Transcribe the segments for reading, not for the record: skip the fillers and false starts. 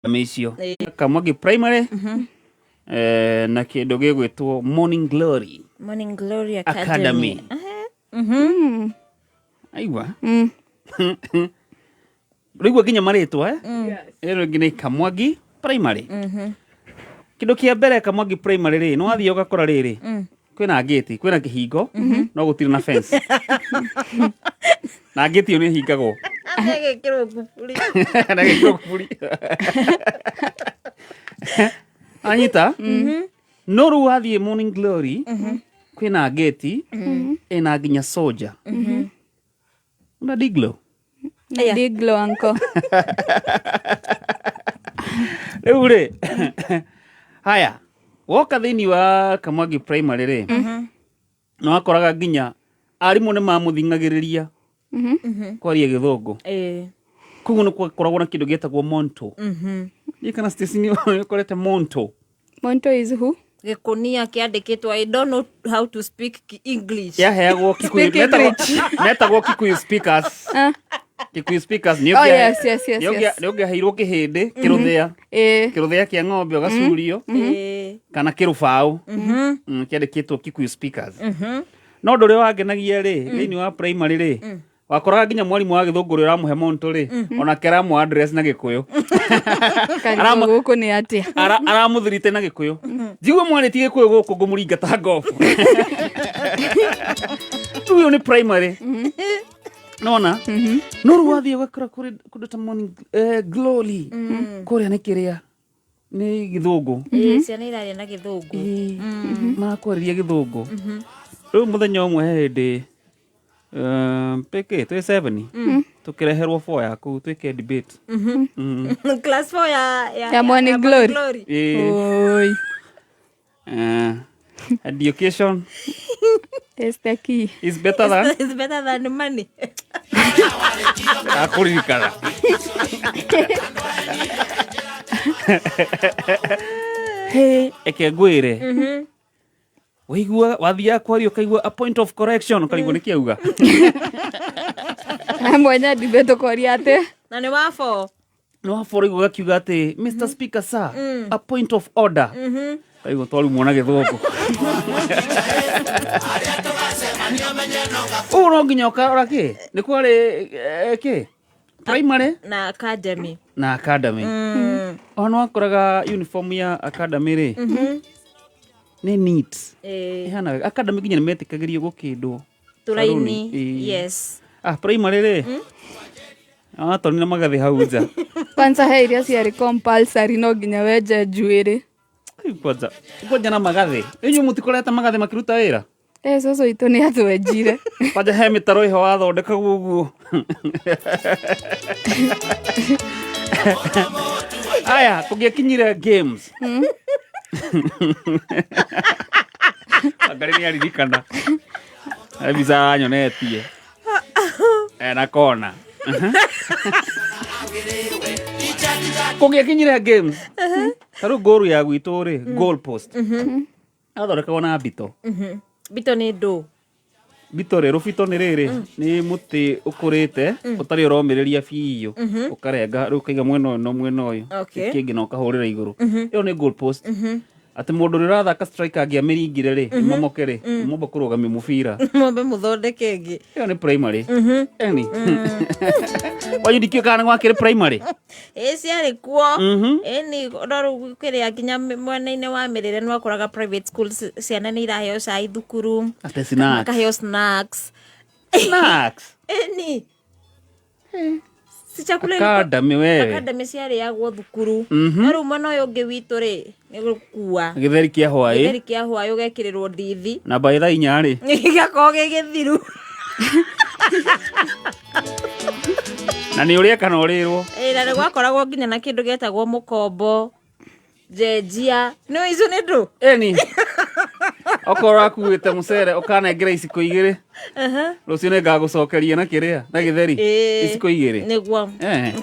Mecio Kamwagi Primary na kindu gigwitwo Morning Glory Academy. Aigua Rigwa ginya maritwa ero ngine Kamwagi Primary. Kindu kia mbere Kamwagi Primary ri no athio gakora riri kwina gate kwina kihingo no gutire na fence na gate ni hingagwo Agekirwo kuburi. Agekirwo kuburi. Anyita no ru athie Morning Glory kwina gate ina ginya soldier una diglo diglo anko Ure haya woka thini wa Kamwagi Primary ri no akoraga ginya arimu ne mamuthingagiriria kwaria githungu kugu no koragwo na kindu getagwo monto kana station yo korete monto is who Gikunia kiandikitwo I don't know how to speak English. Heagwo Kikuyu metagwo Kikuyu speakers. Kikuyu speakers ni ogia hairwo kihindi kiruthia kia ng'ombe ogacurio kana kirubao kiandikitwo Kikuyu speakers. No ndore wagenagia ri thini wa primary ri wakoraga ginya mwarimu wa githungu ri uramuhe monto ri ona keramu address na Gikuyu aramu guku ni atia aramuthirite na Gikuyu jigwe mwariti Gikuyu guku ngumuringata ngofu tuyo ni primary nona no ruwathi wakora kundu ta Morning Glory kuria ni kiria ni githungu ciana iraria na githungu marakwarĩria githungu rĩu mũthenya ũmwe hindi peke twe 7 tukireherwo 4 yaku twike debate class 4 ya Morning Glory oi education is the key is better than money akurikana ekegwire Waigua wathia kwario kaigua a point of correction kaigua nikiauga mwanya debate kwaria ate na ni wafo no wafo igua kiuga ate Mr Speaker sir a point of order kaigua twari muona githungu no nginya ukarora ki ni kwari ki primary na academy ono akoraga uniform ya academy ri ni neat ihana academy ginya metikagirio gukindwo turaini yes primary ri toni na magathi hau nja kwanza he iria ciari compulsory no ginya wenje njuiri kwanza na magathi inyu mutikorete magathi makiruta wira coco itu ni atwenjire kwanja he mitaro iho wathondeka guguo aya kugikinyire games Angari ni aririkana biza nyonetie na kona kugikinyire games taru goru ya gwitu ri goal post athondekagwo na bito ni ndo bito rero bito ni riri ni muti ukurite utari uromiriria biyo ukarenga ru kaiga mwena no mwena uyu kingi no kahurira iguru iyo ni goal post ati mundu rirathaka striker angiamiringire ri momoke ri momba kurugamia mubira mombe muthondeke ngi iyo ni primary eni wayudikio kana gwakire primary ciari kuo eni ndoru kiria ginya mwena-ini wa mirire no akoraga private schools ciana ni iraheo cai thukuru ate snacks makaheo snacks eni si chakula academy ciari yagwo thukuru no ru mwena uyu ungi witu ri ni gukua githeri kia hwai ugekirirwo ndithi na baitha inya ri gako gigithiru na ni uria kana urirwo na ni gwakoragwo nginya na kindu getagwo mukombo jenjia no izo ni ndu eni okora kuite mucere ukanengera iciko igiri rucio ni ngagucokeria na kiria na githeri iciko igiri niguo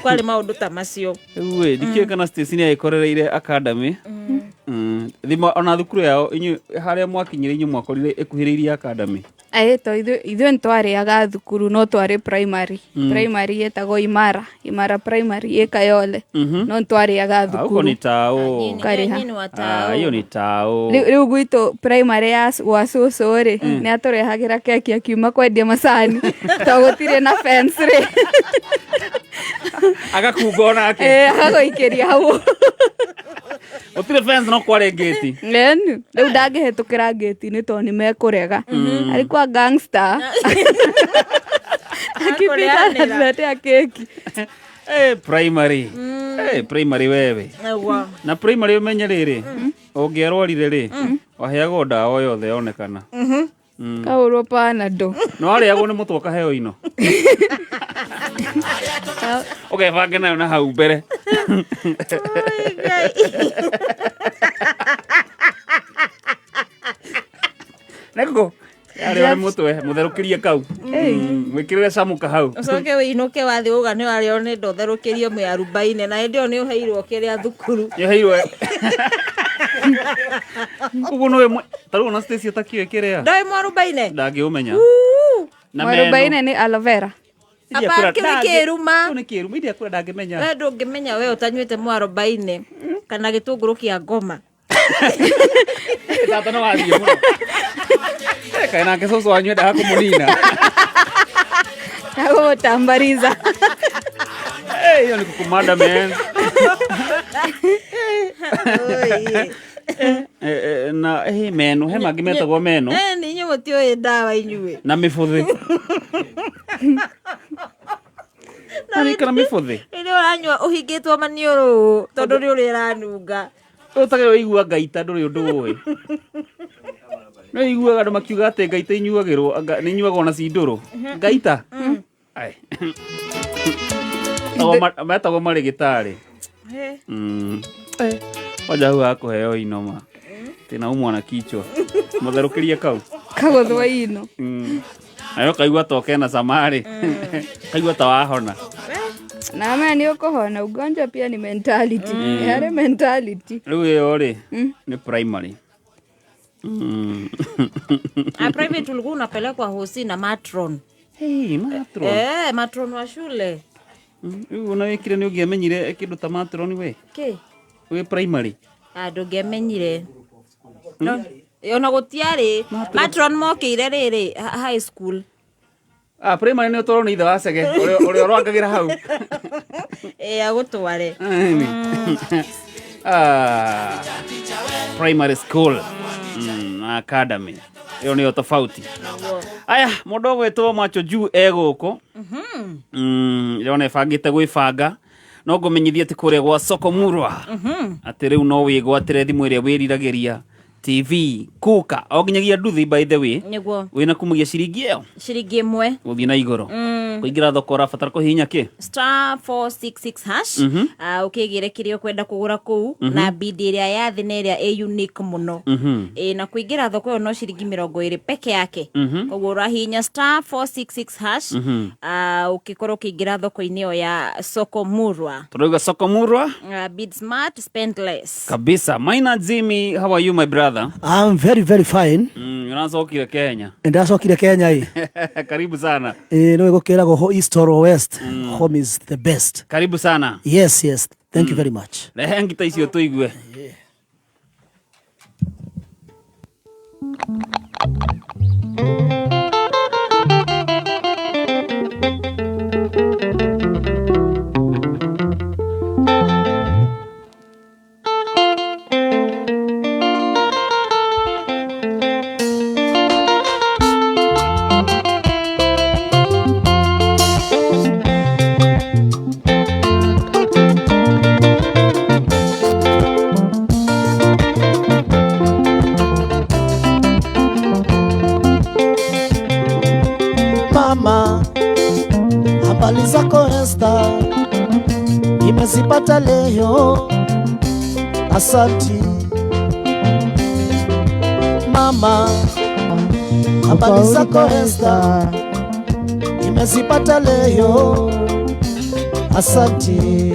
kwari maundu ta macio we dikio kana station ya ikorereire academy thima ona thukuru yao inyu haria mwakinyire inyu mwakorire ekuhiriirie academy to ithuĩ ntwarĩaga thukuru no twarĩ primary. Primary yetagwo Imara primary Kayole. No ntwarĩaga thukuru. Huko ni tao. Hiyo ni tao. Rĩu gwitũ primary ya cũcũ rĩ nĩ atũrehagĩra keki akiuma kwendia macani to gũtirĩ na fence rĩ. Agakunga nake. Agagũikĩria hau. Gũtirĩ fence no kware gate. Rĩu ndangĩhetũkĩra gate-inĩ to nĩ mekũrega. Alikuwa gangster. Akipita anatuletea keki. Primary. Primary wewe. Na primary umenye rĩrĩ. Ũngĩarwarire rĩ. Waheagwo ndawa yothe yonekana. Kaũrwo Panadol. No arĩagwo nĩ mũtwe kaheo ino. Ũgebange nayo na hau mbere. Neko yari wa mũtwe mũtherũkĩrie kau. Mwĩkĩrĩre camuka hau. Ucoke wĩinũke wathi uga nĩ warĩo nĩ ndotherũkĩrio mĩarubaine na hĩndĩ ĩyo nĩ ũheirwo kĩrĩa thukuru. Nĩũheirwo. Ũguo nĩwe tarĩu na Stacy atakĩoĩ kĩrĩa. Ndoĩ mwarubaine. Ndangĩũmenya. Mwarubaine nĩ aloe vera. Apa kĩruma. Nĩ kĩruma iria kũra ndangĩmenya. Wewe ndũngĩmenya wewe ũtanyuĩte mwarubaine kana gĩtũngũrũ kĩa ngoma. Tata no wathiĩ mũno. Kaĩ nake cũcũ wanyu endaga kũmũnina. Agũtambariza. Hiyo ni kukumanda man. Na meno he mangĩ metagwo meno. Nĩ inyuĩ mũtiũĩ ndawa inyuĩ. Na mĩbũthĩ. Nĩ kana mĩbũthĩ. Nĩ ũranyua ũhingĩtwo maniũrũ tondũ nĩ ũrĩ ranunga. Ũtagĩrĩirwo igua ngaita ndũrĩ ũndũ ũĩ. No iguaga andũ makiuga atĩ ngaita inyuagĩrwo nĩ inyuagwo na cindũrũ. Ngaita. Ai. Metagwo marĩgĩtarĩ. Waja hau akũheo inoma. Tena umwana kichwa. Mũtherũkĩrie kau. Kagũthwo ino. Ayo kaigua toke na samari. Kaigua ta wahona. Na nĩ ũkũhona. Ugonjwa pia ni mentality. Yare mentality. Rĩu ĩyo rĩ nĩ primary. Private ulikuwa unapelekwa hosi na matron. Matron. Matron wa shule. Unawekire nĩ ũngĩamenyire kĩndũ ta matron we? We primary. Ndũngĩamenyire. No, ona gũtiarĩ matron mokĩire rĩrĩ high school. Primary nĩ ũtwarwo nĩ ithe wa Cege ũrĩa ũrangagĩra hau. Agũtware. Primary school. Academy. Iyo nĩyo tofauti. Aya, mũndũ gwĩtwo Macho Juu egũkũ. Yone bangĩte gwĩbanga. No ngũmenyithia atĩ kũrĩa gwa Soko Murwa. Atĩ rĩu no wĩgwatĩre thimũ ĩrĩa wĩriragĩria TV kuka o nginyagia nduthi by the way. Wĩna kumugia ciringi ĩyo. Ciringi ĩmwe. Gũthiĩ na igũrũ. Kũingĩra thoko ũrabatara kũhihinya kĩ? *466# ũkĩgĩre kĩrĩa ũkwenda kũgũra kũu na bidi ĩrĩa ya thĩ na ĩrĩa unique mũno. Na kũingĩra thoko ĩyo no ciringi 20 peke yake. Ũguo ũrahihinya *466# ũkĩkorwo ũkĩingĩra thoko-inĩ ĩyo ya Soko Murwa. Tũrauga Soko Murwa? Bid smart, spend less. Kabisa. Maina Jimmy, how are you my brother? I'm very very fine. Unasokire Kenya. Ndasokire Kenya hii. Karibu sana. No gukirago ho east or west. Home is the best. Karibu sana. Yes. Thank you very much. Rehe ngita icio tuigue. Habari zako Esther, nimezipata leo, asanti mama. Habari zako Esther, nimezipata leo, asanti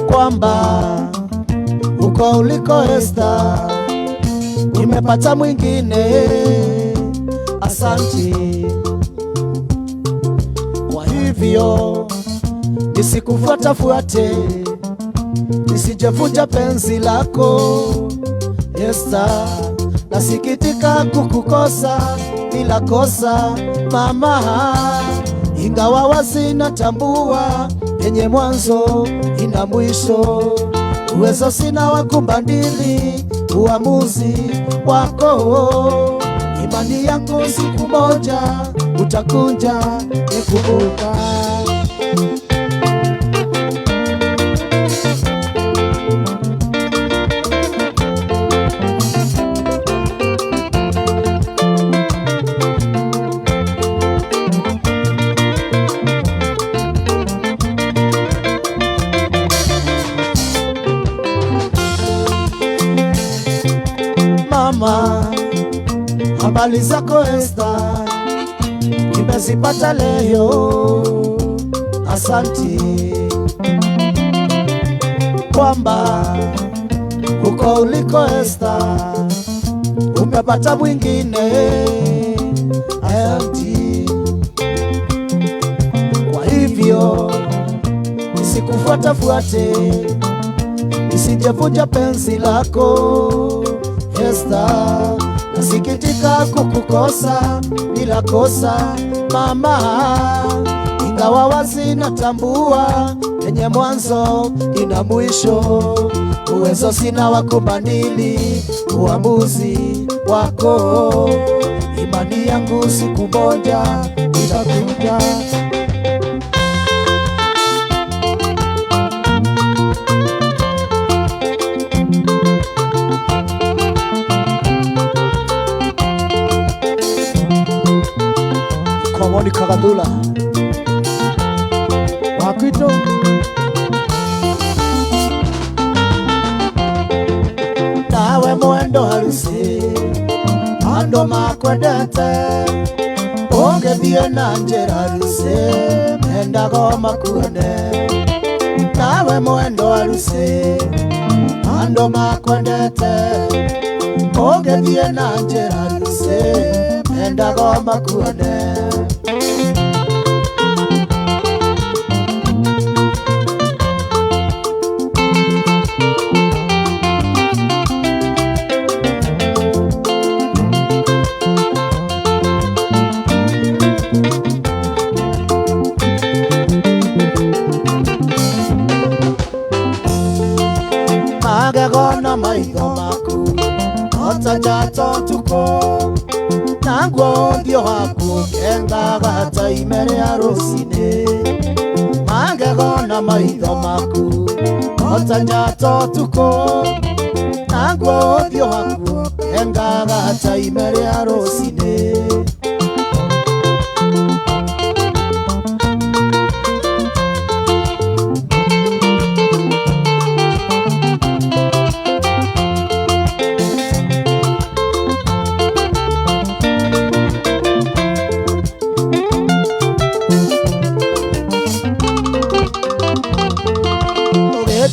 kwamba uko uliko Esther, nimepata mwingine asanti. Kwa hivyo nisikufuatafuate, nisijevunja penzi lako Esther. Nasikitika kukukosa bila kosa mama, ingawa wazi natambua yenye mwanzo ina mwisho. Uwezo sina wa kumbadili uamuzi wako. Imani yangu siku moja utakuja nikumbuka. Mama, habari zako Esther, nimezipata leo. Asanti kwamba uko uliko Esther, umepata mwingine. Asanti. Kwa hivyo nisikufuatafuate, nisijevunja penzi lako Esther. Nasikitika kukukosa bila kosa mama, ingawa wazi natambua yenye mwanzo ina mwisho. Uwezo sina wa kubadili uamuzi wako. Imani yangu siku moja itakuja. Monica Gadula Wakito nawe mwendo harusi ando makwendete ongethie na njĩra harusi mendago makuone. Nawe mwendo harusi ando makwendete ongethie na njĩra harusi mendago makuone. Magegona maitho maku otajato tuko nagwo ndio haku kengaga taimere ya rusine. Magegona maitho maku otajato tuko nagwo ndio haku kengaga taimere ya rusine.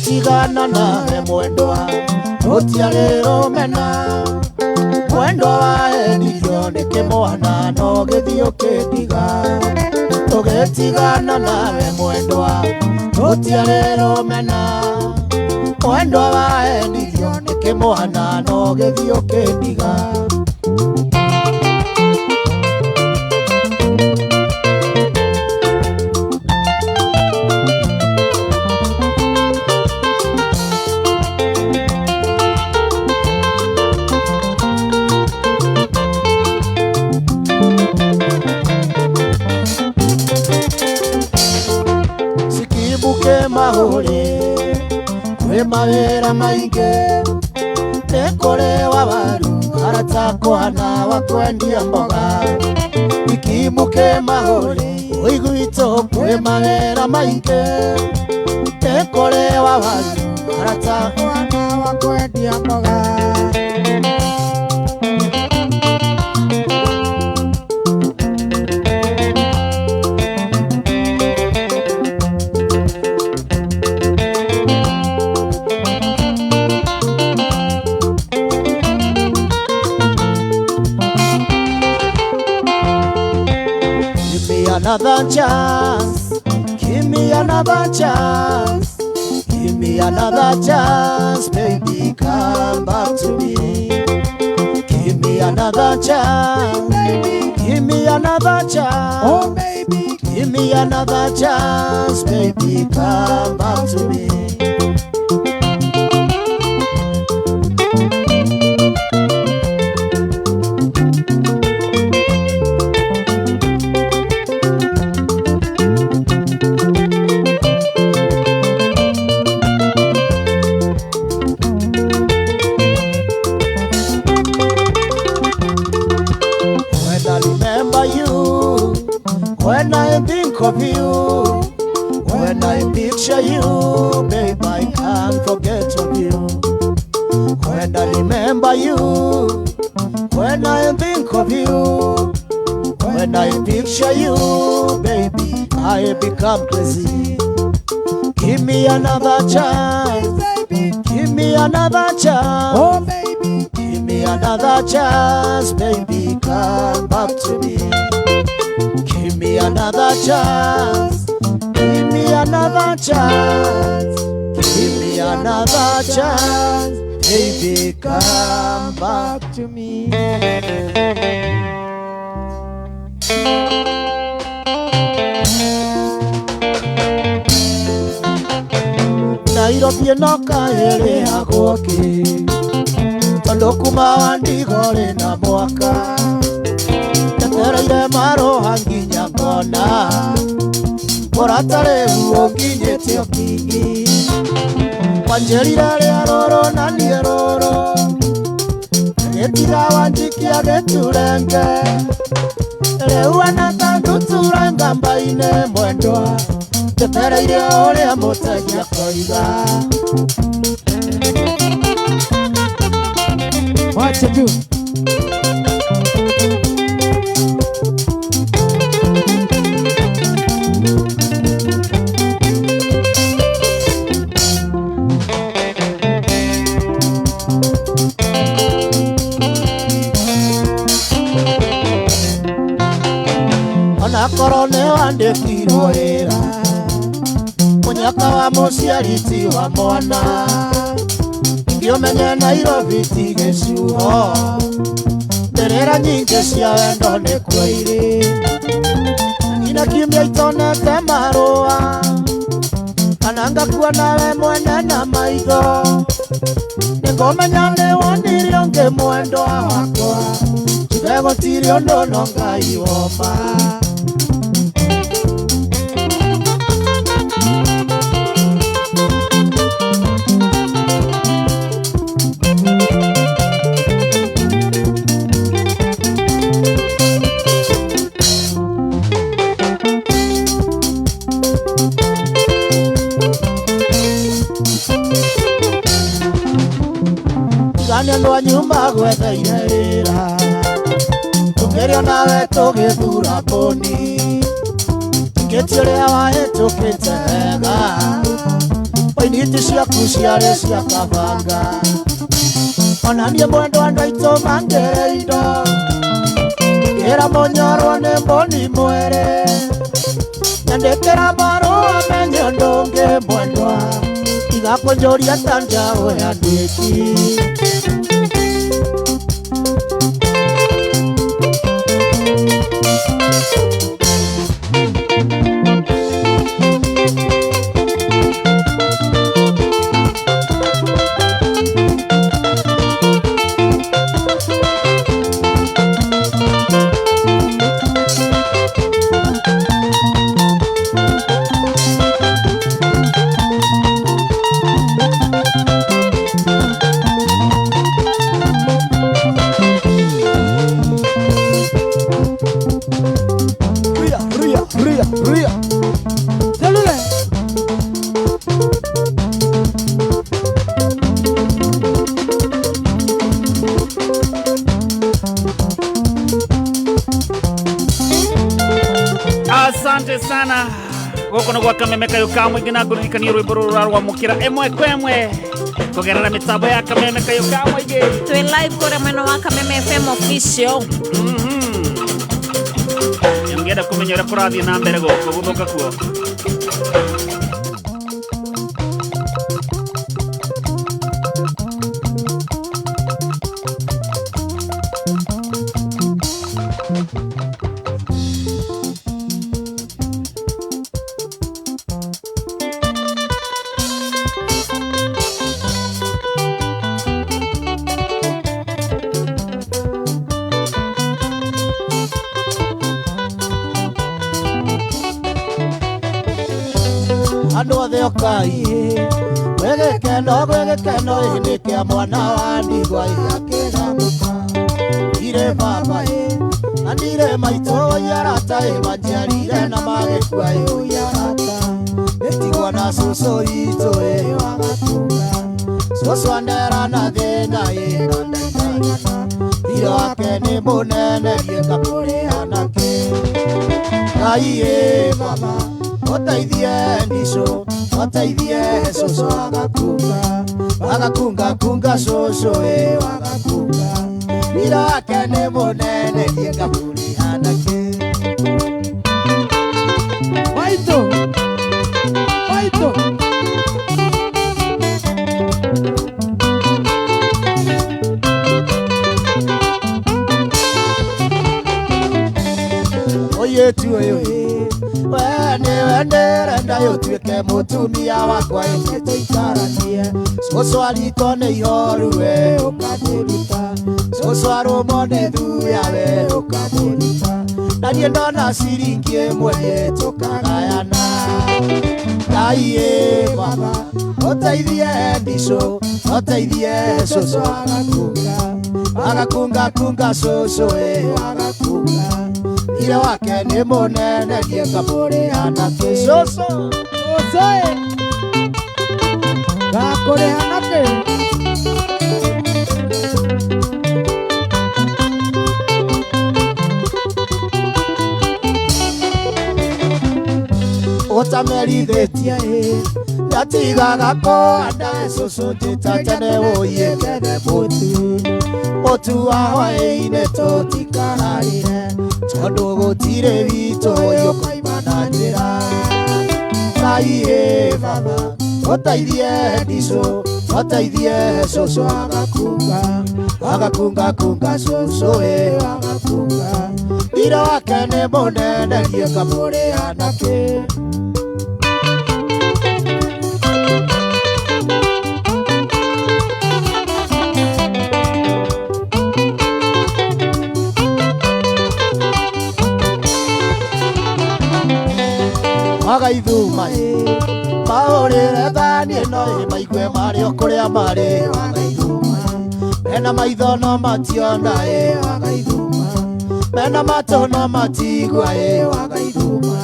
Tigana nawe mwendwa utiarero mena, mwendwa waendio nĩ kĩmwana no gĩthiũ kĩndiga. Tũgĩtigana nawe mwendwa utiarero mena, mwendwa waendio nĩ kĩmwana no gĩthiũ kĩndiga. Mahuri kwe mawera mainge nekore wawaru aratakohana wakwendia mboga. Ikimuke mahuri uiguito kwe mawera mainge nekore wawaru aratakohana wakwendia mboga. another chance. Give me another chance. Give me another chance, baby, come back to me. Give me another chance, baby. Give me another chance, oh baby. Give me another chance, baby, come back to me. When I think of you, when I picture you, babe, I can't forget of you. When I remember you, when I think of you, when I picture you, baby, I become crazy. Give me another chance, baby. Give me another chance, oh baby. Give me another chance, baby, come back to me. Give me another chance. Give me another chance. Give me another chance. Baby, come back to me. Nairobi noka hele hagoke. Tondokuma wandigore na mwaka. Tereire maro hanginya ngona. Moratare huo kinyete okingi. Wanjerire ria roro na nie roro. Getira wanjikia geturenge. Reua na tandu turenga mbaine mwendwa. Tereire oria motagia koiga. Wacha tu. Korone wandikirwo wĩra mũnyaka wa mũciariti wa mwana ingĩũmenye Nairobi ti gĩcuho nderera nyingĩ cia wendo nĩ kuo irĩ nyina kiumia itonete marũa kana ngakua nawe mwene na maitho nĩngũmenya nĩ wonire ũngĩ mwendwa wakwa tiga gũtirĩ ũndũ no Ngai woma. Ndo nyumba gwetheire wĩra tũkĩrĩo nawe tũgĩthura mbũni ngĩti ũrĩa wahĩtũkĩte wega oiniti ciaku ciarĩ cia kabanga ona niĩ mwendwa andũ aitũ mangĩre indo ngĩra mũnyorwo nĩ mbũni mwere nyandĩkĩra marũa menye ũndũ ũngĩ mwendwa tiga kũnjũria ta njaũ ya ndwĩki. Asante sana. Goko no gwa Kameme Kayo Kamwe gina kuririkania rwimbo rwa mukira emwe kwemwe kugerera mitambo ya Kameme Kayo Kamwe ge twe live kore mweno wa Kameme FM official. ngenda kumenya uria kurathie na mbere goko guthuka kuo. Andu othe okai gwegekeno ini kia mwana wa ndigwa akiramuka ire baba anire maito yarata manjarire na magekwa yarata etigwa na soso ito wagatunga soso andera na thina na ndaitana ire wake ni munene gieka kuri anake Ngai baba otaithie ndiso otaithie soso agakunga soso agakunga ira wake ni munene gieka kuri anake Waito oye tu wendere ndayo tuike mutumia wakwa tuikaranie soso arito ne ihoru we ukamuruta soso aromo ne thuya we ukamuruta ndanie ndona ciringi imwe tukagayana Ngai baba otaithie ndiso otaithie soso agakunga soso agakunga ire wake ni munene gieka muri anake soso gakuri anake otamerithitie ndatigaga koanda soso njitatene uyekene mutu wa hwaĩ-inĩ tũtikararire tondũ gũtirĩ witũ ũkaima na njĩra Ngai baba otaithie ndiso otaithie soso agakunga soso agakunga ira wake nĩ mũnene gieka mũrĩ anake Wagaithuma maurire thani ino maigwe mario kuria mari wagaithuma mena maitho no mationa wagaithuma mena mato no matigwa wagaithuma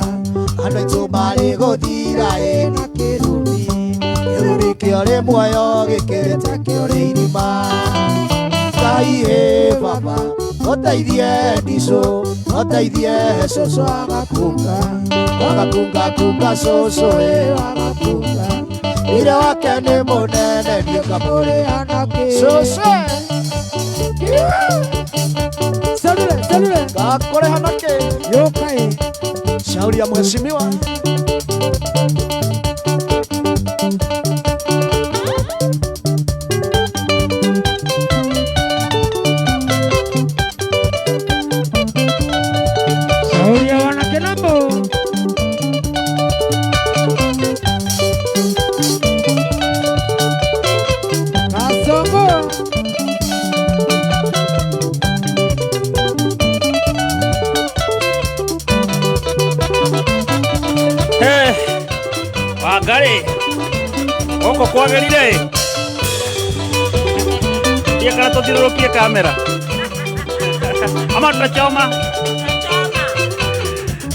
andu aitu mari guthira na kirumi kio ri muoyo gikirite kio ri irima Ngai baba otaithie ndiso otaithie soso agakunga soso agakunga ire wake ni munene gieka muri anake soso salule gakore hanake yokai shauri ya mheshimiwa Wangari oko kwagerire ya kana tuthirurukie kamera ama tutachoma.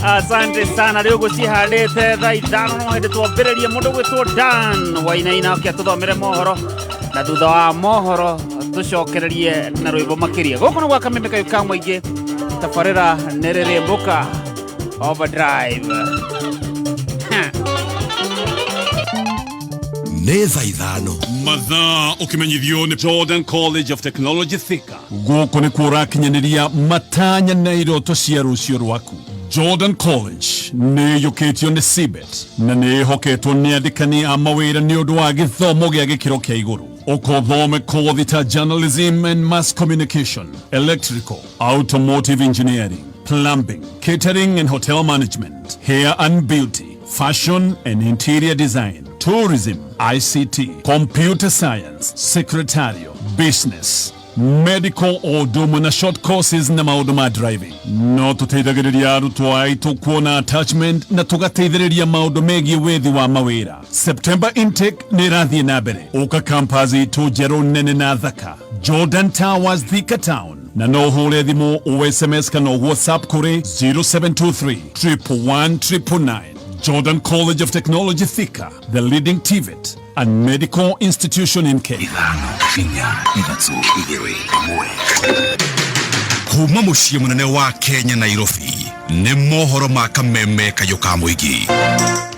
Asante sana leo gucihandite thaa ithano no hindi twambiririe mundu gwitwo Dan Wainaina akia tuthomere mohoro na thutha wa mohoro tucokererie na rwimbo makiria goko no gwaka mimeka yukamwe ingi tafarira nerere mbuka Overdrive Neza ithano mathaa ukimenyithio ni Jordan College of Technology Thika guku ni kurakinyaniria matanya na iroto cia rucio rwaku Jordan College nĩ yũkĩtio nĩ CBET na nĩ ĩhoketwo nĩ andĩkani a mawĩra nĩ ũndũ wa gĩthomo gĩa gĩkĩro kĩa igũrũ. Ũkothome kothi ta journalism and mass communication, electrical, automotive engineering, plumbing, catering and hotel management, hair and beauty, fashion and interior design, tourism, ICT, computer science, secretarial, business, medical or na short courses na maũndũ ma driving. No tũteithagĩrĩria arutwo aitũ kuona attachment na tũgateithĩrĩria maũndũ megiĩ wethi wa mawĩra. September intake nĩ ĩrathiĩ na mbere. Ũka campus itũ njerũ nene na thaka. Jordan Towers, Thika Town. Na no hũre thimũ o SMS kana WhatsApp kũrĩ 0723 111 999. Jordan College of Technology Thika, the leading TVET and medical institution in Kenya. Kuma muciĩ mũnene wa Kenya Nairobi, nĩ mohoro ma kameme kayo ka mũingĩ.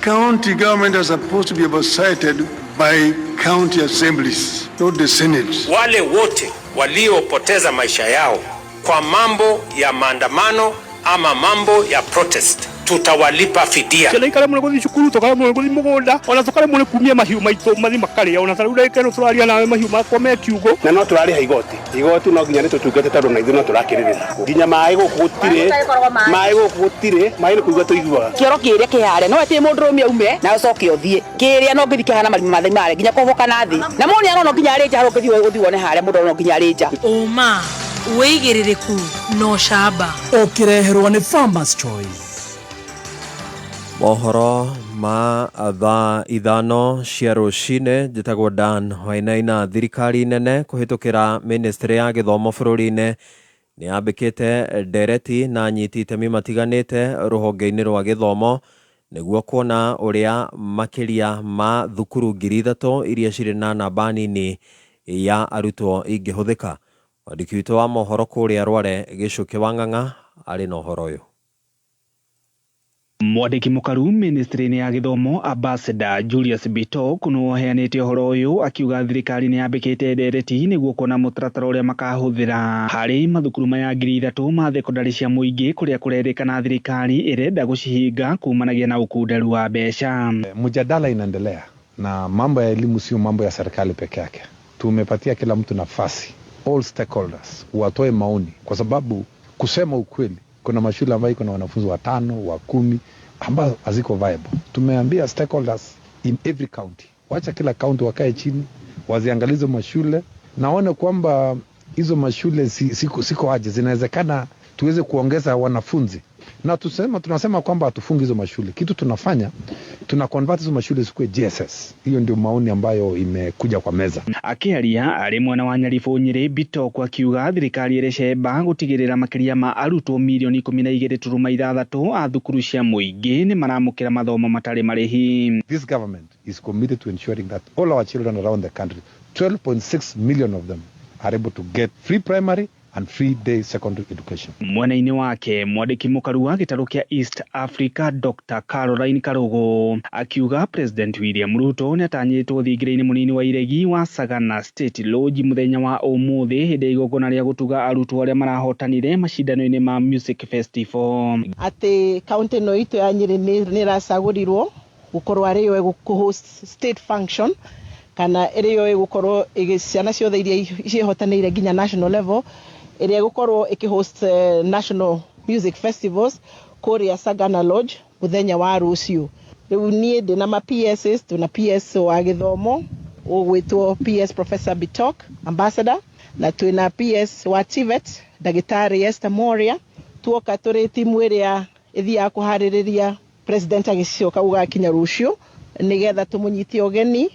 County government are supposed to be oversighted by county assemblies, not the Senate. Wale wote waliopoteza maisha yao kwa mambo ya maandamano ama mambo ya protest, tutawalipa fidia. Kile kale mwe kuthi cukuru to kale mwe kuthi mugunda ona to kale mwe kumia mahiu maitu mathi makari ona taru dai keno turaria nawe mahiu makwa me kiugo na no turari ha igoti no ginya nitu tungete taru na ithuno turakirira ginya mai gukutire mai ni kuigwa tuiguaga kioro kiria kihare no ati mundu rumia ume na ucoke uthie kiria no ngithi kihana marima mathai mare ginya kuboka na thi na moni no ginya ari nja harukithi uthi wone hare mundu no ginya ari nja uma weigiririku no shaba okireherwa ni Farmers Choice. Mohoro ma thaa ithano cia rũcinĩ njĩtagwo Dan Wainaina. Thirikari nene kũhĩtũkĩra ministry ya gĩthomo bũrũri-inĩ nĩ yambĩkĩte ndereti na anyiti itemi matiganĩte rũhonge-inĩ rwa gĩthomo nĩguo kuona ũrĩa makĩria ma thukuru 3,000 iria cirĩ na namba nini ya arutwo ingĩhũthĩka. Mwandĩki witũ wa mohoro kũrĩa Rware Gĩcũkĩ wa Ng'ang'a arĩ na ũhoro ũyũ. Mwandĩki mũkaru ministry-inĩ ya gĩthomo Ambassador Julius Bitok no heanĩte ũhoro ũyũ akiuga thirikari nĩ yambĩkĩte ndereti nĩguo kuona mũtaratara ũrĩa makahũthĩra harĩ mathukuru maya 3,000 ma thekondarĩ cia mũingĩ kũrĩa kũrerĩkana thirikari ĩrenda gũcihinga kumanagia na ukunderu wa mbeca. Mjadala inaendelea na mambo ya elimu sio mambo ya serikali peke yake. Tumepatia kila mtu nafasi, all stakeholders watoe maoni, kwa sababu kusema ukweli kuna mashule ambayo iko na wanafunzi 5 wa 10 ambao haziko viable. Tumeambia stakeholders in every county, wacha kila county wakae chini waziangalize mashule naone kwamba hizo mashule siko aje, zinawezekana tuweze kuongeza wanafunzi. Na tunasema kwamba hatufungi hizo mashule. Kitu tunafanya tuna convert hizo mashule zikuwe GSS. Hiyo ndio maoni ambayo imekuja kwa meza. Akiaria ari mwana wa Nyaribo Nyeri Bitok akiuga thirikari irecemba gutigirira makiria ma arutwo milioni 12.6 a thukuru cia muingi ni maramukira mathomo matari marihi. This government is committed to ensuring that all our children around the country, 12.6 million of them, are able to get free primary and free day secondary education. Mwena-inĩ wake mwandĩki mũkaru wa gĩtarũ kĩa East Africa Dr. Caroline Karogo akiuga President William Ruto nĩ atanyĩtwo thingira-inĩ mũnini wa iregi wa Sagana State Lodge mũthenya wa ũmũthĩ hĩndĩ igongona rĩa gũtuga arutwo arĩa marahotanire macindano-inĩ ma Music Festival. Atĩ kaunti ĩno itũ ya Nyeri nĩ ĩracagũrirwo gũkorwo arĩ yo host state function kana ĩrĩ yo gũkorwo ciana ciothe iria cihotanĩire nginya national level ĩrĩa gũkorwo host national music festivals kũrĩa Sagana Lodge mũthenya wa rũciũ. Rĩu niĩ ndĩna ma PSs, tuna PS wa gĩthomo ũgwĩtwo PS Professor Bitok Ambassador, na twĩna PS wa TVET Ndagĩtarĩ Esther Moria. Tuoka tũrĩ timu ĩrĩa ĩthiaga kũharĩrĩria president agĩcoka gũgakinya rũciũ nĩgetha tũmũnyitie ũgeni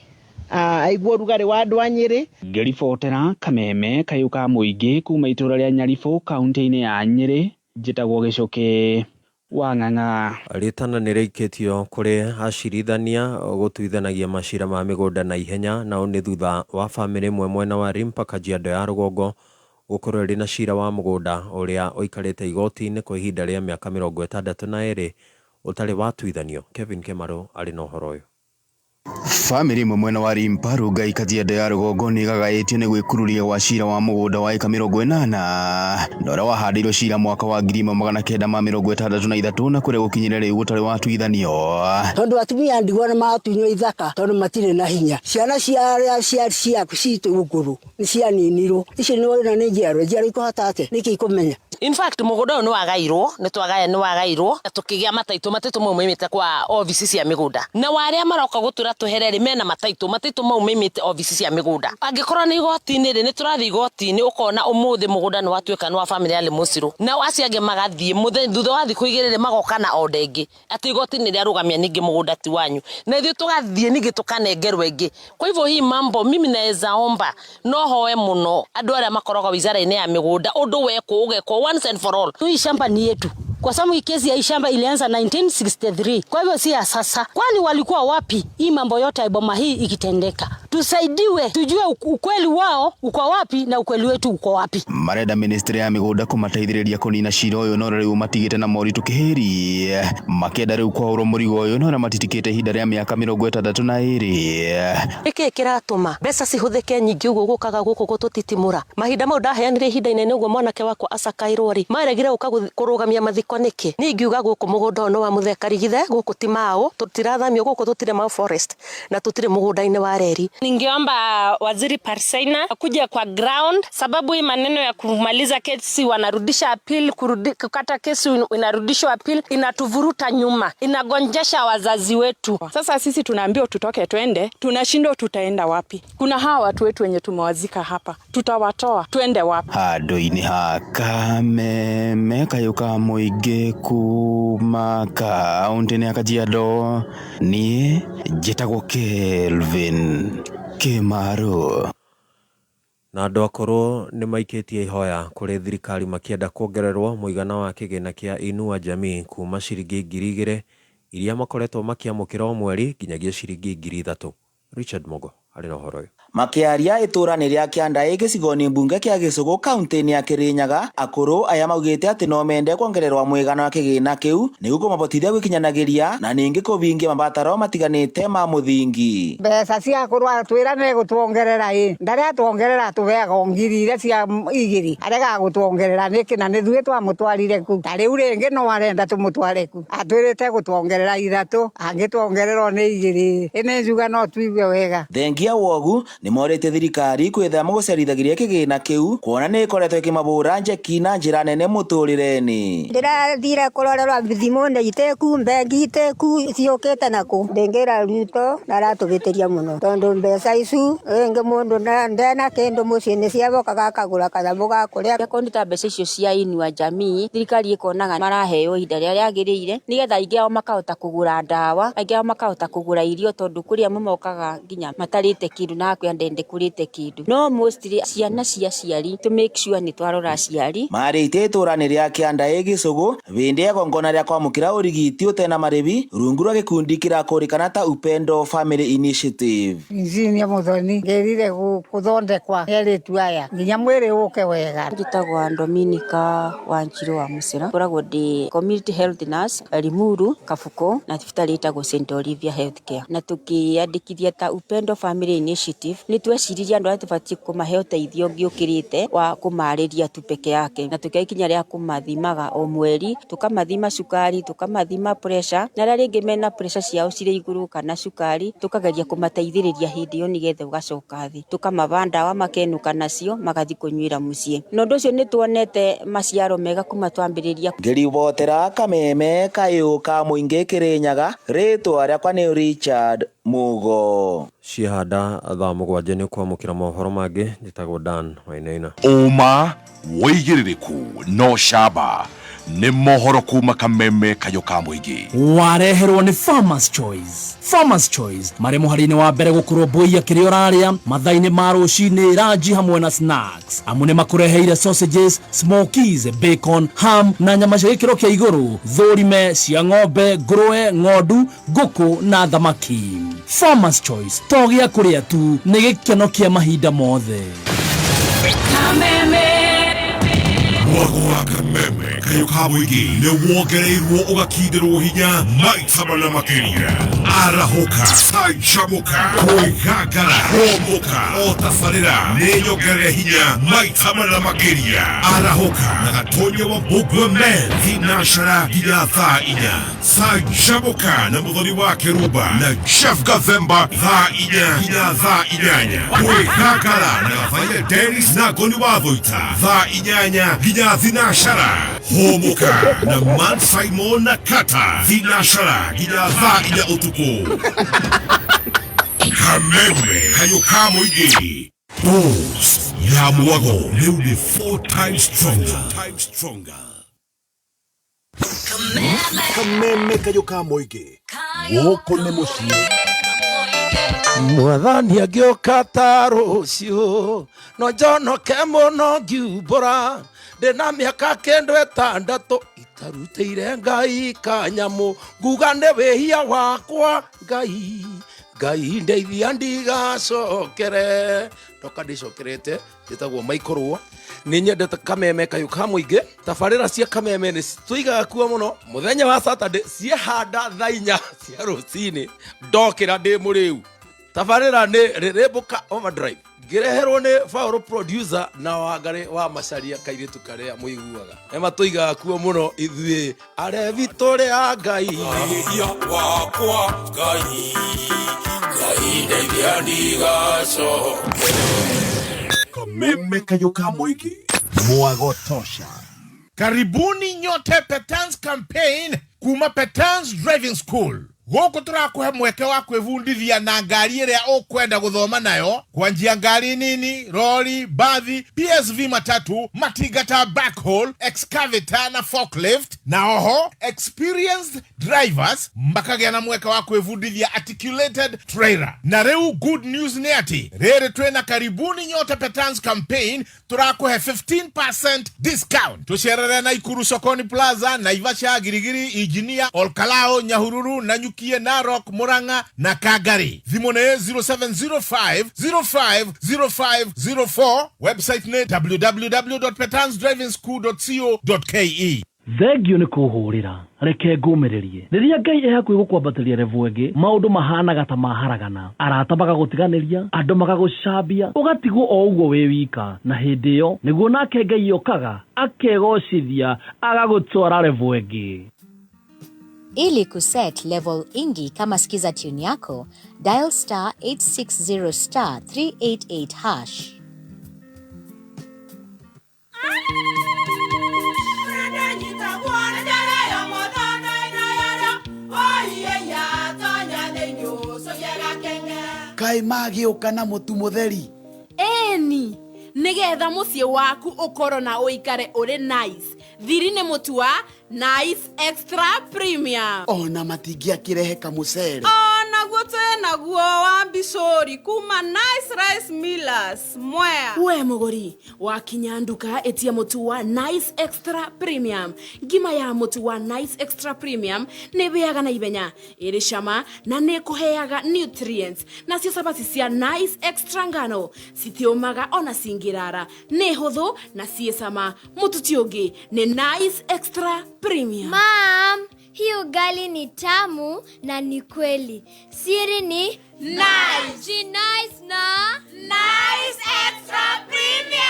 aigua rugari wa andũ a Nyeri. Ngĩribotera kameme kayũ ka mũingĩ kuma itũra rĩa Nyaribo kaunti-inĩ ya Nyeri njĩtagwo Gĩcũkĩ wa Ng'ang'a. Rĩtana nĩ rĩikĩtio kũrĩ acirithania gũtuithanagia macira ma mĩgũnda na ihenya, nao nĩ thutha wa bamĩrĩ ĩmwe mwena wa Rimpa Kajiado ya rũgongo gũkorwo ĩrĩ na cira wa mũgũnda ũrĩa ũikarĩte igoti-inĩ kwa ihinda rĩa mĩaka 62 ũtarĩ watuithanio. Kevin Kemaru arĩ na ũhoro ũyũ. Family mwena wa Rimparu Ngai Kajiado ya Rugongo ni gagaĩtio nĩ gwĩkururia gwa cira wa mũgũnda wa eka 80 na ũrĩa wahandĩirwo cira mwaka wa 1963 na kũrĩa gũkinyĩra rĩu gũtarĩ watuithanio. Tondũ atumia ndigwa na matunywo ithaka tondũ matirĩ na hinya. Ciana cia citũ gũkũrũ nĩ cianinirwo. Icio nĩ njiarwa ikũhota atĩa nĩkĩ ikumenya. In fact mũgũnda ũyũ nĩ wagairwo tukĩgĩa mataitũ maumĩte kwa ofisi cia mĩgũnda. Na warĩa maroka gũtura tuherere mena mataitũ maumĩte ofisi cia mĩgũnda. Angĩkorwo nĩ igoti-inĩ nĩ tũrathiĩ igoti-inĩ ũkona ũmũthĩ mũgũnda nĩ watuĩka nĩ wa family ya Lemũcirũ. Na aciange magathiĩ mũthenya thutha wa thikũ igĩrĩ magoka na order ĩngĩ atĩ igoti-inĩ rĩa rũgamia ningĩ mũgũnda ti wanyu. Na ithuĩ tũgathiĩ ningĩ tukanengerwo ĩngĩ. Kwa hivyo hii mambo mimi naweza omba no hoe muno andũ arĩa makoragwo wizara-inĩ ya mĩgũnda ũndũ wekwo ũgekwo once and for all. Hii shamba ni yetu. Kwa sababu kesi ya hii shamba ilianza 1963. Kwa hivyo si ya sasa. Kwani walikuwa wapi hii mambo yote ya boma hii ikitendeka? Tusaidiwe, tujue ukweli wao uko wapi na ukweli wetu uko wapi. Marenda ministry ya mĩgũnda kũmateithĩrĩria kũnina cira ũyũ no rĩu matigĩte na moritũ kĩhĩri. Makĩenda rĩu kwaũrwo mũrigo ũyũ no matitikĩte ihinda rĩa mĩaka 62. Gĩkĩ kĩratũma mbeca cihũthĩke nyingĩ ũguo gũkaga gũkũ gũtũtitimũra. Mahinda mau ndaheanire ihinda inene ũguo mwanake wakwa acakairwo rĩ. Maregire kũrũgamia mathiko nĩkĩ? Ni ngiuga gũkũ mũgũnda no wa mũthekarigithe gũkũ ti mao tutirathamio gũkũ tutire Mau Forest na tutire mũgũnda-inĩ wa reri. Ningeomba Waziri Parsaina akuja kwa ground, sababu hii maneno ya kumaliza kesi wanarudisha appeal, kukata kesi inarudishwa appeal, inatuvuruta nyuma, inagonjesha wazazi wetu. Sasa sisi tunaambiwa tutoke twende, tunashindwa tutaenda wapi? Kuna hawa watu wetu wenye tumewazika hapa, tutawatoa twende wapi? Handũ-inĩ ha Kameme kayuka mũingĩ kuma kaunti-inĩ ya Kajiado niĩ njĩtagwo Kelvin Kimaru. Na andũ akũrũ nĩ maikĩtie ihoya kũrĩ thirikari makĩenda kuongererwo mũigana wa kĩgĩna kĩa Inua Jamii kuma ciringi 2,000 iria makoretwo makĩamũkĩra o mweri nginyagia ciringi 3,000. Richard Mogo arĩ na ũhoro ũyũ. Makiaria itũra-inĩ rĩa Kĩandaĩ gĩcigo-inĩ mbunge kĩa Gĩcũgũ kaunti-inĩ ya Kĩrĩnyaga, akũrũ aya maugĩte atĩ no mende kuongererwa mũigana wa kĩgĩna kĩu nĩguo kũmabotithia gwĩkinyanagĩria na ningĩ kũvingia mabataro matiganĩte ma mũthingi. Mbeca cia akũrũ atwĩra nĩ gũtuongerera ndarĩa atuongerera tũveaga ngiri iria cia 2 arega gũtuongerera nĩkĩ na nĩ thuĩ twamũtwarire ku ta rĩu rĩngĩ no arenda tũmũtware ku atwĩrĩte gũtuongerera 3 angĩtuongererwo nĩ 2 ĩnĩ njuga no tuigue wega. Thengia wogu nĩ morĩte thirikari kwĩthema gũcerithagĩria kĩgĩna kĩu kuona nĩ ĩkoretwo ĩkĩmabũra njeki na njĩra nene mũtũrĩre-inĩ. Ndĩrathire kũrorerwa thimũ nĩiteku bengi iteku ciũkĩte naku ndĩngĩra Ruto na aratũgĩtĩria mũno tondũ mbeca icu rĩngĩ mũndũ ndena kĩndũ mũciĩ nĩ ciavokaga akagũra kanyamũ ga kũrĩa. Yakondi ta mbeca icio cia Inua Jamii thirikari ĩkonaga maraheo ihinda rĩrĩa rĩagĩrĩire nĩgetha aingĩ ao makahota kũgũra ndawa, aingĩ ao makahota kũgũra irio tondũ kũrĩa mokaga nginya matarĩte kĩndũ na ndende kurite kindu no mostly ciana cia ciari to make sure ni twarora ciari marĩte itũra-inĩ rĩa Kĩandaĩ Gĩcũgũ vĩndĩ ya gongona rĩa kwamũkĩra ũrigiti ũtena marĩvi rungu rwa gĩkundi kĩrakũrĩkana ta Upendo Family Initiative. Injinia Muthoni ngĩrire gũthondekwa erĩtu aya nginya mwĩrĩ ũke wega. Njĩtagwo Dominica Wanjiru wa Mũcera koragwo ndĩ community health nurse Limuru Kabuko na thibitarĩ ĩtagwo St Olivia Healthcare na tukĩandĩkithia ta Upendo Family Initiative ni tweciriria andũ arĩa tũbatiĩ kũmahe ũteithio ũngĩũkĩrĩte wa kũmarĩria tu peke yake na tũkĩkinya rĩa kũmathimaga o mweri tukamathima cukari tukamathima pressure na rĩrĩa rĩngĩ mena pressure ciao cirĩ igũrũ kana cukari tukageria kũmateithĩrĩria hĩndĩ ĩyo nĩgetha ũgacoka thĩ tukamava ndawa makenũka nacio magathi kũnyuĩra mũciĩ na ũndũ ũcio nĩ tuonete maciaro mega kuma twambĩrĩria. Ngĩribotera Kameme kayũka mũingĩ Kĩrĩnyaga rĩtwa rĩakwa nĩ Richard Mugo. Ciehanda thaa 7 nĩ kwamũkĩra mohoro mangĩ njĩtagwo Dan Wainaina. Uma wĩigĩrĩrĩku no camba nĩ mohoro kuma Kameme kayũka mũingĩ wareherwo nĩ Farmers Choice. Farmers Choice marĩ mũhari-inĩ wa mbere gũkũrũmbũiya kĩrĩa ũrarĩa mathaa-inĩ ma rũcinĩ ranji hamwe na snacks amu nĩ makũreheire sausages, smokies, bacon, ham na nyama cia gĩkĩro kĩa igũrũ thũrime cia ng'ombe, ngũrwe, ng'ondu, ngũkũ na thamaki. Farmers Choice to gĩa kũrĩa tu nĩ gĩkeno kĩa mahinda mothe. Mwagwa kameme kayuka mwigi ne wogereirwo ugakindirwo hinya maita mana makiria arahoka sanchamuka kuigagara homoka otafarira nenyogere hinya maita mana makiria arahoka na gatonye wa bugwe men hinashara hinya thaa inya sanchamuka na muthoni wa Keruba na Chef Gathemba thaa inya hinya thaa inyanya kuigagara na gafanya Dennis na Goni wa Thoita thaa inyanya hinya thinashara homoka na Man Simon na Kata thinashara hinya thaa inya utuku kameme kayuka mwigi Bulls ya mwago leo ni 4 times stronger kameme kayuka mwigi woko ne mushi mwathani agioka tarucio no njonoke muno ngiumbura ndina miaka 6 itaruteire Ngai kanyamu nguga nĩ wĩhia wakwa Ngai ndeithia ndigacokere ndoka ndicokerete njĩtagwo Maikorwo nĩ nyendete kameme kayuka mwĩngĩ tabarĩra cia kameme nĩ tũigaga kuo mũno mũthenya wa Saturday ciehanda thaa 4 cia rũcinĩ ndokĩra ndĩ mũrĩu tabarĩra nĩ Rĩrĩmbũka Overdrive ngireherwo nĩ Fauro producer na Wangari wa Macharia kairĩtu karĩa mũiguaga ema tũigaga kuo mũno ithuĩ arevi tũrĩa Ngai wĩhia wakwa Ngai ndeithia ndigacokere kameme kayuka mwĩngĩ mwago tosha. Karibuni nyote Petans campaign kuma Petans Driving School. Goko turakuhe mweke wa kwĩbundithia na ngari ĩrĩa ũkwenda gũthoma nayo kwanjia ngari nini, lori, bathi, PSV matatu, matigata backhaul, excavator na forklift na oho experienced drivers makagĩa na mweke wa kwĩbundithia articulated trailer. Na rĩu good news nĩ atĩ rĩrĩ twĩna karibuni nyote Petans campaign turakuhe 15% discount. Tucerere Naikuru Sokoni Plaza, Naivasha, Girigiri, Ijinia, Olkalao, Nyahururu na Kie Narok, Muranga na Kagari. Thimone 0705050504. Website ne www.petansdrivingschool.co.ke. Thengio nĩ kũhũrĩra reke ngũmĩrĩrie rĩrĩa Ngai hakuhĩ gũkwambatĩria revu ĩngĩ maũndũ mahanaga ta maharagana arata magagũtiganĩria andũ magagũcambia ũgatigwo o ũguo wĩ wika na hĩndĩ ĩyo nĩguo nake Ngai okaga akegocithia agagũtwara revu ĩngĩ. Ili kuset level ingi kama skiza tune yako, dial star 860 star 388 hash. Kai magĩũka na mũtu mũtheri. Eni, nigetha muciĩ waku ũkorwo na ũikare ũrĩ nice. Thiri nĩ mũtu wa Nice Extra Premium. Ona matingĩakĩrehe kamũcere. Naguo naguo wa Bishori kuma Nice Rice Millers Mwea. We mũgũri wakinya nduka etia mũtu wa Nice Extra Premium. Ngima ya mũtu wa Nice Extra Premium nĩ bĩaga na ibenya ĩrĩ cama na nĩ kũheaga nutrients. Nacio sabati cia Nice Extra ngano citiũmaga ona cingĩrara nĩ hũthũ na ciĩ cama. Mũtu ti ũngĩ nĩ Nice Extra Premium. Mom, hii ugali ni tamu na ni kweli. Siri ni Nice. Ji nice na Nice Extra Premium.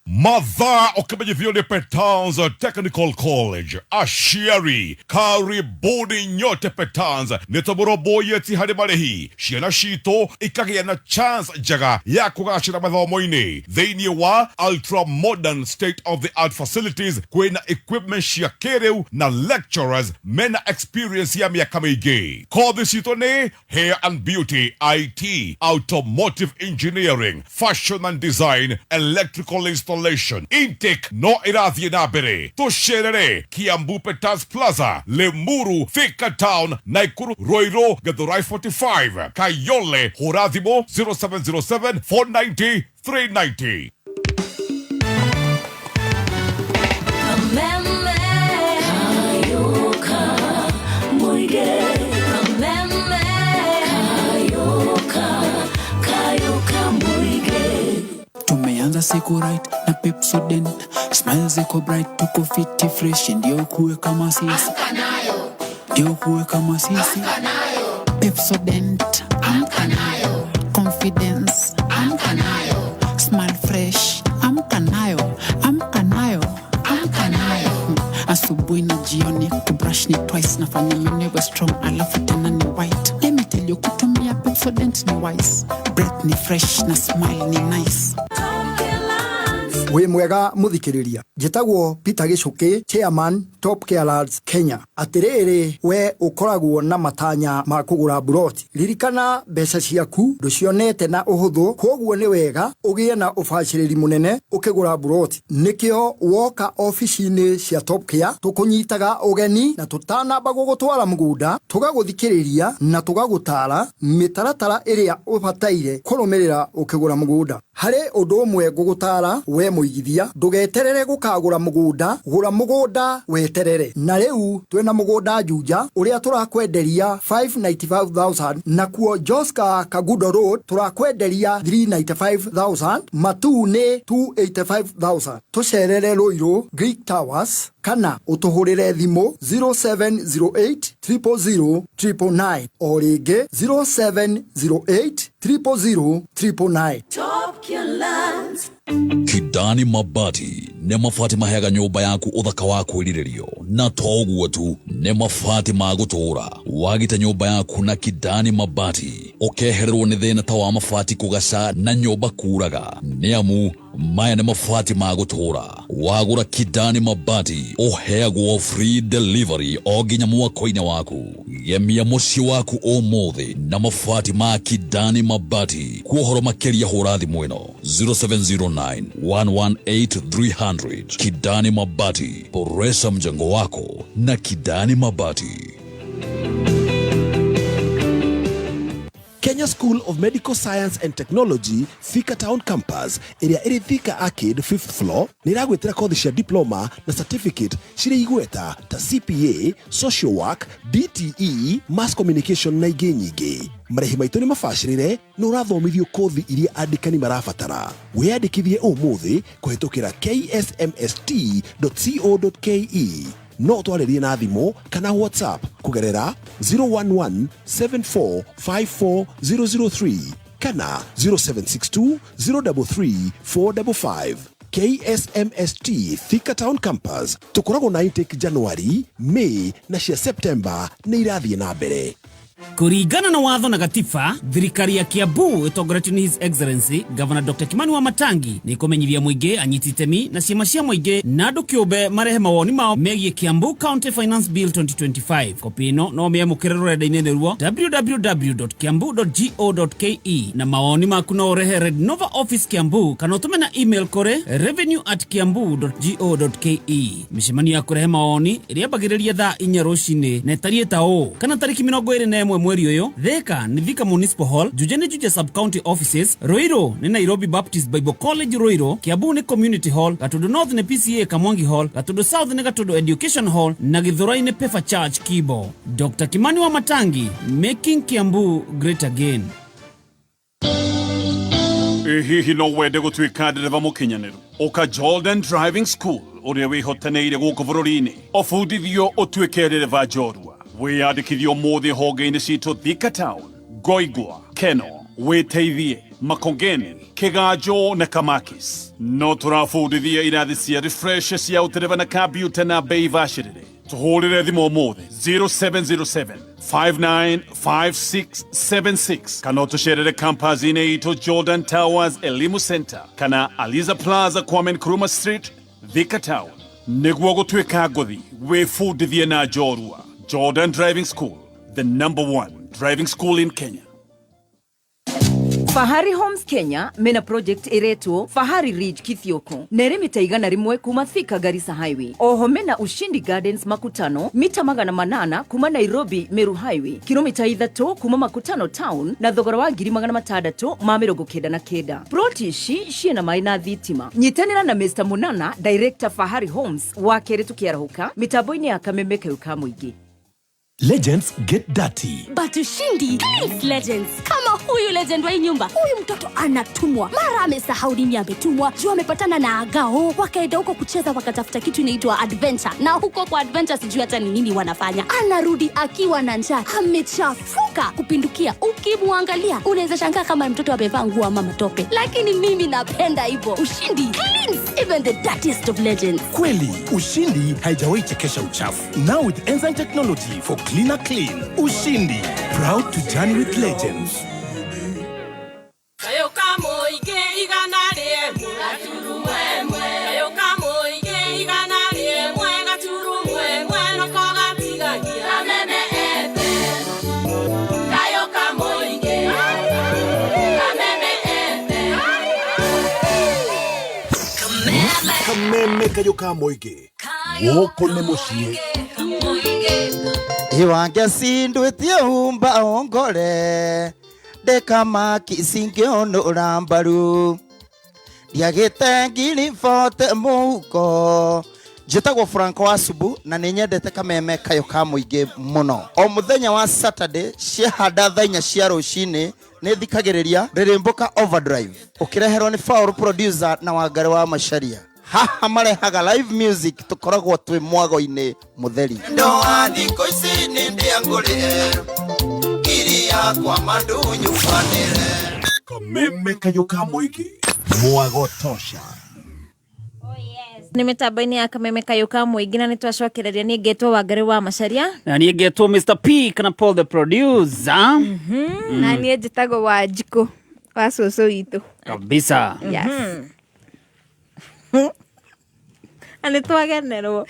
Mathaa ũkĩmenyithio nĩ Petans Technical College aciari karibuni nyote Petans nĩ tũmũrũmbũiye harĩ marĩhi ciana citũ ikagĩa na chance njega ya kũgacĩra mathomo-inĩ thĩinĩ wa ultra modern state of the art facilities kwĩna equipment cia kĩrĩu na lecturers mena experience ya mĩaka mĩingĩ. Kothi citũ nĩ hair and beauty, IT, automotive engineering, fashion and design, electrical installation. Intake no ĩrathiĩ na mbere. Tũcerere Kiambu Petans Plaza, Lemuru, Thika Town, Naikuru, Roiro, Githurai 45, Kayole, hũra thimũ 0707 490 390. kila siku right na Pepsodent. Smile ziko bright, tuko fiti fresh, ndio kuwe kama sisi. Amka nayo. Ndio kuwe kama sisi. Amka nayo. Pepsodent. Amka nayo. Confidence. Amka nayo. Smile fresh. Amka nayo. Amka nayo. Amka nayo. Asubuhi na jioni kubrush ni twice, nafanya meno iwe strong alafu tena ni white. Let me tell you, kutumia Pepsodent ni wise. Breath ni fresh na smile ni nice. We mwega muthikiriria, njitagwo Peter Gicuki, chairman Top Care Lads Kenya. Atiriri, we ukoragwo na matanya ma kugura buroti, ririkana mbeca ciaku nducionete na uhuthu, koguo ni wega ugie na ubaciriri munene ukigura buroti. Nikio woka ofici-ini cia Top Care tukunyitaga ugeni na tutanamba gugutwara mugunda, tugaguthikiriria na tugagutara mitaratara iria ubataire kurumirira ukigura mugunda. Hari undu umwe gugutara we muigithia, ndugeterere gukagura mugunda, gura mugunda weterere. Na riu twina mugunda Juja uria turakwenderia 595,000, na kuo Joska Kagudo Road turakwenderia 395,000, Matu ni 285,000. Tucerere Ruiru Greek Towers kana utuhurire thimu 0708 000 999 o ringi 0708 000 999. Top Care Lads. Kidani Mabati ne mafati maheaga nyumba yaku uthaka wa kwiririo, na toguo tu ne mafati magutura wagita nyumba yaku na Kidani Mabati ukehererwo ni thina ta wa mafati kugaca na nyumba kuraga. Niamu maya ne mafati magutura wagura Kidani Mabati uheagwo free delivery o ginya mwako-ini waku. Gemia muci waku umuthi na mafati ma Kidani Mabati. Kuohoro makeria hurathi mweno 0709 118 300. Kidani Mabati, boresha mjengo wako na Kidani Mabati. Kenya School of Medical Science and Technology, Thika Town Campus, area iri Thika Arcade 5th floor, niragwetera kothi cia diploma na certificate ciri igweta ta CPA, social work, DTE, mass communication na ingĩ nyingĩ. Marĩhi maitũ nĩ mabacĩrĩre, no ũrathomithio kothi iria andĩkani marabatara. Wĩyandĩkithie ũmũthĩ kũhetũkĩra ksmst.co.ke. No twarĩrie na thimũ kana WhatsApp kugerera 011-7454-003 kana 0762-033-455. KSMST Thika Town Campus. Tukoragwo na intake January, May na cia September nĩ irathiĩ na mbere. Kuringana na watho na gatiba, thirikari ya Kiambu itongoretio ni His Excellency Governor Dr. Kimani Wamatangi ni kumenyithia muingi anyiti itemi na ciama cia muingi na andu kiumbe marehe mawoni mao megie Kiambu County Finance Bill 2025. Kopi ino no miamukire rurenda-ini ruo www.kiambu.go.ke na mawoni maku no urehe Red Nova Office Kiambu kana utume na email kore revenue@kiambu.go.ke. Micemania ya kurehe mawoni iriambagiriria thaa 4 rucini na itarieta o kana tariki 21 mweri uyu. Thika ni Thika Municipal Hall, Juja ni Juja Sub County Offices, Ruiru ni Nairobi Baptist Bible College Ruiru, Kiambu ni Community Hall, Gatudu North ni PCA Kamwangi Hall, Gatudu South ni Gatudu Education Hall na Githurai ni Pefa Church Kibo. Dr. Kimani Wamatangi, making Kiambu great again. Hihi no wende gutwika ndereva mukinyaniru uka Jordan Driving School uria wihotaneire guku bururi-ini ofundithio utwike ndereva njorua. Wiyandikithio muthi honge-ini citu Thika Town, Goigwa, Keno, Witeithie, Makongeni, Kiganjo na Kamakis. No turafundithia irathi cia refresh cia utereva na computer na bei bacirire. Tuhurire thimu muthi 0707 595676 kana tucerere campus-ini itu Jordan Towers Elimu Center kana Aliza Plaza Kwame Nkrumah Street, Thika Town. Niguo gutwika nguthi wifundithie na njorua. Jordan Driving School, the #1 driving school in Kenya. Fahari Homes Kenya mena project iretwo Fahari Ridge Kithioko nere mita igana rimwe kuma Thika Garissa Highway. Oho mena Ushindi Gardens Makutano mita 800 kuma Nairobi Meru Highway, kilomita 3 kuma Makutano Town na thogora wa 699. Ploti ici ciena mai na thitima. Nyitanira na Mr. Munana, Director Fahari Homes wa kere tukiarahuka mitambo-ini ya Kamemeka yuka muingi. Legends get dirty. But Ushindi, guys, legends, kama huyu legend wa nyumba. Huyu mtoto anatumwa. Mara amesahau nini ametumwa. Juu amepatana na Agao, wakaenda huko kucheza wakatafuta kitu inaitwa adventure. Na huko kwa adventure sijui hata ni nini wanafanya. Anarudi akiwa na njaa, amechafuka kupindukia. Ukimwangalia unaweza shangaa kama mtoto amevaa nguo ama matope. Lakini mimi napenda hivyo. Ushindi cleans even the dirtiest of legends. Kweli, Ushindi haijawahi chekesha uchafu. Now with enzyme technology for cleaner clean. Ushindi, proud to journey with legends. Kameme kayo ka moige. Woko ne mucie. Iwange sindwetie humba ongore. Dekama kisinge ono rambaru. Diagete ngiri fote muko. Njĩtagwo Franco Asubu na nĩ nyendete kameme kayo ka mũingĩ mũno. O mũthenya wa Saturday ciehanda thaa 4 cia rũcinĩ nĩ thikagĩrĩria Rĩrĩmbũka Overdrive. Ũkĩreherwo nĩ Faul producer na Wangari wa Macharia. Haha marehaga live music tukoragwo twĩ mwago-inĩ mũtheri. Ndo thikũ ici nĩ ndĩangũrĩe iria kwa mandunyu fanĩre. Kameme kayo ka mũingĩ mwago tosha. Nĩ mĩtambo-inĩ ya kameme kayo ka mũingĩ na nĩtwacokereria niĩ ngetwo Wangari wa Macharia na niĩ ngetwo Mr P kana Paul the producer na niĩ njĩtagwo Wanjikũ wa cũcũ witũ kabisa. Yes. Ani twagenerwo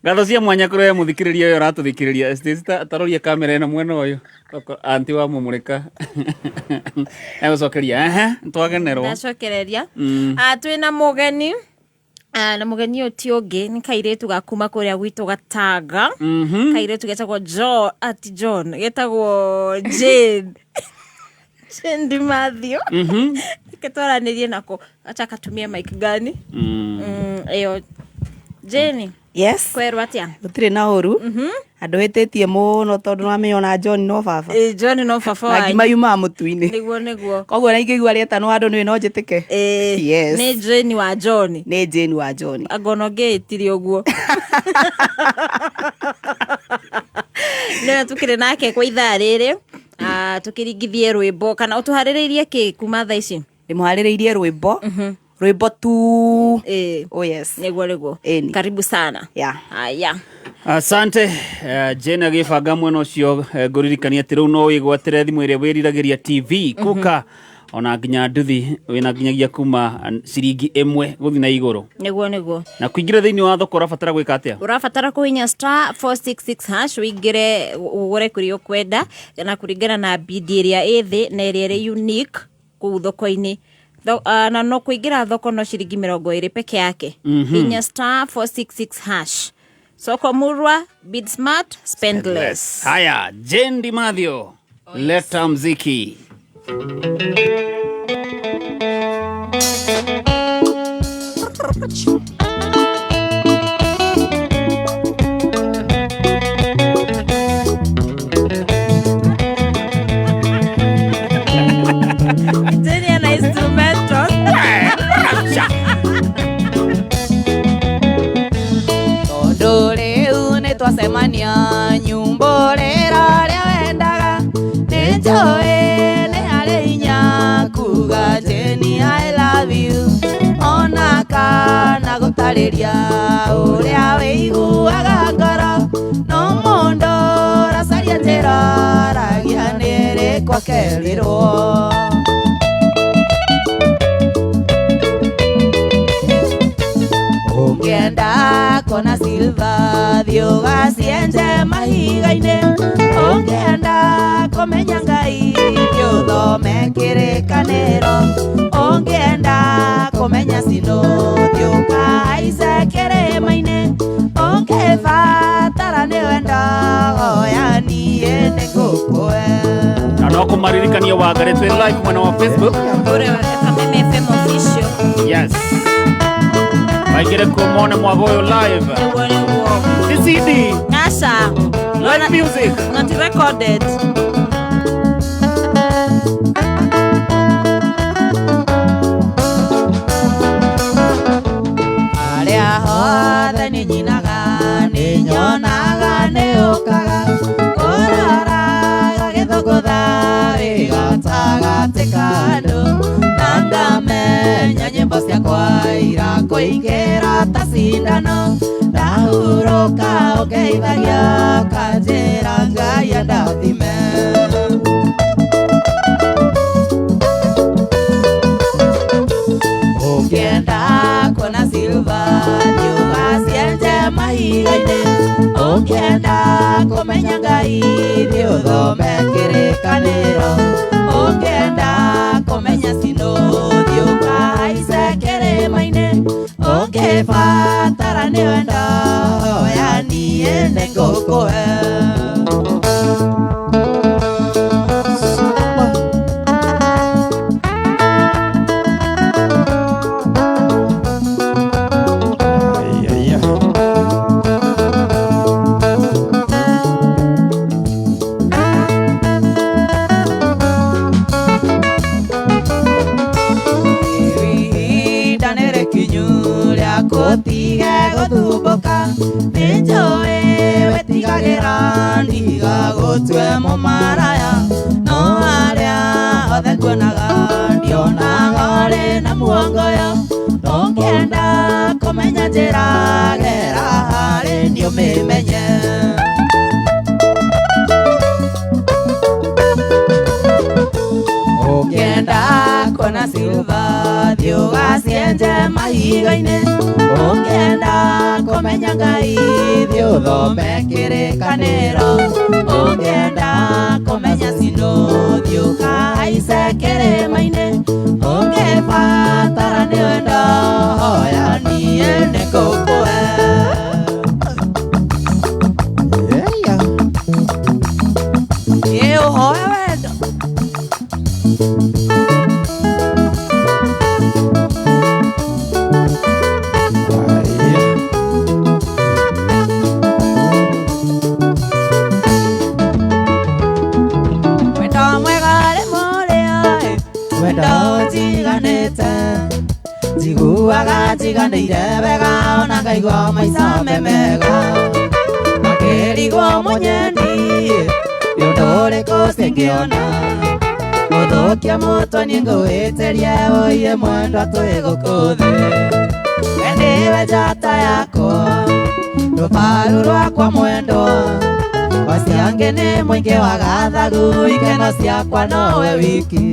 Gatho cia mwanya kũrehe mũthikĩrĩria ũyũ ratũthikĩrĩria taroria kamera ĩno mwena ũyũ anti wa mũmũrĩka egũcokeria twagenerwo ndacokereria twĩna mũgeni na mũgeni ũyũ ti ũngĩ nĩ kairĩtu gakuma kũrĩa gwitũ Gatanga. Kairĩtu getagwo John getagwo Jane Ndimathio ketwaranĩrie nako acha katumia mic gani eyo Jane. Yes. Kwerwo atia? Gũtirĩ na ũru. Andũ hĩtĩtie mũno tondũ nĩwamĩona John no baba. John no baba wanyu. Ngima yuma mũtu-inĩ. Nĩguo. Koguo na ingĩigua rĩetano handũ nĩ no njĩtĩke. Yes. Nĩ Jane wa John. Nĩ Jane wa John. Agono ngĩtire ũguo. Nĩwe tukĩrĩ nake kwa ithaa rĩrĩ. Tukĩringithie rwĩmbo kana ũtũharĩrĩirie kĩ kuma thaa ici? Ndĩmũharĩrĩirie rwĩmbo. Rwĩmbo tu. Oh yes. Nĩguo. Karibu sana. Haya. Asante. Jane agĩbanga mwena ũcio ngũririkania atĩ rĩu no wĩgwatĩre thimũ ĩrĩa wĩriragĩria TV kuka ona nginya nduthi wĩna nginyagia kuma ciringi 1 gũthi na igũrũ. Nĩguo. Na kũingĩra thĩinĩ wa thoko ũrabatara gwĩka atĩa? Ũrabatara kũhinya *466# wĩingĩre ũgũre kũrĩa ũkwenda na kũringana na bid ĩrĩa ĩthĩ na ĩrĩa ĩrĩ unique kũu thoko-inĩ. Na no kũingĩra thoko no ciringi 20 peke yake. Hinya *466#. Soko Murwa, bid smart, spend less. Haya, Jane Ndimathio. Leta mziki. Jane ana instrumental. Rĩu nĩ twasemania nyumba rĩrĩa wendaga nĩ njũĩ nĩ harĩ hinya kuga Jane I love you ona kana gũtarĩria ũrĩa wĩiguaga ngoro no mũndũ racaria njĩra aragia nĩ ĩrĩkũ akerirwo. Ungenda kona silva thioga cienje mahiga-inĩ ungenda kumenya Ngai thome kĩrĩkanĩro ungenda kumenya cino thioka haice kĩrĩma-inĩ ungĩbatara nĩ wenda hoya niĩ nĩ ngũkũhe. Na no kũmaririkania Wangari twĩ live mwena wa Facebook. Kameme FM official. Yes. Maigire kumone Mwavoyo live. CD. Nasa. Live music. Not recorded. Aria hothe ni nyinaga, ni nyonaga, ni okaga. Koraraga githogotha, gatagatĩ kandu. Na ngamenya nyĩmbo ciakwa irakũingĩra ta cindano. Ndahurũka ũngeithagia, ũkanjĩra Ngai andathime. Ũngĩenda kuona silver, ũgacienje mahiga-inĩ. Ũngĩenda kũmenya Ngai, thiĩ ũthome kĩrĩkanĩro. Ũngĩenda kũmenya cino, thiĩ ũkahaice kĩrĩma-inĩ. Ũngĩbatara nĩ wendo, hoya niĩ nĩngũkũhe. Gũtige gũthumbũka, nĩnjũĩ wĩtigagĩra ndigagũtue mũmaraya. No harĩa hothe nguonaga, ndionaga ũrĩ na muongoyo. Ũngĩenda kũmenya njĩra, gera harĩ niĩ ũmĩmenye. Ũngĩenda kuona silver, thiĩ ũgacienje mahiga-inĩ. Ũngĩenda kũmenya Ngai, thiĩ ũthome kĩrĩkanĩro. Ũngĩenda kũmenya cino, thiĩ ũkahaice kĩrĩma-inĩ. Ũngĩbatara nĩ wendo, hoya niĩ nĩngũkũhe. Ũhoe wendo. Njiguaga njiganĩire wega, ona ngaigua maica me mega. Makĩrigwo mũnyeni, nĩ ũndũ ũrĩkũ cingĩona. Gũthũkia mũtwe niĩ ngũhĩtĩrie, ũiye mwendwa twĩ gũkũ thĩ. We nĩwe njata yakwa, rũbaru rwakwa mwendwa. Waciangĩ nĩ mũingĩ wa gathagu, ikeno ciakwa nowe wiki.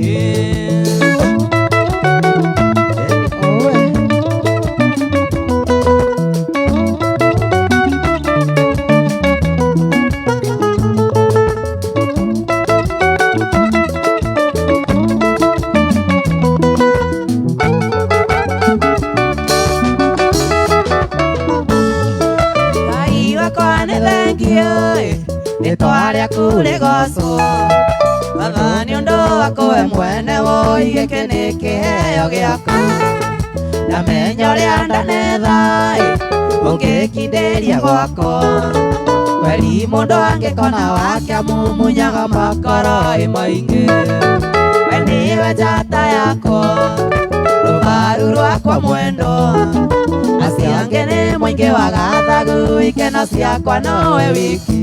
Rĩtwa rĩaku rĩgocwo, Baba nĩ ũndũ waku we mwene woi, gĩkĩ nĩ kĩheo gĩaku. Ndamenya ũrĩa ndanetha, ũngĩkindĩria gwakwa. Kweli mũndũ angĩkona wake amumunyaga makoro maingĩ. We nĩwe njata yakwa, rũbaru rwakwa mwendwa. Acio angĩ nĩ mũingĩ wa gathagu, ikeno ciakwa nowe wiki.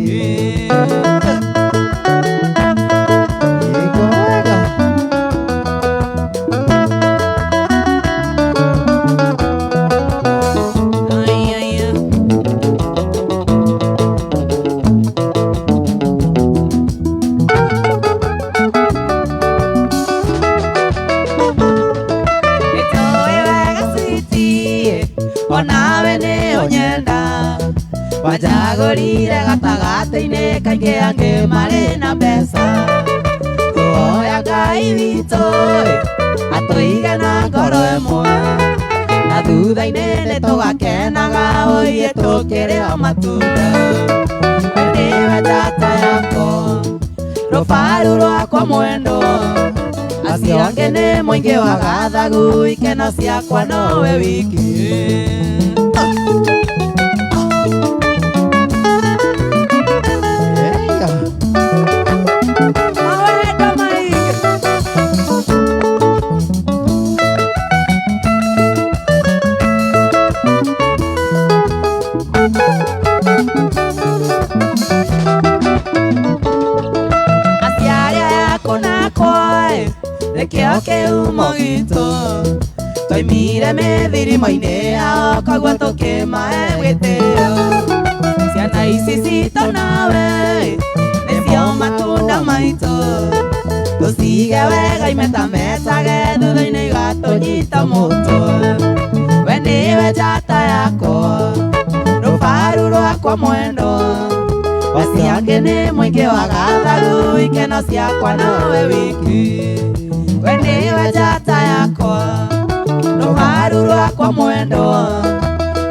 Onawe nĩ ũnyenda, wanjagũrire gatagatĩ-inĩ kaingĩ angĩ marĩ na mbeca. Tũhoya Ngai witũ atũige na ngoro ĩmwe, na thutha-inĩ nĩtũgakenaga ũiye tũkĩrĩa matunda. We nĩwe njata yakwa, rũbaru rwakwa mwendwa. Acio angĩ nĩ mũingĩ wa gathagu, ikeno ciakwa nowe wiki. twaimire mĩthirimo-inĩ yao koguo tũkĩmahe gĩtĩo. Ciana ici citũ nawe nĩcio matunda maitũ, tũcige wega imetametage thutha-inĩ igatũnyita mũtwe. We nĩwe njata yakwa, rũbaru rwakwa mwendwa, waci angĩ nĩ mũingĩ wa gathagu, ikeno ciakwa nawe wiki. We nĩwe njata yakwa, rũbaru rwakwa mwendwa,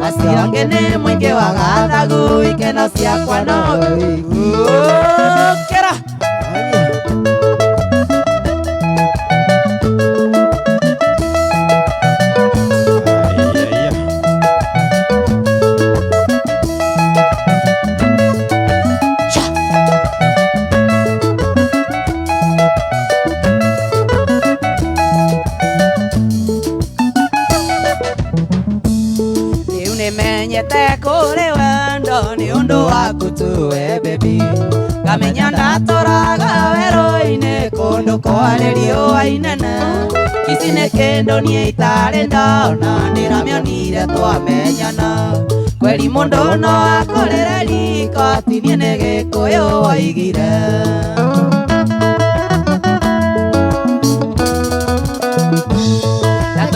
waci angĩ nĩ mũingĩ wa gathagu, ikeno ciakwa nawe wiki. Kera kũrĩ wendo nĩ ũndũ waku tuwe baby, ngamenya ndatũraga werũ-inĩ kũndũ kwarĩ riũa inene. Ici nĩ kĩndũ niĩ itarĩ ndona, ndĩramĩonire twamenyana. Kweri mũndũ no akũrĩre riko, ti niĩ nĩ Gĩkũyũ waigire.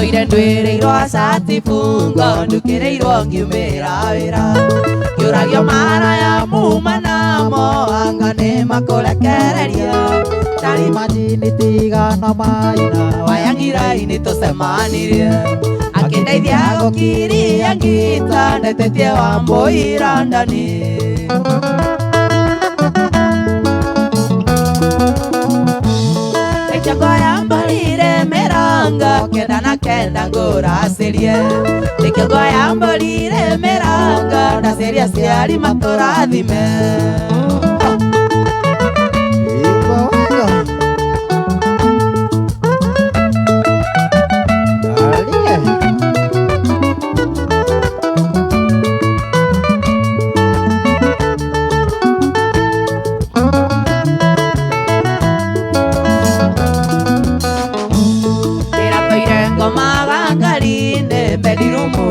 Ndũire ndwĩrĩirwo cati bungo, ndukĩrĩirwo ngiumĩra wĩra, kĩũragio maraya muma namo, anga nĩ makũrekereria. Tari majini tigana maina, wayang'ira-inĩ tũcemanirie, akĩndeithia gũkiria ngita, ndetetie Wambũi Randani. Ngoya mbolire meranga, kenda na kenda ngũracĩrie. Nĩkĩo ngoya mbolire meranga, ndaciria ciari matũrathime.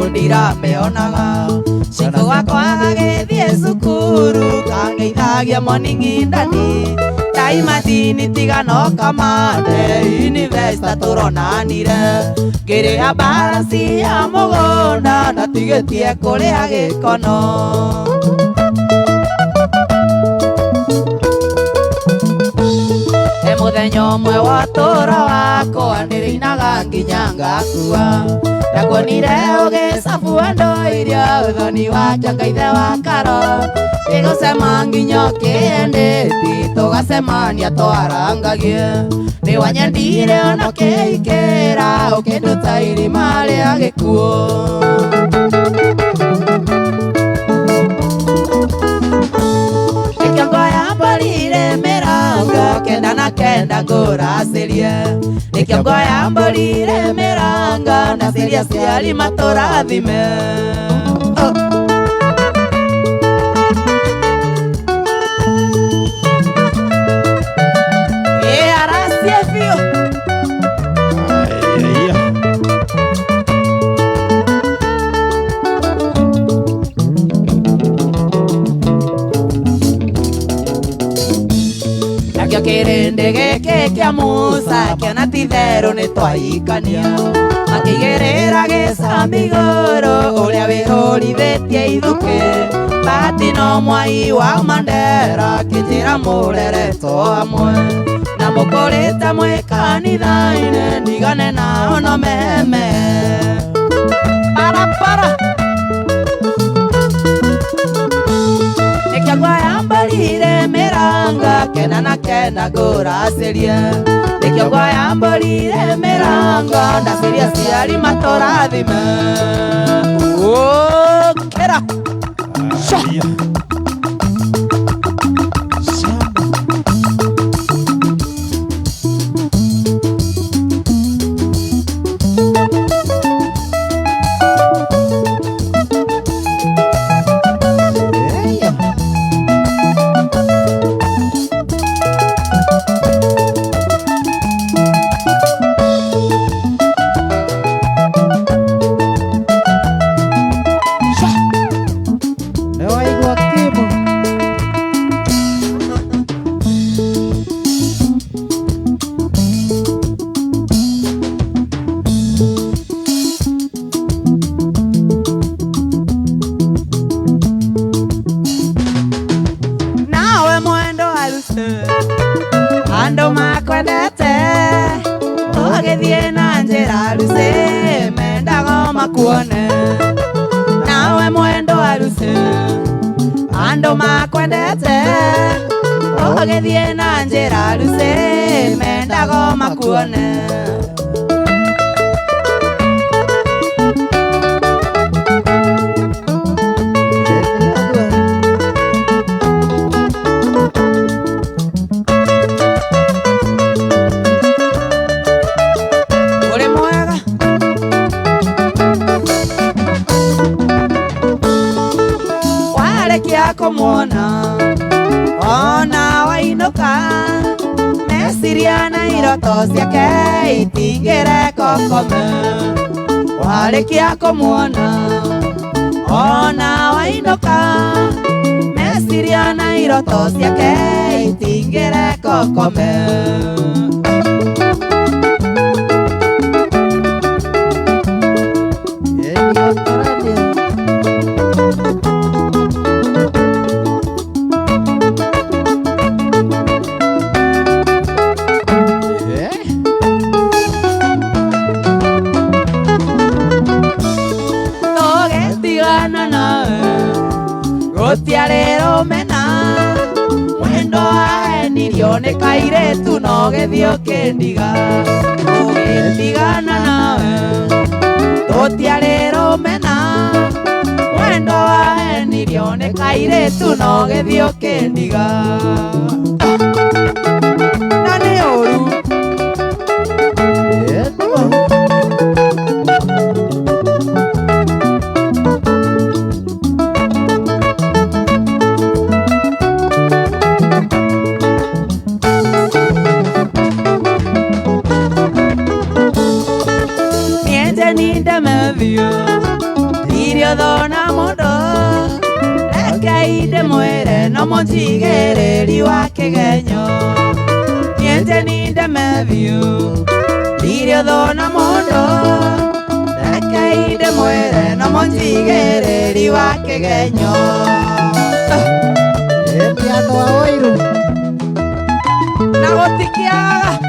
Ndirameonaga citũ wakwa gagĩthiĩ cukuru, kangeithagia morning ndani, taimathini tigano kamande, university tũronanire, ngĩrĩha balance ya mũgũnda, ndatigĩtie kũrĩha gĩkono. Mũthenya ũmwe wa ũtũũro wakwa ndĩrĩinaga nginya ngakua, ndakuonire ũgĩcabu andũ irio, ũthoni wa Njangaithe wa Karo, ĩgũcema nginya ũkĩendeti, tũgacemania twarangagie. Nĩ wanyendire ona ũkĩikĩra, ũkĩnduta irima rĩa gĩkuũ. Nĩkĩo ngoya mbolire meranga, kenda na kenda ngũracĩrie. Nĩkĩo ngoya mbolire meranga, ndaciria ciari matũrathime. Aracie biũ. Nakĩo kĩrĩndĩ gĩkĩ kĩa Musa, kĩona ti therũ nĩ twaikania, makĩigĩrĩra gĩcambi igũrũ, ũrĩa wĩhũrithĩtie ithukĩ. Bahati no Mwai wa Mandera, kĩnjĩra mũreretwo hamwe, na mũkũrĩte mwĩ kanitha-inĩ, ndigane nao no meme. Para nĩkĩo ngoya mbolire meranga, kenda na kenda ngũracĩrie. Nĩkĩo ngoya mbolire meranga, ndaciria ciari matũrathime. Kera makuone nawe mwendo aruse ando makwendete ogethie na njira aruse mendago makuone kumwona ona wainuka mesiria na iroto ciake itingire kokome warikia kumwona ona wainuka mesiria na iroto ciake itingire kokome Gutiarero mena mwendo aenirio ni kairetu no gethio kindiga ugitigana nawe gutiarero mena mwendo aenirio ni kairetu no gethio kindiga na ni oru Irio dona mundo Ekaide muere no monjigere wa kigenyo Niente ninde meviu Irio dona mundo Ekaide muere no monjigere wa kigenyo Etiato a oiru Na gotikiaga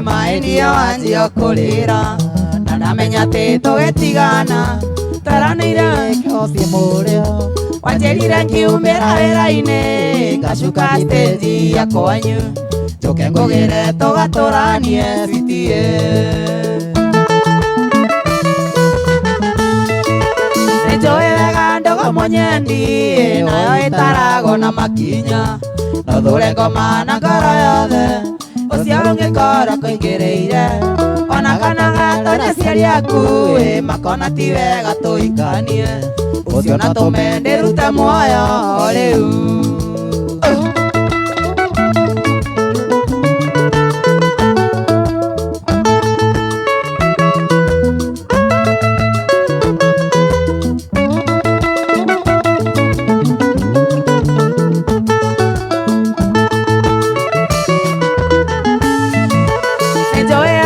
Mainia wanjia kulira na ndamenya ti tugetigana taranira kiothie murio wanjerire ngiumira wira-ini ngacuka stage ya kwanyu njuke ngugire tugaturanie bitie nĩnjũĩ wega ndogo mũnyendi nayo ĩtaragwo na makinya no thũre ngoma na ngoro yothe ucio ũngĩkora kũingĩrĩire ona kana gatonya ciari aku makona ti wega tũikanie ucio na tũme ndĩrute muoyo rĩu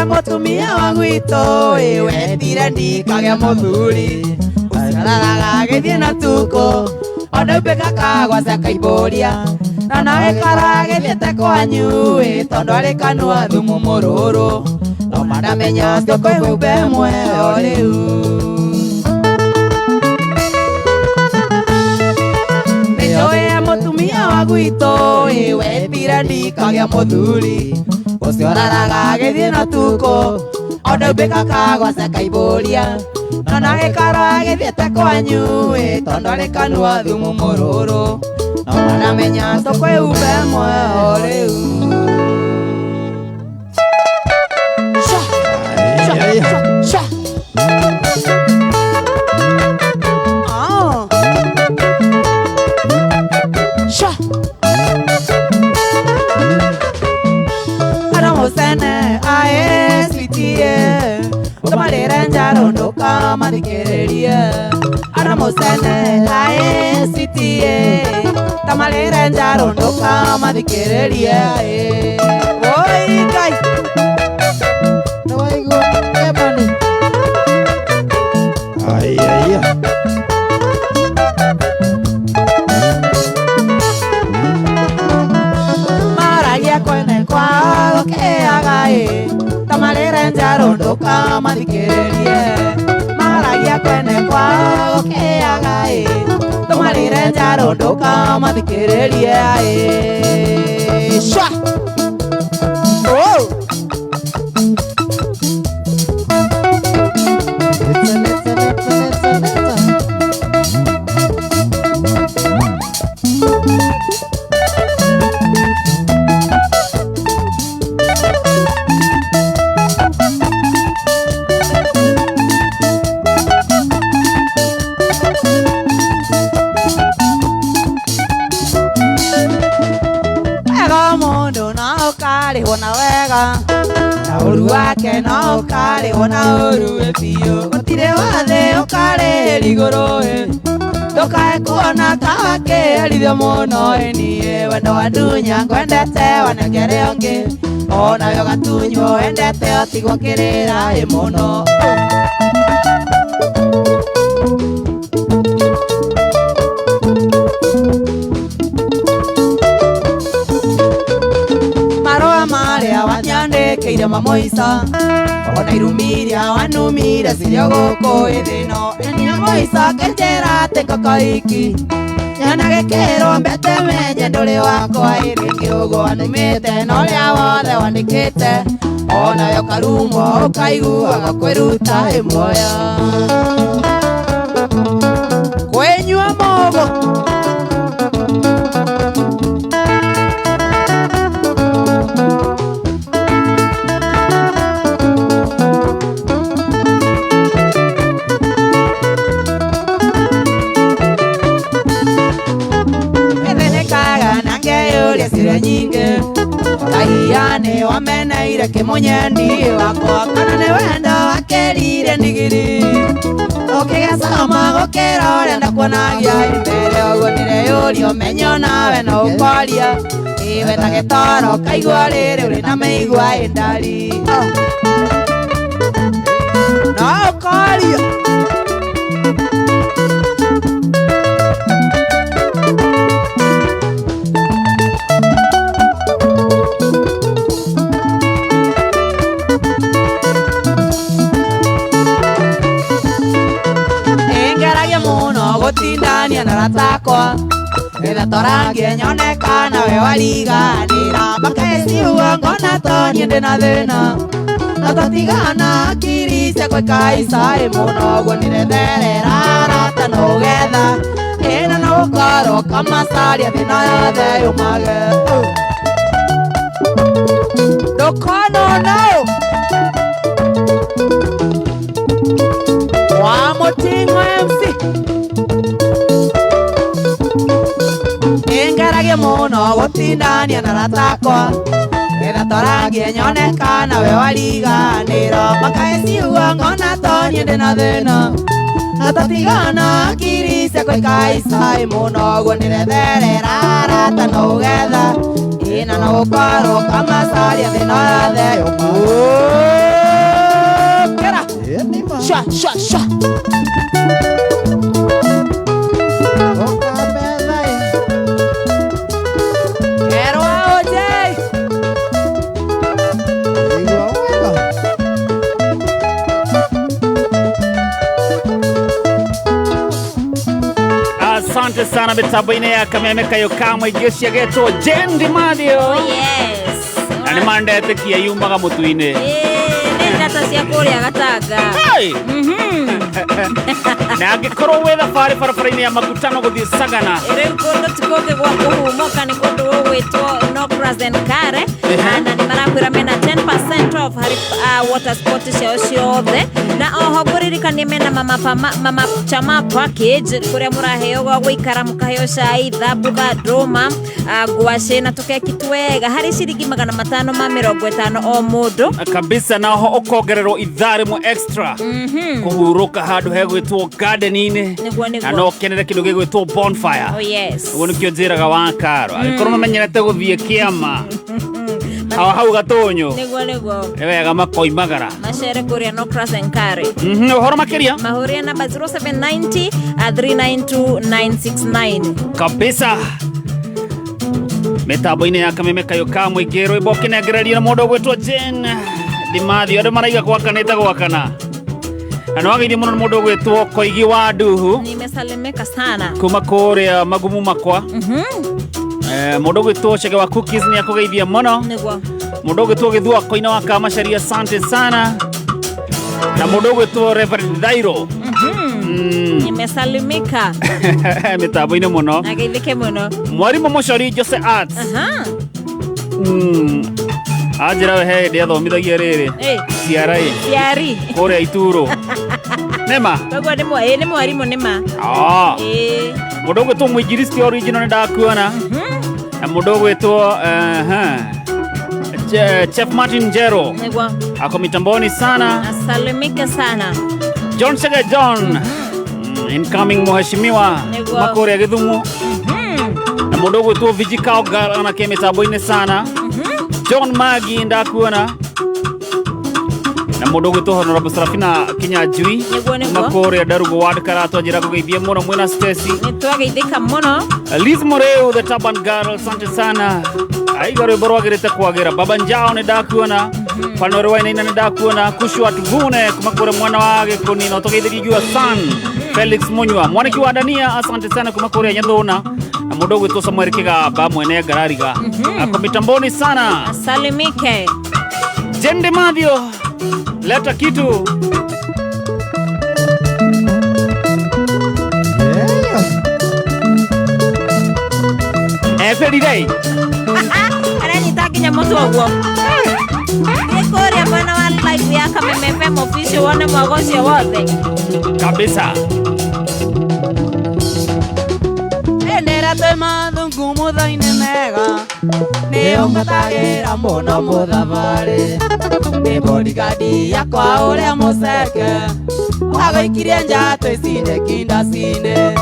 mutumia wa gwitũ wendire ndikage mũthuri ũciararaga gĩthiĩ na tuko ona umbĩka kagwaca kaimboria na nawe kara gĩthiĩte kwanyu tondũ arĩ kanua thumu mũrũrũ no mandamenya cio kwĩhumbe muoyo rĩu nĩnjũĩ mutumia wa gwitũ wendire ndikage mũthuri ucio araraga gĩthiĩ na tuko ona umbĩka kagwaca kaimboria na nawe kara gĩthiĩte kwanyu tondũ arĩ kanua thumu mũrũrũ no mandamenya cio kwĩhumbe muoyo rĩu tamarire njarunduka mathikiririe ana musene ae citie tamarire njarunduka mathikiririe oi ngai Nawaigo ebani Ayaya Maragia kwene kwao keagai tamarire njarunduka mathikiririe Maragia kwene kwao keagai tamarire njarunduka mathikiririe Sha Oh na wega na uru wake no ukari ona uru epio gutire wathe ukari rigoro ndukae kuona kawake arithio muno nie wendo wa dunya ngwendete wanengere ongi ona yo gatunyo endete otigwo kirira muno wanyandĩkĩire mamoica ona irumiria wanumire cirio gũkũ ithino enia moica kenjera atĩ ngoko iki nyana gĩkĩrwo mbete menye ndũrĩ wakwa ĩrĩngĩ ũguo wanumĩte na ũrĩa wothe wandĩkĩte onayo karumwo ũkaiguaga kwĩruta ĩmuoya kwĩnyua mũgũ nyinge Kaiane wameneire kimunyendi wakwa kana ni wendo wakerire ndigiri ukigecama gukira uria ndakuonagia imbere uguo ndireyuria umenyo nawe no ukoria iwe ta gitoro kaigua riri uri na meigua indari no ukoria gutindania na ratakwa etha torangie nyonekana we wariganira mbakaeciua ngona tonie ndina thina na totigana akiri ciakwa ikaicai muno guo ndiretherera rata no getha ina no gukorwo kamacaria thina yothe yumage ndukonono wa mutingo MC ngeragie muno gutindania na ratakwa etha torangie nyonekana we wariganira mbakaeciua ngona tonie ndina thina na totigana akiri ciakwa ikaicai muno guo ndiretherera rata no getha ina no gukorwo kamacaria thina yothe yukera sha sha sha Asante sana betabuine ya kameme kayo kamwe gyosia geto Jendi Madio. Oh yes. Nani manda tekia yumba mutuine. Nenda tasia kuri agatanga. Hey. Na agikoro wetha fare farafaraine ya makutano guthi Sagana. Ire nkondo tikoke gwa kuhumoka ni kondo wetwo no present kare. Na ni marakwira mena 10% off hari water sport ciao ciothe na oho nguririkanie mena mama chama package kuria muraheo gwa guikara mukaheo cai thabu gadroma ngwaci na tukeki twega hari ciringi 550 o mundu kabisa na oho ukongererwo ithari mu extra kuhuruka handu hegwitwo garden-ini na no kenere kindu gigwitwo bonfire. Oh yes. Ugu nikio njiraga wa karo agikorwo mamenyerete guthie kiama hau gatonyo niguo wega makoimagara macere kuria no cross and carry uhoro makiria mahuria namba 0790 392 969 kabisa metambo-ini ya Kameme Kayoka mwingi rwimbo kinengereria na mundu gwitwo Jen Dimathi andu maraiga gwakanite gwakana ano ageithie muno mundu gwitwo Koigi wa Nduhu nimesalimika sana kuma kuria magumu makwa mundu gwitwo Chege wa Cookies ni akugeithia muno niguo mundu gwitwo Githua Koina wa Kamasharia asante sana na mundu gwitwo Reverend Dairo nimesalimika metambo-ini muno ageithike muno mwarimu mucori Jose Arts ajira wehe ndia thomithagia riri ciari kuria Ituro nema bago ni mwarimu nema mundu gwitwo Mwinjiristi original ndakuona na mundu gwitwo Chef Martin Jero ako mitamboni sana asalimike sana John Sega John incoming muheshimiwa makoria Githumu na mundu gwitwo Vijikao Garana ke mitamboni sana John Magi ndakuona na mundu gwitwo Honorable Serafina Kinyanjui makoria Darugo Ward Karato njira kugeithia muno mwina Stacy nitwageithika muno Liz Moreu the Taban Girl asante sana aigaro borwagirite kwagira Baba Njao ni ndakuona Panoro waina ni ndakuona Kushwa Tugune kumakora mwana wage kunino togeithigwa san Felix Munywa mwaniki wa Dania asante sana kumakoria Nyathona na mundu gwitwo Samuel Kigamba mwene Garariga akomitamboni sana asalimike Jende Mathio leta kitu every day arani takinya moto ogwo nikoria mwana wa live ya Kameme FM official wone mwagocio wothe kabisa endera tema thungu muthaine mega ni ungatagira muno muthabari ni bodyguard yakwa uria museke wagaikirie njatũ icine kindacine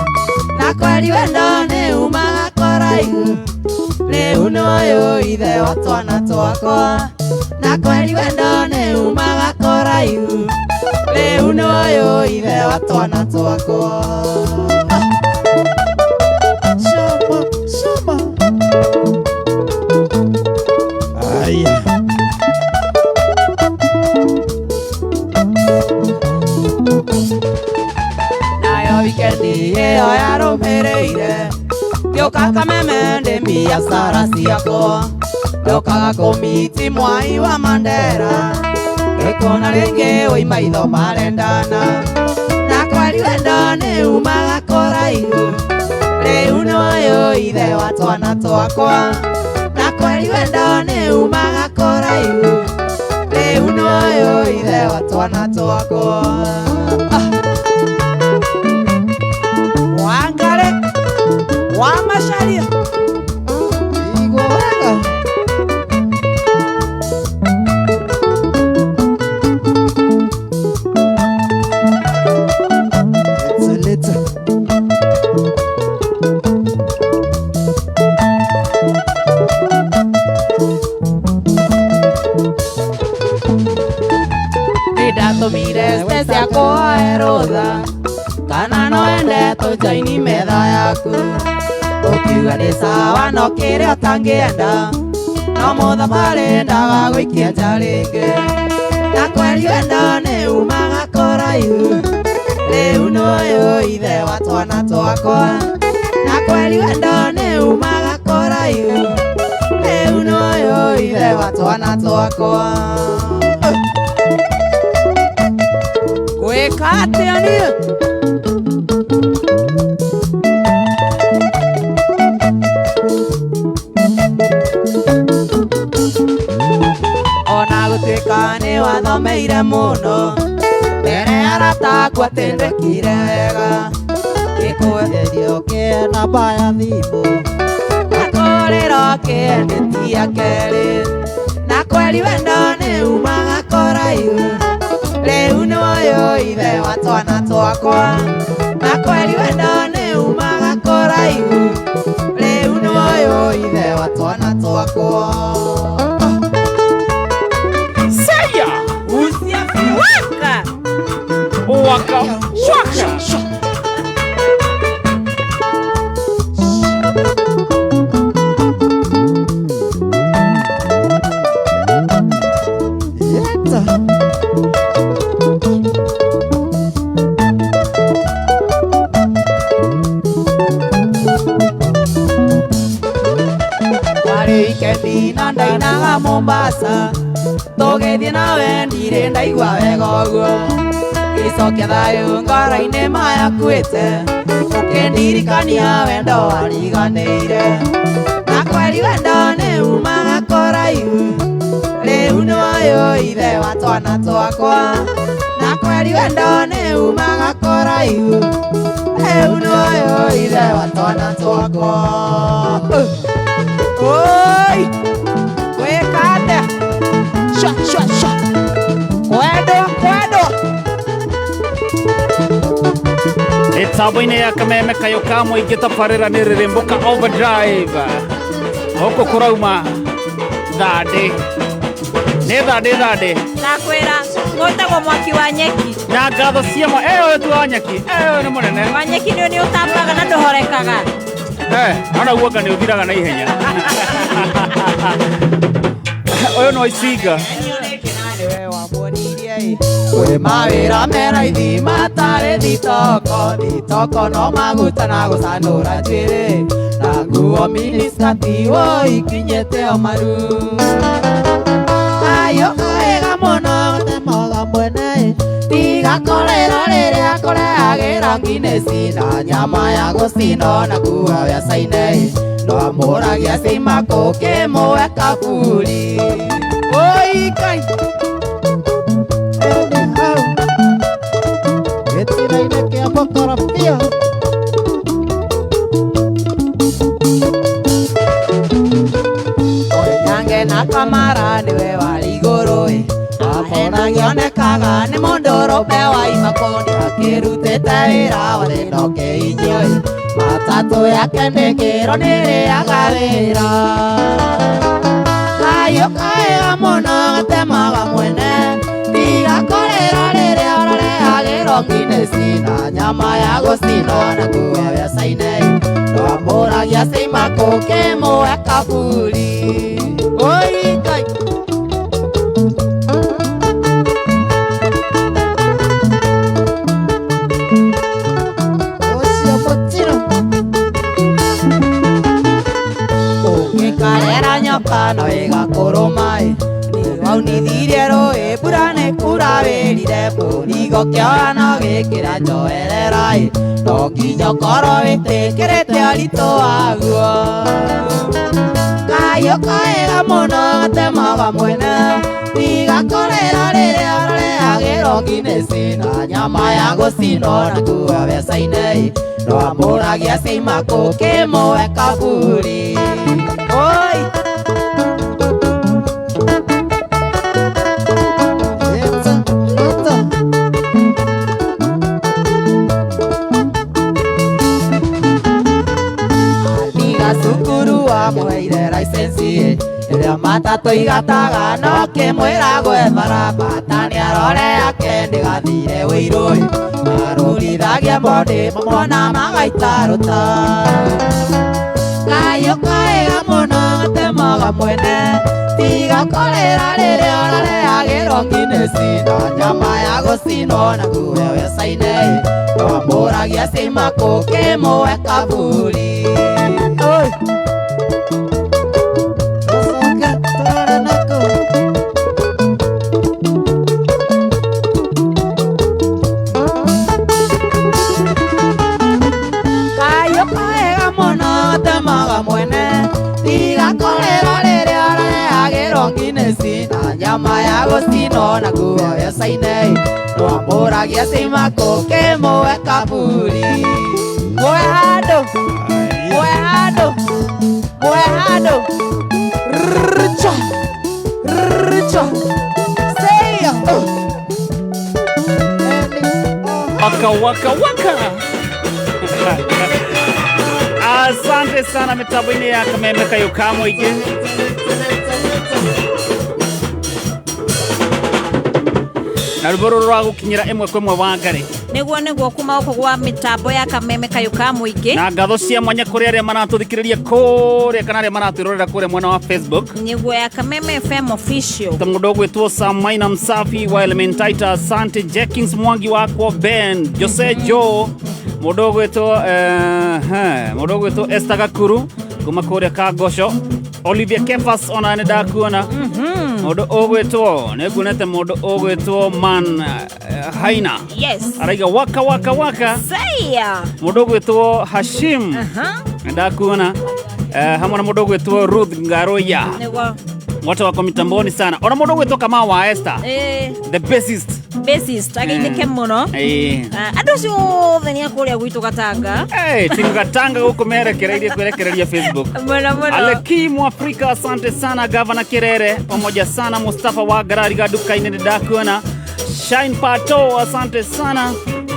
na kweri wendo ni umaga koraihu riu nĩũyũ ithe wa twana twakwa na kweri wendo ni umaga koraihu riu nĩũyũ ithe wa twana twakwa Aya nayo wikendi ĩyo yarũmĩrĩire ngĩũka Kameme ndĩ biacara ciakwa ngĩũkaga kũmiti Mwai wa Mandera ngĩkona rĩngĩ wĩ maitho marendana na kweri wendo nĩ umaga kũraihu rĩu nĩũyũ ithe wa twana twakwa na kweri wendo nĩ umaga kũraihu rĩu nĩũyũ ithe wa twana twakwa Wangare wa Macharia igwo wega leta ndatumire Stacy akuoe rũtha kana no ende tũnjaini metha yaku ũkiuga nĩ sawa no kĩrĩa ũtangĩenda no mũthabarĩ ndaga gũikia nja rĩngĩ na kweri wendo nĩ umaga kũraihu rĩu nĩũyũ ithe wa twana twakwa na kweri wendo nĩ umaga kũraihu rĩu nĩũyũ ithe wa twana twakwa gwĩka atĩa niĩ ona gũtuĩka Wekane wathomeire muno mbere arata aku atendekire wega gikwetherio kie namba ya thimu akorero kĩendetia kerĩ na kweli wendo nĩ umaga kũraihu rĩu nĩwoyũ ithe wa twana twakwa na kweli wendo nĩ umaga kũraihu rĩu nĩwoyũ ithe wa twana twakwa Saya usiafiwaka waka Weekendi na ndainaga Mombasa tũgĩthiĩ nawe ndirĩ ndaigua wega ũguo gĩcokia thayũ ngoro-inĩ mayakuĩte ũkĩndirikania wendo wariganĩire na kweli wendo nĩ umaga kũraihu rĩu nĩwoyũ ithe wa twana twakwa na kweli wendo nĩ umaga kũraihu rĩu nĩwoyũ ithe wa twana twakwa Oi! Wekate! Shot! Kwendo! Ĩtambo-inĩ ya kameme kayo ka mũingĩ tabarĩra nĩ rĩrĩmbũka overdrive gũkũ kũrauma thandĩ nĩ thandĩ ndakwĩra ngũtagwo mwaki wa nyeki na ngatho ciamo ũyũ tu wa nyeki ũyũ nĩ mũnene wa nyeki nĩ ũtambaga na ndũhorekaga ona guoka nĩ ũthiraga na ihenya ũyũ no icinga Kwĩ mawĩra me raithi matarĩ thitoko no maguta na gũcanũra njuĩrĩ na nguo miniskati ikinyĩte o maru ayũ wega mũno gũtemoga mwene tigakorĩrwo rĩrĩa kũrehagĩra Guinness na nyama ya gũcinwo na kuoya biaca-inĩ no amũragia cimako kĩmũwe kaburi Oi gĩtinainĩ kĩa mũkorobia Nyange na Kamara nĩwe warĩ igũrũ amona gĩonekaga nĩ mũndũ ũrũme wa imakondi akĩrutĩte wĩra wa thĩnoke inyuĩ matatũ yake ndĩkĩro nĩrĩaga wĩra kayũ kaega mũno gatemaga mwene tigakorĩrwo rĩrĩa ũrarehagĩrwo Guinness na nyama ya gũcinwo na kuoya biaca-inĩ no amũragia cimako kĩmũwe kaburi Oi Ngai ũngĩkarera nyoka na ĩgakũrũma waunithirie rũĩ mbura nĩ kura wĩrire mũrigo kĩoya no gĩkĩra njoerera no nginya ũkorwo wĩtĩkĩrĩte ũritũ waguo kayũ kaega mũno gatemaga mwene tigakorĩrwo rĩrĩa ũrarehagĩrwo Guinness na nyama ya gũcinwo na kuoya biaca-inĩ no amũragia cimako kĩmũwe kaburi Oi cukuru wamũheire license ĩrĩa matatũ igataga no kĩmwĩra gwethara bata nĩ arore yake ndĩgathire wĩirũ marũrithagia mbondĩ mamona magaita rũta kayũ kaega mũno gatemaga mwene tigakorĩra rĩrĩa ũrarehagĩrwo Guinness na nyama ya gũcinwo na kuoya biaca-inĩ no amũragia cimako kĩmũwe kaburi Oi kayũ kaega mũno gatemaga mwene tigakorĩrwo rĩrĩa ũrarehagĩrwo Guinness na nyama ya gũcinwo na guoya cainĩ nwamũragia cimako kĩmũwe kaburi muoe handũ muoe handũ muoe handũ rcha rcha seya Waka waka waka. Asante sana mitambo-inĩ ya Kameme Kayũka Mũingĩ. Na rũboro rwa gũkinyĩra ĩmwe kwa ĩmwe Wangari. Nĩguo kuma gũkũ gwa mitambo ya Kameme Kayũka Mũingĩ. Na ngatho cia mwanya kũrĩ arĩa maratũthikĩrĩria kũrĩa kana arĩa maratwĩrorera kũrĩa mwena wa Facebook. Nĩguo ya Kameme FM official. Ta mũndũ ũgwĩtwo Samaina Msafi wa Elementaita, Asante Jenkins Mwangi wakwo Ben, Jose Joe, mũndũ ũgwĩtwo Esther Gakuru kuma kũrĩa Kagosho, Olivia Kefas ona nĩ ndakuona. Mũndũ ũgwĩtwo nĩnguonete mũndũ ũgwĩtwo Man Haina. Yes. Araiga waka waka waka. Seya. Mũndũ ũgwĩtwo Hashim. Nĩ ndakuona. Hamwe na mũndũ ũgwĩtwo Ruth Ngaroya. Nĩguo. Wote wako mitamboni sana. Ona mũndũ ũgwĩtwo kama wa Esther. The bassist. Bassist ageithĩke mũno. Andũ acio othe nĩ akũrĩa gwitũ Gatanga. Timu Gatanga gũkũ merekereirie kwerekereria Facebook. Mũno. Alekimu Afrika, asante sana. Gavana Kirere pamoja sana. Mustafa wa Garari Gaduka-inĩ nĩ ndakuona. Shine Pato, asante sana.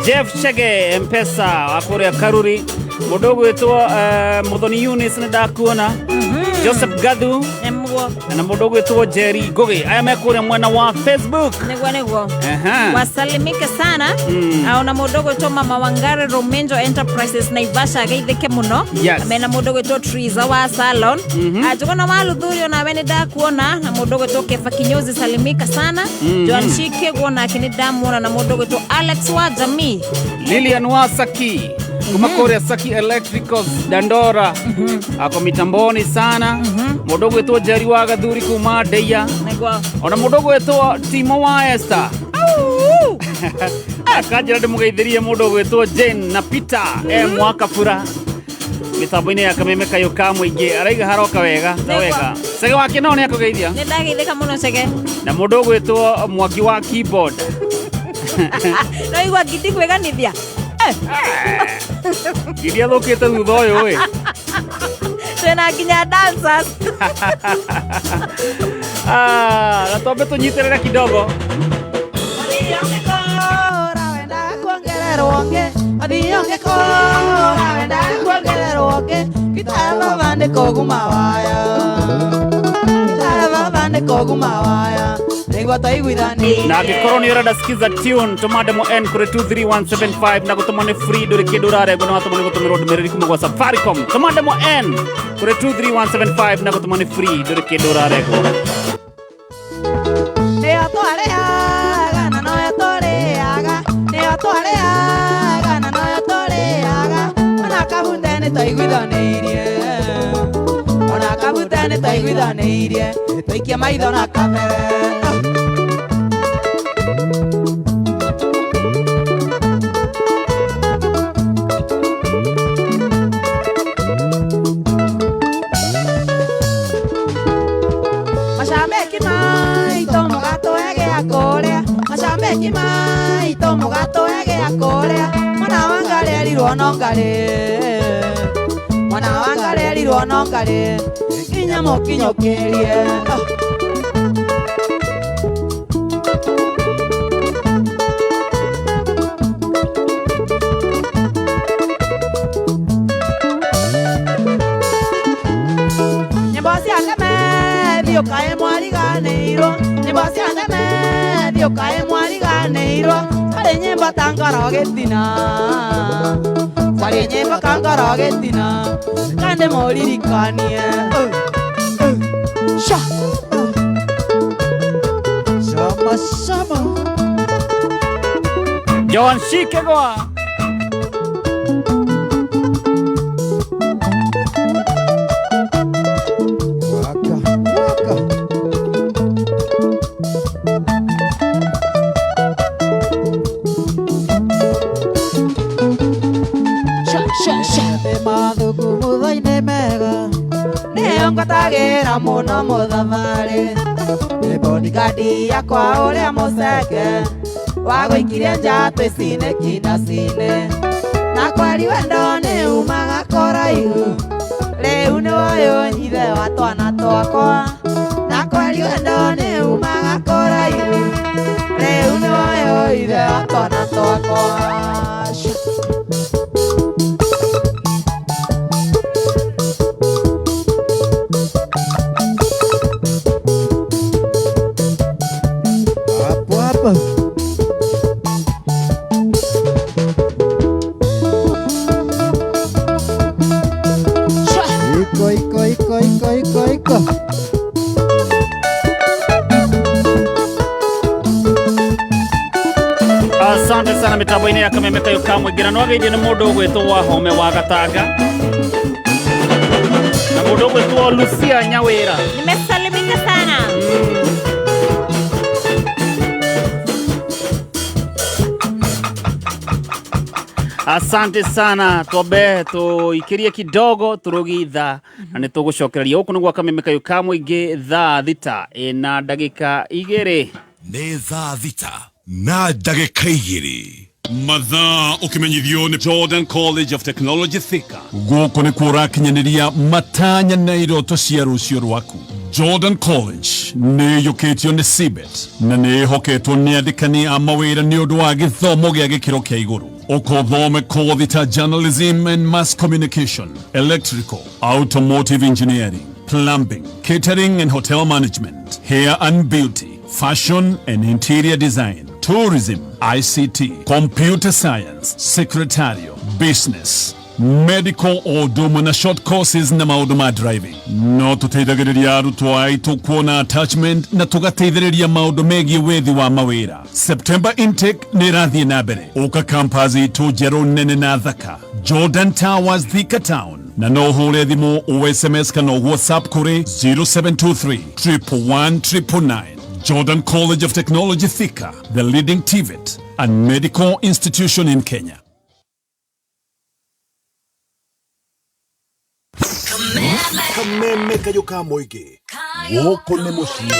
Jeff Chege Mpesa wa kũrĩa Karuri. Mũndũ ũgwĩtwo Muthoni Eunice nĩ ndakuona. Joseph Gadu na mũndũ ũgwĩtwo Jerry Goge. Aya mekũrĩa mwena wa Facebook. Nĩguo. Wasalimike sana. Ona mũndũ ũgwĩtwo Mama Wangari Romenjo Enterprises Naivasha ageithĩke mũno. Mena mũndũ ũgwĩtwo Triza wa Salon. Tũkona Waluthurio nawe nĩ ndakuona. Na mũndũ ũgwĩtwo Kefa Kinyozi salimika sana. Joan Shike guona nĩ ndamuona na mũndũ ũgwĩtwo Alex wa Jamii. Lilian Wasaki kuma kũrĩa Saki Electricals Dandora. Ako mitamboni sana. Mũndũ ũgwĩtwo Jerry wa Gathuri kuma Deia. Ona mũndũ ũgwĩtwo Timo wa Esther. Akanjĩra ndĩmũgeithĩrie mũndũ ũgwĩtwo Jane na Peter Mwakabura. Mitambo-inĩ ya Kameme Kayũka Mũingĩ. Araiga haroka wega. Wega. Sege wake no nĩ akũgeithia. Nĩ ndageithĩka mũno Sege. Na mũndũ ũgwĩtwo Mwangi wa keyboard. No igua ngiti kweganithia. Iria thũkĩte thutha ũyũ ĩ. Twĩna nginya dancers. Na twambe tũnyitĩrĩre kidogo. Na angĩkorwo nĩ ũrenda sikiza tune tũma demo N kũrĩ 23175 na gũtũma nĩ free ndũrĩ kĩndũ ũrarengwo na watũma nĩ gũtũmĩrwo ndũmĩrĩri kuma gwa Safaricom. Tũma demo N kũrĩ 23175 na gũtũma nĩ free ndũrĩ kĩndũ ũrarengwo. Ona kabutane taiguithanĩirie tũikie maitho na kamere. Macambĩki maitũ mũgatũhe gĩa kũrĩa. Macambĩki maitũ mũgatũhe gĩa kũrĩa. Mwana wa Ngarĩ erirwo no Ngarĩ. Mwana wa Ngarĩ erirwo no Ngarĩ. Kinya mũkinyũkĩrie. Nyĩmbo cia Ngemethi ũkaĩ mwariganĩirwo. Nyĩmbo cia Ngemethi ũkaĩ mwariganĩirwo. Tarĩ nyĩmbo ta Ngoro Gĩtina. Tarĩ nyĩmbo ka Ngoro Gĩtina. Kande mũririkanie. Shama. Joan Shike goa. Mathuku mutho-inĩ mega nĩyo ngwata Nĩndĩrũagĩra mũno mũthabarĩ nĩ bodyguard yakwa ũrĩa mũceke wagũikirie njatũ icine kindacine na kweri wendo nĩ umaga kũraihu rĩu nĩwoyũ ithe wa twana twakwa na kweri wendo nĩ umaga kũraihu rĩu nĩwoyũ ithe wa twana twakwa. Iko. Asante sana mitambo-inĩ ya Kameme Kayũka mũingĩra no geithie nĩ mũndũ ũgwĩtwo Wahome wa Gatanga na mũndũ ũgwĩtwo Lucia Nyawĩra. Nimesalimika sana. Asante sana twabe tuikirie kidogo turugitha na nitugucokereria huku niguo Kameme Kayũka mũingĩ thaa thita na ndagĩka 2 nĩ thaa thita na ndagĩka 2 mathaa ũkimenyithio nĩ Jordan College of Technology Thika. Gũkũ nĩ kũrakinyanĩria matanya na iroto cia rũciũ rwaku. Jordan College nĩ yũkĩtio nĩ CBET na nĩ hoketwo nĩ andĩkani a mawĩra nĩ ũndũ wa gĩthomo gĩa gĩkĩro kĩa igũrũ. Ũkothome kothi ta journalism and mass communication, electrical, automotive engineering, plumbing, catering and hotel management, hair and beauty, fashion and interior design, tourism, ICT, computer science, secretarial, business, medical or na short courses na maũndũ ma driving. No tũteithagĩrĩria arutwo aitũ kuona attachment na tũgateithĩrĩria maũndũ megiĩ wethi wa mawĩra. September intake nĩ rathiĩ na mbere. Ũka campus itũ njerũ nene na thaka. Jordan Towers Thika Town. Na no hũre thimũ o SMS kana WhatsApp kũrĩ 0723 111 999. Jordan College of Technology Thika, the leading TVET and medical institution in Kenya. Kameme Kayũka mũingĩ gũkũ nĩ mũciĩ.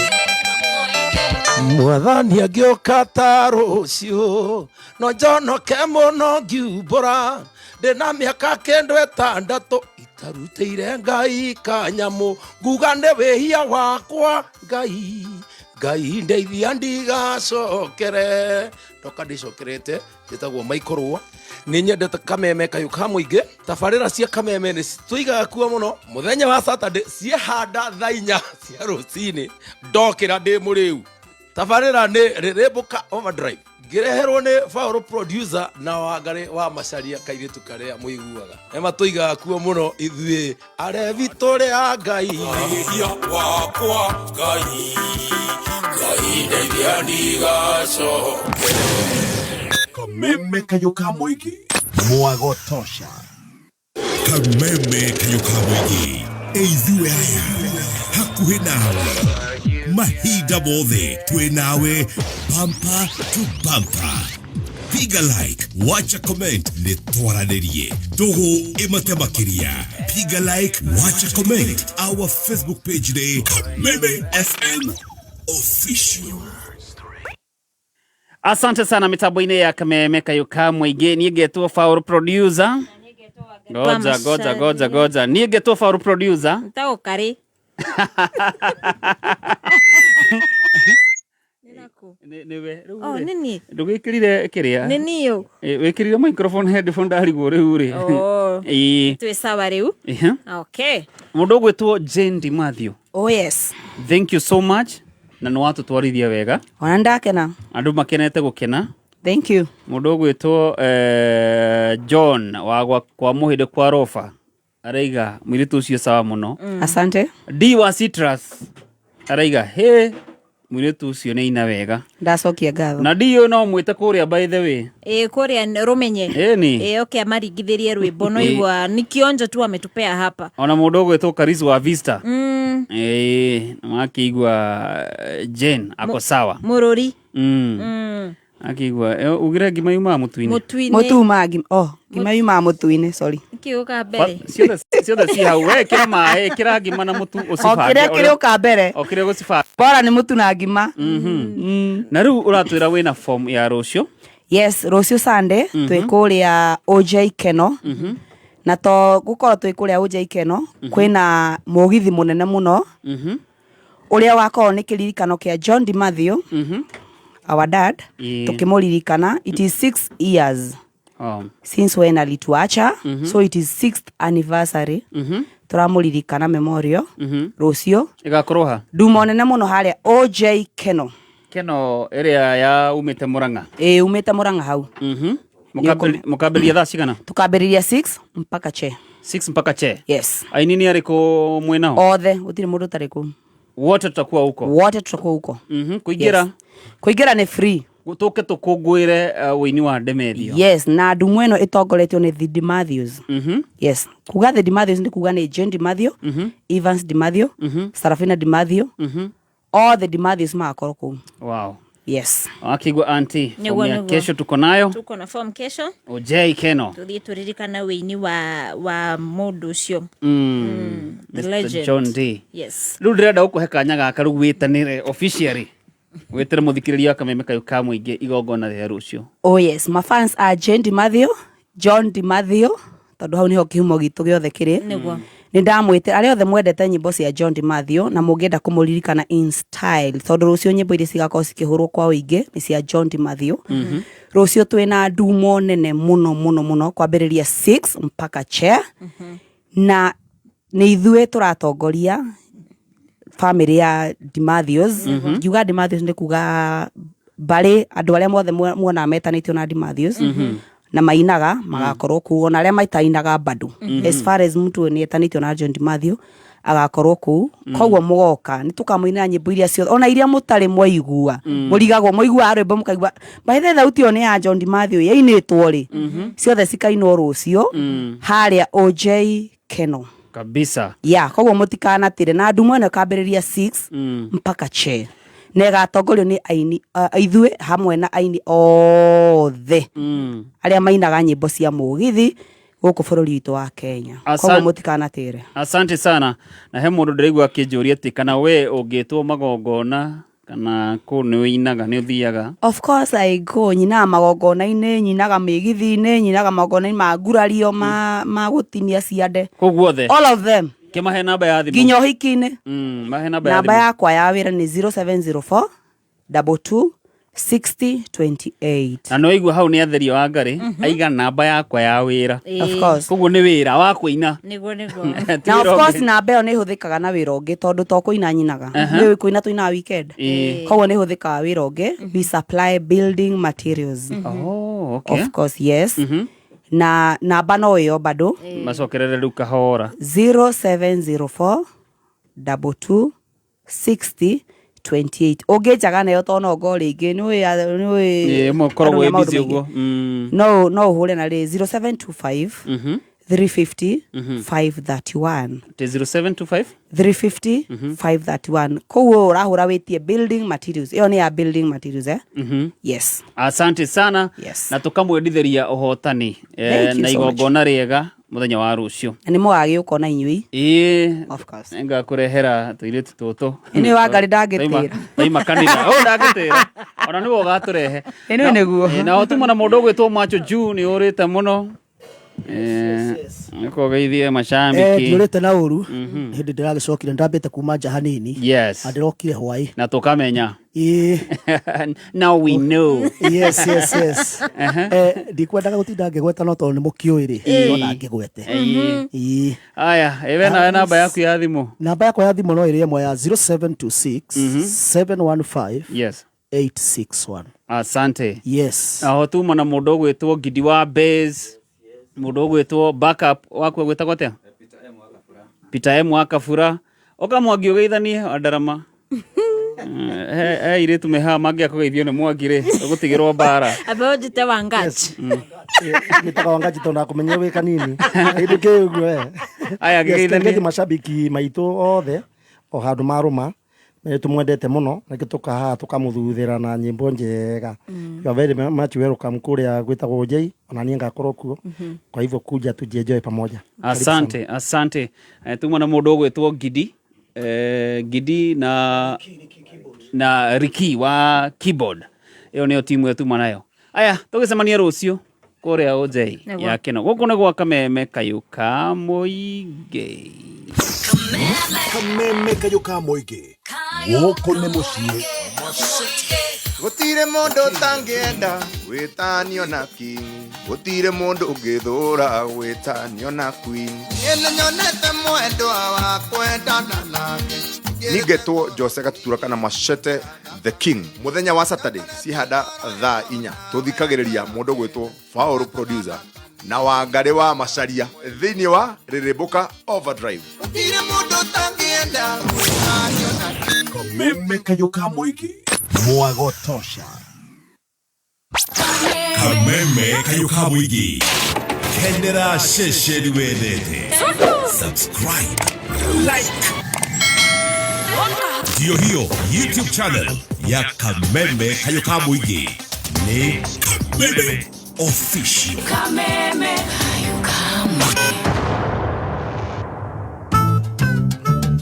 Mwathani agĩũka ta rũciũ no njonoke mũno ngiumbũra ndĩna mĩaka 6 itarutĩire Ngai kanyamũ nguga nĩ wĩhia wakwa Ngai ndeithia ndigacokere ndoka ndicokerete njĩtagwo Maikorwo nĩ nyendete Kameme Kayũka mũingĩ tabarĩra cia Kameme nĩ tũigaga kuo mũno mũthenya wa Saturday ciehanda thaa 4 cia rũcinĩ ndokĩra ndĩ mũrĩu tabarĩra nĩ Rĩrĩmbũka Overdrive ngĩreherwo nĩ Faũrũ producer na Wangari wa Macharia kairĩtu karĩa mũiguaga ema tũigaga kuo mũno ithuĩ arevi tũrĩa Ngai wĩhia wakwa Ngai ndeithia ndigacokere. Kameme Kayũka mũingĩ mwago tosha. Kameme Kayũka mũingĩ ithuĩ aya hakuhĩ nawe mahinda mothe twĩ nawe bumper to bumper. Piga like, wacha comment, nĩ twaranĩrie tũgũ ĩmate makĩria. Piga like, wacha comment our Facebook page nĩ Kameme FM Official. Asante sana mitambo-inĩ ya Kameme Kayũka mũingĩ niĩ ngetwo Faũrũ producer. Goja niĩ ngetwo Faũrũ producer. Ntagũkarĩ. Niwe. Oh, nini? Ndũgĩkĩrire kĩrĩa? Nini yo? Wĩkĩrire microphone headphone ndarigwo rĩu rĩ. Oh. Twĩ sawa rĩu. Okay. Mũndũ ũgwĩtwo Jane Matthew. Oh yes. Thank you so much. Na nĩ watũtwarithia wega. Ona ndakena. Andũ makenete gũkena. Thank you. Mũndũ ũgwĩtwo John wa kwa mũhĩndĩ kwa Rofa. Araiga mũirĩtu ũcio sawa mũno. Asante. D wa Citrus. Araiga mũirĩtu ũcio nĩ ina wega. Ndacokia ngatho. Na D no mwĩte kũrĩa by the way. Kũrĩa Rũmenye. Okay amaringithirie rwĩmbo no igwa ni kionjo tu ametupea hapa. Ona mũndũ ũgwĩtwo Karis wa Vista. Makĩigua Jane ako sawa. Mũrũri. akigwa ugire ngima yuma mutuine mutuma ngima yuma mutuine sorry kiuka mbere ciothe ci hau kira maĩ kira ngima na mutu ucibange kiuka mbere okire gucibanga bora ni mutu na ngima na riu uratwira wina form ya rucio yes rucio Sunday twikuria OJ Keno na to gukorwo twikuria OJ Keno kwina mugithi munene muno uria wakorwo ni kiririkano kia John DiMathio our dad tukimuririkana it is 6 years since when alituacha so it is 6th anniversary turamuririkana memorial rucio igakorwa ndumo nene muno haria OJ Keno area ya umite Murang'a umite Murang'a hau mukambĩrĩria thaa cigana tukambĩrĩria 6 mpaka che 6 mpaka che yes aini ni ariko mwena othe gutire mundu tariku wote tutakuwa huko kuingira ni free gutuke tukungwire wini wa Ndemethio yes na ndumu eno itongoretio ni the DiMathios yes kuga the DiMathios ndi kuga ni Jane DiMathio Evans DiMathio Sarafina DiMathio all the DiMathios makoro ku wow yes akigwa auntie kesho tuko nayo tuko na form kesho OJ Keno tuthie turirikana wini wa mundu ucio the legend John D yes riu ndirenda gukuhe kanya gaka riu witanire officially wetire muthikiriria Kameme Kayo ka muingi igongona ria rucio oh yes my fans are Jane DiMathio John DiMathio tondu hau niho kihumo gitu giothe kiri niguo nindamwite ari othe mwendete nyimbo cia John DiMathio na mungienda kumuririkana in style tondu rucio nyimbo iria cigakorwo cikihurwo kwa uingi ni cia John DiMathio rucio twina ndumo nene muno kwambiriria 6 mpaka che na ni ithue turatongoria family ya DiMathios yuga DiMathios ndi kuga bari andu aria mothe muona metanitio na DiMathios na mainaga magakorwo ku ona aria maitainaga bado as far as mtu ni etanitio na John DiMathio agakorwo ku kogwo mugoka ni tukamuina nyimbo iria cio ona iria mutari mwaigua murigagwo mwaigua arwimbo mukaigua by the thauti one ya John DiMathio yainitwo ri ciothe cikainwo rucio haria OJ Keno kabisa kogwo mutikanatire na ndumo eno kambiriria 6 mpaka che nega tongorio ni aini ithue hamwe na aini othe aria mainaga nyimbo cia mugithi guku bururi witu wa Kenya kogwo mutikanatire asante sana na he mundu ndiraigua akinjuria ati kana we ungitwo magongona kana ku ni winaga ni uthiaga of course I go nyina magongona-ini nyinaga migithi-ini nyinaga magongona-ini ma ngurario ma gutinia ciande kogwo the all of them kimahe namba ya thimu nginya hiki-ini mahe namba ya thimu namba yakwa ya wira ni 0704 22 6028 na no igua hau ni atherio wa ngari aiga namba yakwa ya wira of course kogwo ni wira wa kuina niguo na of course namba io ni huthikaga na wira ungi tondu to kuina nyinaga ni kuina tuina weekend kogwo ni huthikaga wira ungi we supply building materials oh okay of course yes na namba no yo bado macokerere riu kahora 0704 22 60 28 ogejaga nayo tono ngori ingi ni mukorwo busy uguo no hure na 0725 350 531 0725 350 531 kowo urahura witie building materials iyo ni ya building materials yes asante sana na tukamwendithĩria uhotani na igongona riega muthenya wa rucio ni mwagi ukona inyui of course enga kurehera tuiritu tutu ni wangari ndangitira taima kanina ndangitira ona ni wogaturehe ino niguo na otuma na mundu gwitwo macho juu ni urite muno niko geithie mashambiki ndiurite na uru hindi ndiragicokire ndambite kuma nja hanini yes ndirokire hwai na tukamenya now we know yes ndikwendaga gutinda ngigweta no tondu ni mukiuiri ona ngigwete aya ewe na namba yaku ya thimu namba yakwa ya thimu no iri imwe ya 0726 715 yes 861 asante yes aho tuma na mundu gwitwo Gidi wa Base mundu gwitwo backup wako gwitagwo atia Peter M Wakafura okamwagio geithanie andarama ire tumeha magi akugeithio ni mwagire gutigirwo bara abe ujite wangachi nitaka wangachi tonda kumenya we kanini hindi kiugo aya geithanie mashabiki maitu othe o handu maruma tumwendete muno na gituka ha tukamuthuthira na nyimbo njega. You are very much welcome kuria gwitagwo Jay, ona nie ngakorwo kuo. Kwa hivyo kuja tujienjoy pamoja. Asante. Tumwa na mundu gwitwo Gidi na Ricky wa keyboard. Iyo nio timu yetu nayo. Aya, tugicemania rucio kuria Ojei ya kino. Guku ni gwa Kameme Kayuka Muingi. Kameme Kayuka Muingi. Guku ni mucii. Gutire mundu tangienda witanio na king. Gutire mundu ungithura witanio na queen. Ene nyonete mwendwa wa kwendana nake. Nigetwo Jose Gatutura kana Machete the King. Muthenya wa Saturday cihanda thaa 4 tuthikagiriria mundu gwitwo Faulu producer na Wangari wa Macharia thiini wa Riribuka Overdrive. Gutire mundu tangienda witanio na king. Kameme Kayuka Muingi. Mwago tosha. Kameme Kayuka Muingi. Kendera shesheri wedete. Subscribe. Like. Hiyo YouTube channel ya Kameme Kayuka Muingi. Ni Kameme Official. Kameme Kayuka Muingi.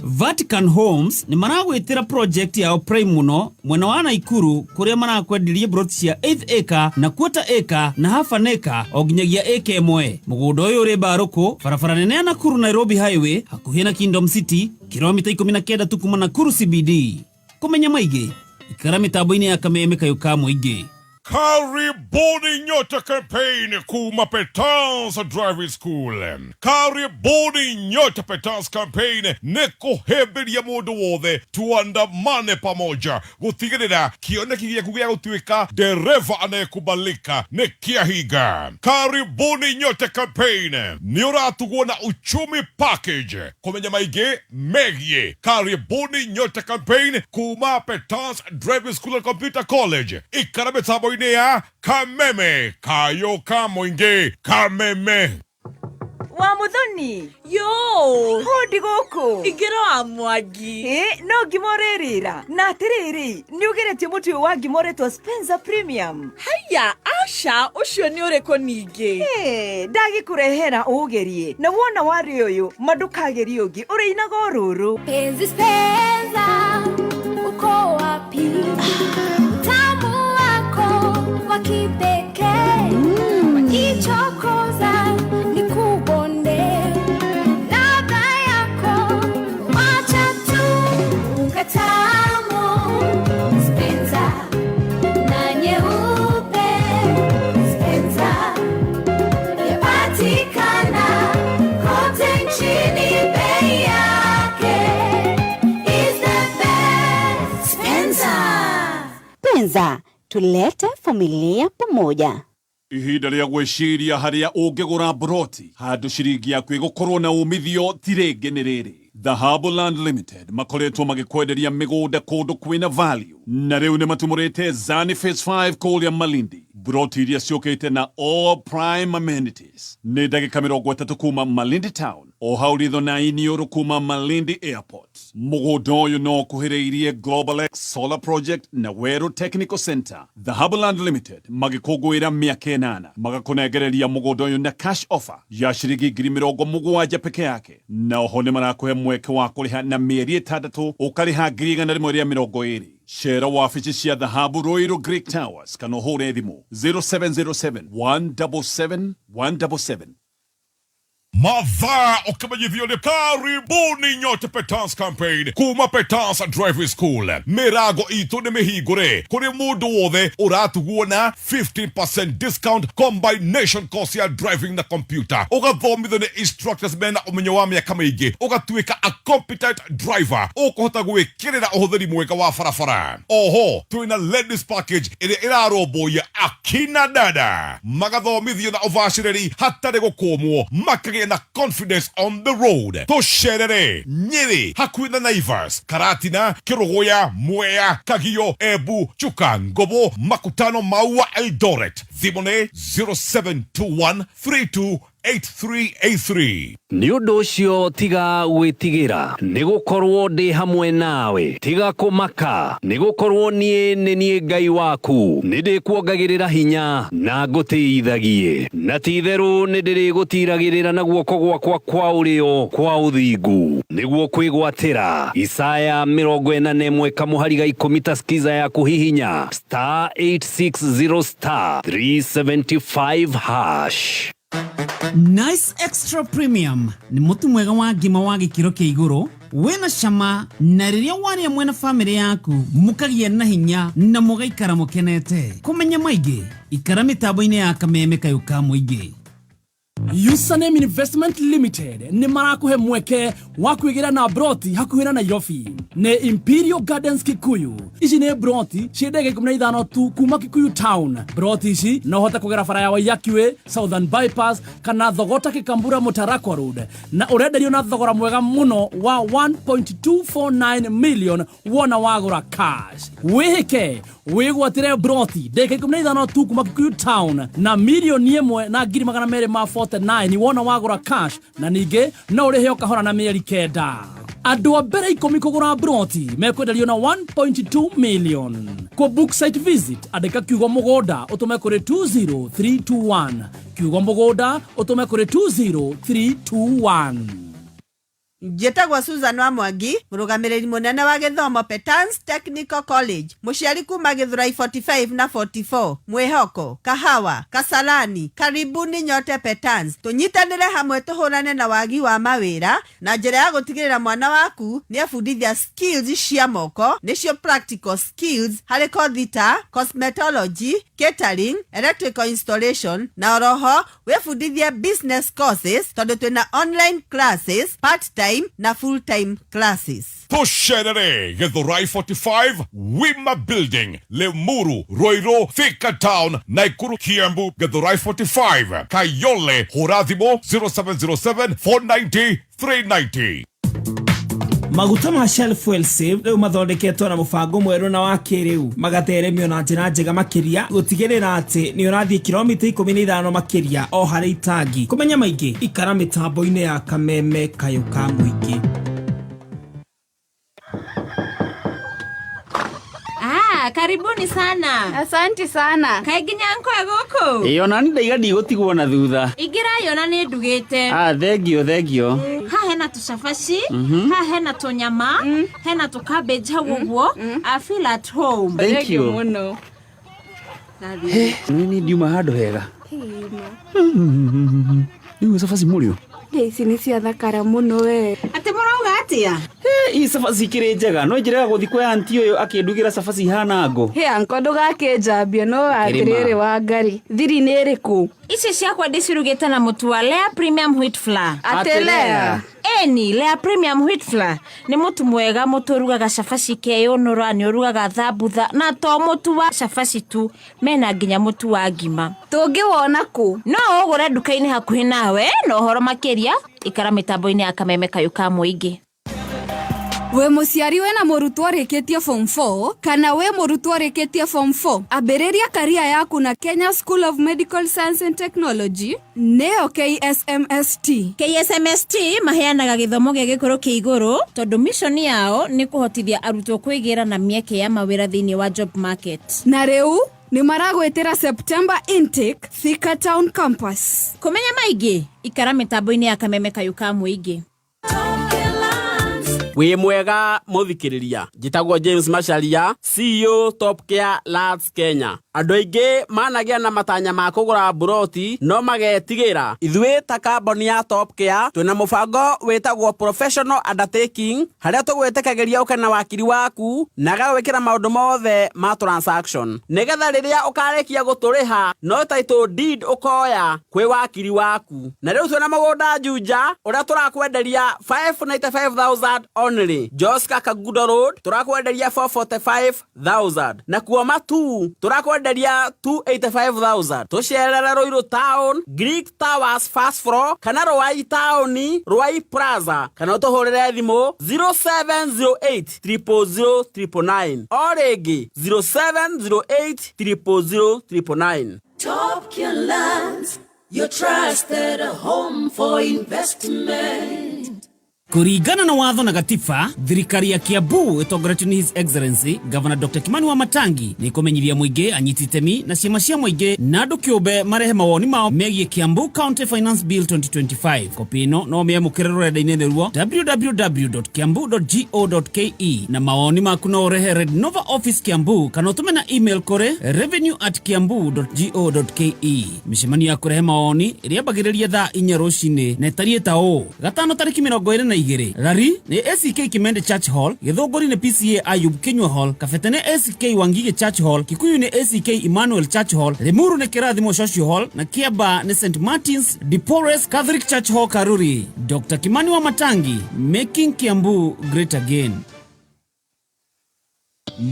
Vatican Homes ni maragwitira project ya Prime muno mwena wa Naikuru kuria marakwendirie broti cia 8 acre na 1/4 acre na half an acre o ginyagia acre imwe. Mugundo uyu uri Baruku barabara nene ya Nakuru Nairobi Highway hakuhi na Kingdom City kilomita 19 tu kuma Nakuru CBD. Kumenya maigi ikara mitambo-ini ya Kameme Kayuka Muingi. Karibuni nyote campaign kuma Petans Driving School. Karibuni nyote Petans campaign nikuhemberia mundu wothe tuandamane pamoja gutigirira kioneki giaku gia gutuika dereva anayekubalika nikiahiga. Karibuni nyote campaign ni uratugwo na uchumi package kumenya maigi megie. Karibuni nyote campaign kuma Petans Driving School and Computer College ikara mitambo ya Kameme Kayuka Muingi. Kameme wa muthoni yo hodi goko igero amwagi no gimoririra na atiriri ni ugeretie mutu wa gimoretwo Spencer Premium. Haya asha ucio ni ureko ningi ndagi kurehera ugerie na wona wari uyu madukagerie ugi uri inaga ururu penzi Spencer uko wapi wakipekee ichokoza ni kubonde ladha yako wacha tu ukatamo Spencer na nyeupe Spencer yapatikana kote nchini bei yake is the best Spencer tulete familia pamoja. Ihinda ria gwiciria haria ungigura broti handu ciringi yaku igukorwo na umithio tirenge ni riri. The Harbourland Limited makoretwo magikwenderia migunda kundu kwina value na riu ni matumurite Zani Phase 5 Kuria Malindi. Broti iria ciukite na all prime amenities ni ndagika 30 kuma Malindi Town o hauritho na iniuru kuma Malindi Airport. Mugunda uyu no kuhiriirie Global X Solar Project na Weru Technical Center. The Harbourland Limited magikugwira miaka 8 magakunegereria mugunda uyu na cash offer ya shiringi 70,000 peke yake na oho ni marakuhe mweke wa kuriha na mieri 3 ukariha 120. Share wafichi cia Dhahabu Royal Greek Towers kana uhure thimu 0707 177 177. Mathaa ukimejivyo ni karibuni nyote Petans campaign kuma Petans Driving School. Mirago itu ni mihigure kuri mundu wothe uratuguo na 15% discount combination course ya driving na computer. Ugathomithio ni instructors mena umenyo wa miaka miingi ugatuika a competent driver ukuhota gwikirira uhuthiri mwega wa barabara. Oho twina ladies package iria iraromboia akina dada magathomithio na uvashiriri hatari gukomwo makage na confidence on the road. Tosherere Nyeri hakuina Naivas Karatina Kirogoya Mwea Kagio Ebu Chuka Ngobo Makutano Maua Eldoret. Thimone 0721 32 8383. Nĩ ũndũ ũcio tiga gwĩtigĩra nĩ gũkorwo ndĩ hamwe nawe, tiga kũmaka nĩ gũkorwo niĩ Ngai waku, nĩ ndĩkuongagĩrĩra hinya na ngũteithagie, na ti-itherũ nĩ ndĩrĩgũtiragĩrĩra na guoko gwakwa kwa ũrĩo kwa ũthingu nĩguo kwĩgwatĩra. Isaya 41 kamũhari ga 10 ta skiza ya kuhihinya *860 *375#. Nice Extra Premium ni mutu mwega wa ngima wa gikiro kia iguru wena cama na riria wari amwe na family yaku mukagia na hinya na mugaikara mukenete. Kumenya maigi ikara mitambo-ini ya Kameme Kayuka Muingi. Username Investment Limited ni marakuhe mweke wa kwigira na broti hakuhira na Nairobi ne Imperial Gardens Kikuyu. Ici ne broti ciendege 15 tu kuma Kikuyu town. Broti ici no hota kugera bara ya Waiyaki Southern Bypass kana thogota Kikambura Mutarakwa Road na urenderio na thogora mwega muno wa 1.249 million wona wagura cash. Wihike wigwatire broti ndege 15 tu kuma Kikuyu town na milioni 1 na ngiri magana mere ma 49 wona wagura cash na ninge no urihe ukahora na mieri kenda. Andu a mbere 10 kugura broti mekwenderio na 1.2 million. Kwa book site visit andika kiugo mugonda utume kuri 20321 kiugo mugonda utume kuri 20321. Njĩtagwo Susan wa Mwangi, mũrũgamĩrĩri mũnene wa gĩthomo Petans Technical College, mũciari kuma Githurai 45 na 44, Mwĩhoko, Kahawa, Kasarani, karibuni nyote Petans. Tũnyitanĩre hamwe tũhũrane na wagi wa mawĩra na njĩra ya gũtigĩrĩra mwana waku nĩ abundithia skills cia moko, nĩcio practical skills harĩ kothi ta cosmetology, catering, electrical installation na oroho wĩbundithie business courses tondũ twĩna online classes, part-time na full-time classes. Tusherere Githurai 45 Wima Building, Lemuru, Roiro, Thika Town, Naikuru, Kiambu. Githurai 45 Kayole, Horathimo 0707 490 390. Maguta ma Shell Fuel Save rĩu mathondeketwo na mũbango mwerũ na wa kĩrĩu magateremio na njĩra njega makĩria gũtigĩrĩra atĩ nĩ ũrathiĩ kilomita 15 makĩria o harĩ itangi. Kũmenya maingĩ ikara mĩtambo-inĩ ya Kameme Kayuka Muingi. Karibuni sana. Asante sana. Kaiginya nko egoko. Ona ni ndaiga ndigũtigwo na thutha. Igira yona ni ndugite. Thengio. Ha hena tucabaci, ha hena tunyama, hena tucabbage haguo. I feel at home. Thank you. Muno. Nini ndiuma handũ hega. Ni cabaci mũrĩo. Ici nĩ cia thakara muno we. Ati mũrauga atia? Ii cabaci kĩrĩ njega no njĩra gũthi kwa aunti ũyũ akĩndugĩra cabaci hana ngo. Anko ndũgakĩnjambia no atĩrĩrĩ wa ngari. Thiri nĩ ĩrĩkũ? Ici ciakwa ndĩcirugĩte na mũtu wa Lea Premium Wheat Flour. Lea? Eni, Lea Premium Wheat Flour nĩ mũtu mwega, mũtu ũrugaga cabaci keyũnũra, nĩ ũrugaga thambutha na to mũtu wa cabaci tu, mena nginya mũtu wa ngima. Tũngĩwona kũ? No ũgũre nduka-inĩ hakuhĩ nawe, na ũhoro makĩria ikara mĩtambo-inĩ ya Kameme Kayuka Muingi. We mũciari wena mũrutwo ũrĩkĩtie form 4 kana we mũrutwo ũrĩkĩtie form 4 ambĩrĩria career yaku na Kenya School of Medical Science and Technology nĩyo KSMST. KSMST maheanaga gĩthomo gĩa gĩkũrũ kĩa igũrũ tondũ mission yao nĩ kũhotithia arutwo kwĩgĩra na mĩeke ya mawĩra thĩinĩ wa job market. Na rĩu nĩ maragwĩtĩra September intake Thika Town campus. Kũmenya maingĩ ikara mĩtambo-inĩ ya Kameme Kayuka Muingi. Wĩ mwega mũthikĩrĩria, njĩtagwo James Macharia, CEO Top Care Labs Kenya. Andũ aingĩ managĩa na matanya ma kũgũra buroti no magetigĩra. Ithuĩ ta kamboni ya Top Care twĩna mũbango wĩtagwo professional undertaking harĩa tũgwĩtĩkagĩria ũke na wakiri waku na gagwĩkĩra maũndũ mothe ma transaction. Nĩgetha rĩrĩa ũkarĩkia gũtũrĩha no title deed ũkoya kwĩ wakiri waku. Na rĩu twĩna mũgũnda Juja ũrĩa tũrakwenderia 595,000 only. Joska Kagudo Road turakwenderia 445,000 na Kuoma 2 turakwenderia 285,000. Tucerere Roiro Town, Greek Towers first floor kana Ruai Town, Ruai Plaza kana utuhurire thimo 0708 000 999 oregi 0708 000 999. Top Care Lands, Your trusted home for investment. Kuringana na watho na gatiba, thirikari ya Kiambu itongoretio ni His Excellency Governor Dr. Kimani Wamatangi ni kumenyithia muingi anyiti itemi na ciama cia muingi na andu kiumbe marehe mawoni mao megie Kiambu County Finance Bill 2025. Kopi ino no miamukire rurenda-ini ruo www.kiambu.go.ke na mawoni maku no urehe Red Nova Office Kiambu kana utume na email kore revenue@kiambu.go.ke. Micemania ya kurehe mawoni iriambagiriria thaa 4 rucini na itarieta o gatano tariki 22 Rari ni ACK Kimende Church Hall, Githunguri ni PCA Ayub Kinyua Hall, Kafete ni ACK Wangige Church Hall, Kikuyu ni ACK Emmanuel Church Hall, Limuru ni Kirathimo Social Hall na Kiaba ni St. Martin's de Porres Catholic Church Hall Karuri. Dr. Kimani Wamatangi, making Kiambu great again.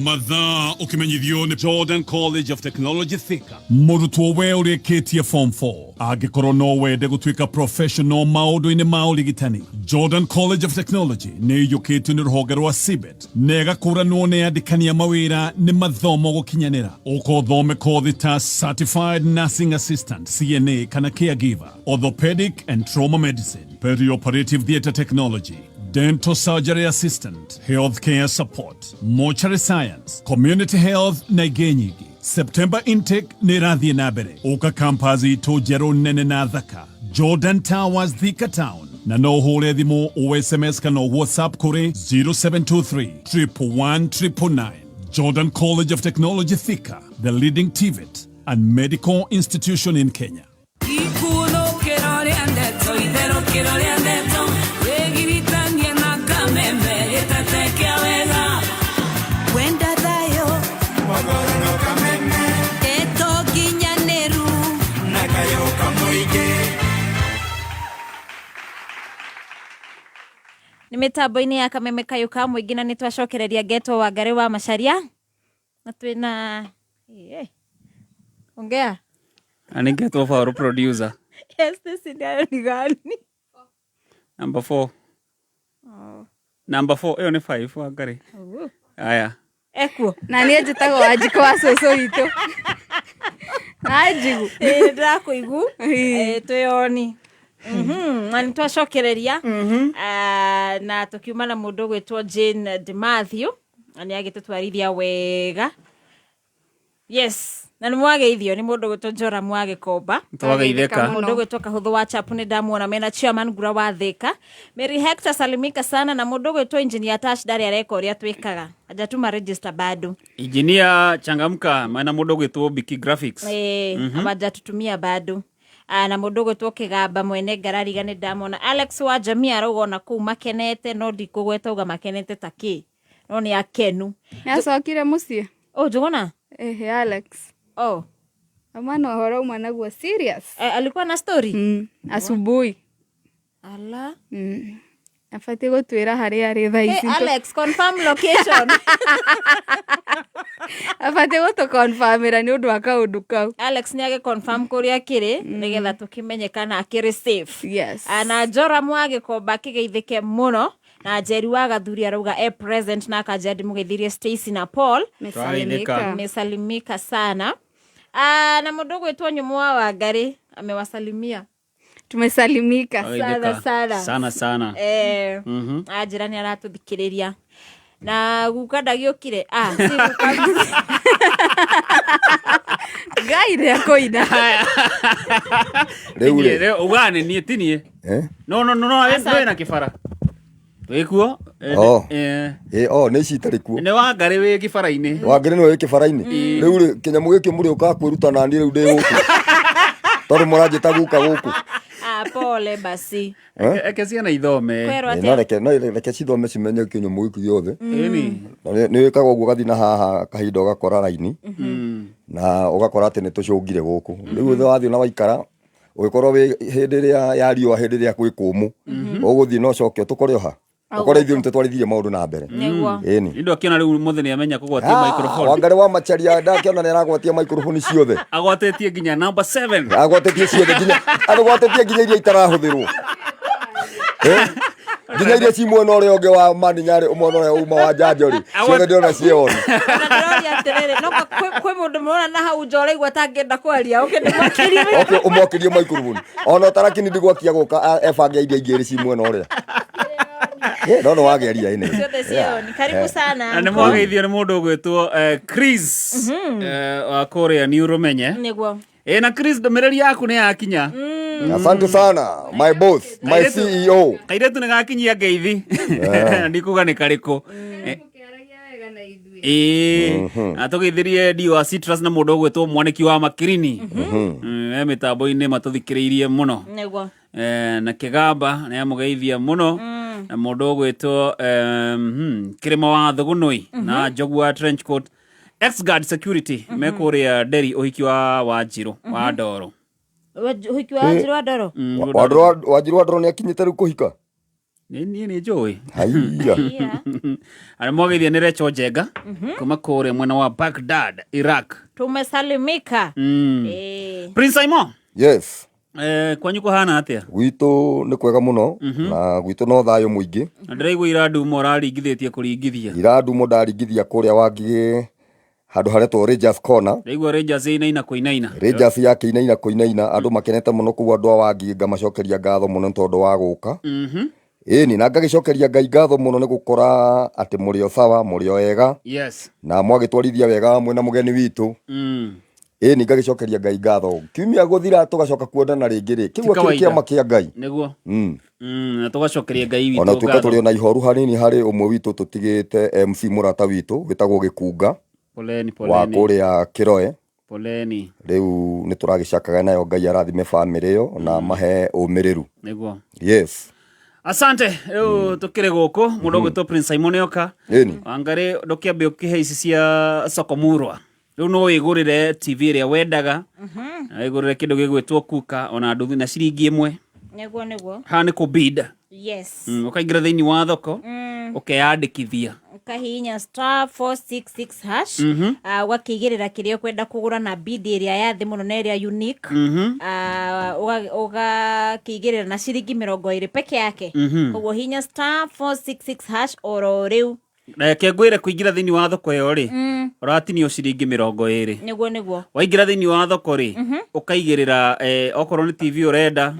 Mathaa ukimenyithio ni Jordan College of Technology Thika. Murutwo we urĩkĩtie form 4 angĩkorwo no wende gũtuĩka professional maũndũ-inĩ ma ũrigitani. Jordan College of Technology nĩ ĩiyũkĩtio nĩ rũhonge rwa CBET na ĩgakũranwo nĩ andĩkani a mawĩra nĩ mathomo gũkinyanĩra. Ũkothome kothi ta Certified Nursing Assistant CNA kana Caregiver, Orthopedic and Trauma Medicine, Perioperative Theatre Technology, Dental Surgery Assistant, Healthcare Support, Mortuary Science, Community Health na ingĩ nyingĩ. September intake nĩ ĩrathiĩ na mbere. Ũka campus itũ njerũ nene na thaka, Jordan Towers Thika Town, na no ũhũre thimũ o SMS kana WhatsApp kũrĩ 0723 111 999. Jordan College of Technology Thika, the leading TVET and medical institution in Kenya. Ni mitambo-ini ya Kameme Kayuka muingi na nitwacokereria Geto Wangari wa Macharia na twina ongea ani Geto of our producer. Yes, this is ni gani? Number 4. Number 4 hiyo ni 5 Wangari. Aya. Ekuo. Na niĩ njĩtagwo Wanjikũ wa cũcũ witũ. Anjigu. Ndakũigu. Twĩoni. Na nitwacokereria na tukiuma na mundu gwitwo Jane de Matthew ani agitutwarithia wega. Yes, na nimwageithio ni mundu gwitwo Jora Mwagekomba. Twageitheka. Mundu gwitwo Kahuthu wa Chapu ni ndamuona mena chairman Ngura wa Thika. Mary Hector salimika sana na mundu gwitwo Engineer Tash Dari areka uria twikaga. Ajatuma register bado. Engineer changamka maana mundu gwitwo Biki Graphics. Abajatutumia bado. Na mundu gwitwo Kigamba mwene Ngarariga ni ndamona. Alex wa Jamii arogona kuu makenete no ndikugweta uga makenete taki. No ni akenu. Nacokire muciĩ. Njuguna? Alex. Amana horo uma naguo serious. Alikuwa na story? Asubuhi. Ala. Afate gutwira haria ari thaa ici. Alex, confirm location. Afate gutu confirmira ni undu wa kaundu kau. Alex ni age confirm kuria kiri nigetha tukimenyekana akiri safe. Yes. Ana Jora Mwagekomba kigeithike muno na Njeri wa Gathuri arauga present na akajadi mugeithirie Stacy na Paul. Mesalimika sana. Na mundu gwitwo Nyumu wa Wangari amewasalimia. Tumesalimika sana. Jirani aratũthikĩrĩria. Na guka ndagiũkire. Si guka. Gaire akoina. Rĩu ugane nie tinie. No na kĩbara. Wĩkuo? Nĩ citarĩ kuo. Nĩ Wangari wĩ kĩbara-inĩ. Wangari nĩ wĩ kĩbara-inĩ. Rĩu kĩnyamũ gĩkĩ mũrĩ ũka kwĩruta na niĩ rĩu ndĩ gũkũ. Tondũ mũranjĩta guka gũkũ. Pole basi. Eke ciana ithome. Reke cithome cimenye kĩnyamũ gĩkĩ gĩothe. Nĩ wĩkaga ũguo ũgathiĩ na haha kahinda ũgakora raini na ũgakora atĩ nĩ tũcũngire gũkũ. Rĩu wathiĩ na waikara ũgĩkorwo wĩ hĩndĩ ĩrĩa ya riũa hĩndĩ ĩrĩa gwĩ kũmũ ũgũthiĩ no coke ũtũkore oha ũkore ithuĩ nĩtũtwarithirie maũndũ na mbere. Indo akiona rĩu mũthĩ nĩ amenya kũgwatia microphone. Wangari wa Macharia ndakiona nĩ aragwatia microphone ciothe. Agwatĩtie nginya number 7. Agwatĩtie ciothe nginya iria itarahũthĩrwo. Nginya iria ci mwena ũrĩa ũngĩ wa Maninyarĩ ũmwana ũrĩa uma wa Njanjori. Ciothe ndĩrona ciĩoni. Ndĩroria atĩrĩrĩ, no kwĩ mũndũ mũrona na hau nja ũraigua atangĩenda kwaria, ndĩmakĩrie. Okay, ũmokĩrie microphone. Ona tarakini ndigwakia gũka ebange iria ingĩ ci mwena ũrĩa. No wageria ine. Ciothe ciĩoni. Karibu sana. Na nĩmwageithio nĩ mũndũ ũgwĩtwo Chris wa kũrĩa nĩ ũrũmenye. Nĩguo. Na Chris ndũmĩrĩri yaku nĩ yakinya. Asante sana, my boss, my CEO. Kairĩtu nĩ gakinyia ngeithi. Ndikuga nĩ karĩkũ. Atũgeithirie Dio wa Citrus na mũndũ ũgwĩtwo Mwaniki wa Makirini. Mĩtambo-inĩ matũthikĩrĩirie mũno. Nĩguo. Na Kĩgamba nĩ amũgeithia mũno. Na mũndũ ũgwĩtwo Kĩrĩma wa Thũgũnũi na Njogu wa Trenchcoat. X-Guard Security mekũrĩa Derry ũhiki wa Wanjirũ wa Ndoro. Ũhiki wa Wanjirũ wa Ndoro? Wanjirũ wa Ndoro nĩ akinyĩte rĩu kũhika? Nĩ njũĩ. Haiya. Arĩ mwageithia nĩ Recho Njenga kuma kũrĩa mwena wa Baghdad, Iraq. Tumesalimika. Prince Simon? Yes. Kwanyu kũhana atĩa? Gwitũ nĩ kwega mũno na gwitũ no thayũ mũingĩ. Na ndĩraigua irandumo ũraringithĩtie kũringithia. Irandumo ndaringithia kũrĩa Wangigĩ handũ haretwo Rangers Corner. Ndaigua Rangers ĩinaina kũinaina. Rangers yake inaina kũinaina, andũ makenete mũno kũu andũ a Wangigĩ ngamacokeria ngatho mũno tondũ wa gũka. Ĩni na ngagĩcokeria Ngai ngatho mũno nĩ gũkora atĩ mũrĩ o sawa, mũrĩ o wega. Yes. Na mwagĩtwarithia wega mwena mũgeni witũ. Ĩni ngagĩcokeria Ngai ngatho. Kiumia gũthira tũgacoka kuonana rĩngĩ kĩgwa kĩrĩ kĩama kĩa Ngai. Nĩguo. Na tũgacokeria Ngai witũ. Ona tuka tũrĩ na ihoru hanini harĩ ũmwe witũ tũtigĩte MC mũrata witũ wĩtagwo Gĩkunga. Poleni. Wa kũrĩa Kĩroe. Poleni. Rĩu nĩ tũragĩcakaga nayo Ngai arathime famĩlĩ ĩyo na mahe ũmĩrĩru. Nĩguo. Yes. Asante, rĩu tũkĩrĩ gũkũ mũndũ ũgwĩtwo Prince Simon Nyoka. Wangarĩ ndũkĩambe ũkĩhe ici cia Sokomurwa. Rĩu no wĩgũrĩre TV ĩrĩa wendaga. Wĩgũrĩre kĩndũ gĩgwĩtwo kuka ona nduthi na ciringi ĩmwe. Nĩguo. Haha nĩ kũbid. Yes. Ũkaingĩra thĩinĩ wa thoko. Ũkeyandĩkithia. Ukahihinya *466# ũgakĩigĩrĩra kĩrĩa ũkwenda kũgũra na bid ĩrĩa ya thĩ mũno na ĩrĩa unique. Ũgakĩigĩrĩra na ciringi 20 peke yake. Koguo hihinya *466# oro rĩu. Reke ngwĩre kũingĩra thĩinĩ wa thoko ĩyo rĩ, ũratinio ciringi 20. Nĩguo. Waingĩra thĩinĩ wa thoko rĩ, ũkaigĩrĩra okorwo nĩ TV ũrenda,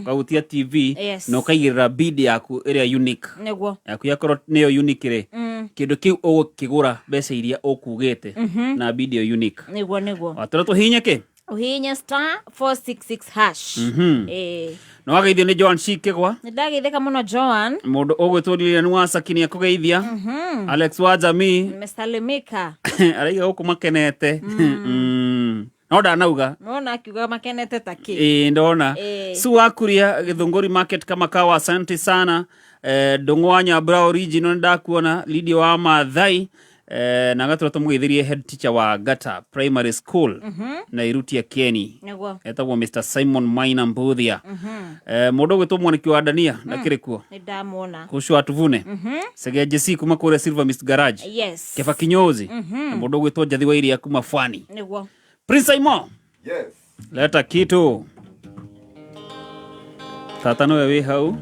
ũkahutia TV na ũkaigĩrĩra bid yaku ĩrĩa unique. Nĩguo. Yaku yakorwo nĩyo unique rĩ, kĩndũ kĩu ũgũkĩgũra mbeca iria ũkugĩte na bid ĩyo unique. Nĩguo. Watũra tũhihinye kĩ? Uhihinya *466#. No wageithio nĩ Joan Cikĩgwa. Nĩndageithĩka mũno Joan. Mũndũ ũgwĩtwo Lilian Wasaki nĩ akũgeithia. Alex wa Jamii. Nimesalimika. Araiga gũkũ makenete. No ndanauga. Nona akiuga makenete taki. Ndona. Su wakuria Gĩthũngũri Market kama kawa, asante sana. Ndũng'ũ wa Nyambura original ndakuona. Lydia wa Maathai. Na gatura tũmũgeithirie head teacher wa Gata Primary School na Irutia Kieni. Etagwo Mr. Simon Maina Mbuthia. Mũndũ ũgwĩtwo Mwaniki wa Dania ndakĩrĩ kuo. Nĩndamwona. Kushwa Tuvune. Sege JC kuma kũrĩa Silver Mist Garage. Yes. Keba Kinyozi. Na mũndũ ũgwĩtwo Njathi wa Iria kuma Fani. Nĩguo. Prince Simon. Yes. Leta kitu. Tata no wĩ hau.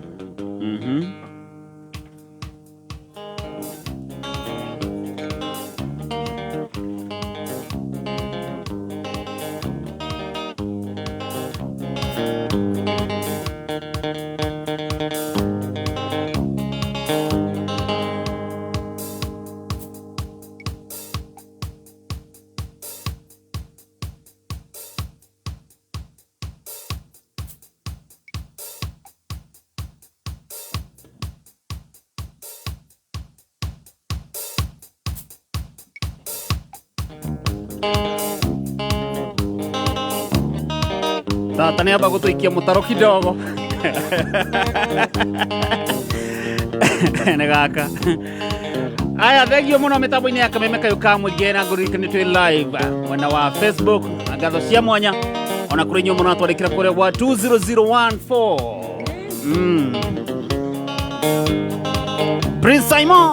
Tata nĩ amba gũtũikia mũtaro kidogo. Nĩ gaka. Aya, thengio mũno mĩtambo-inĩ ya Kameme Kayũka Mũingĩ na ngũririkane twĩ live mwena wa Facebook na ngatho cia mwanya ona kũrĩ inyuĩ mũno atwarĩkĩra kũrĩa gwa 20014. Prince Simon.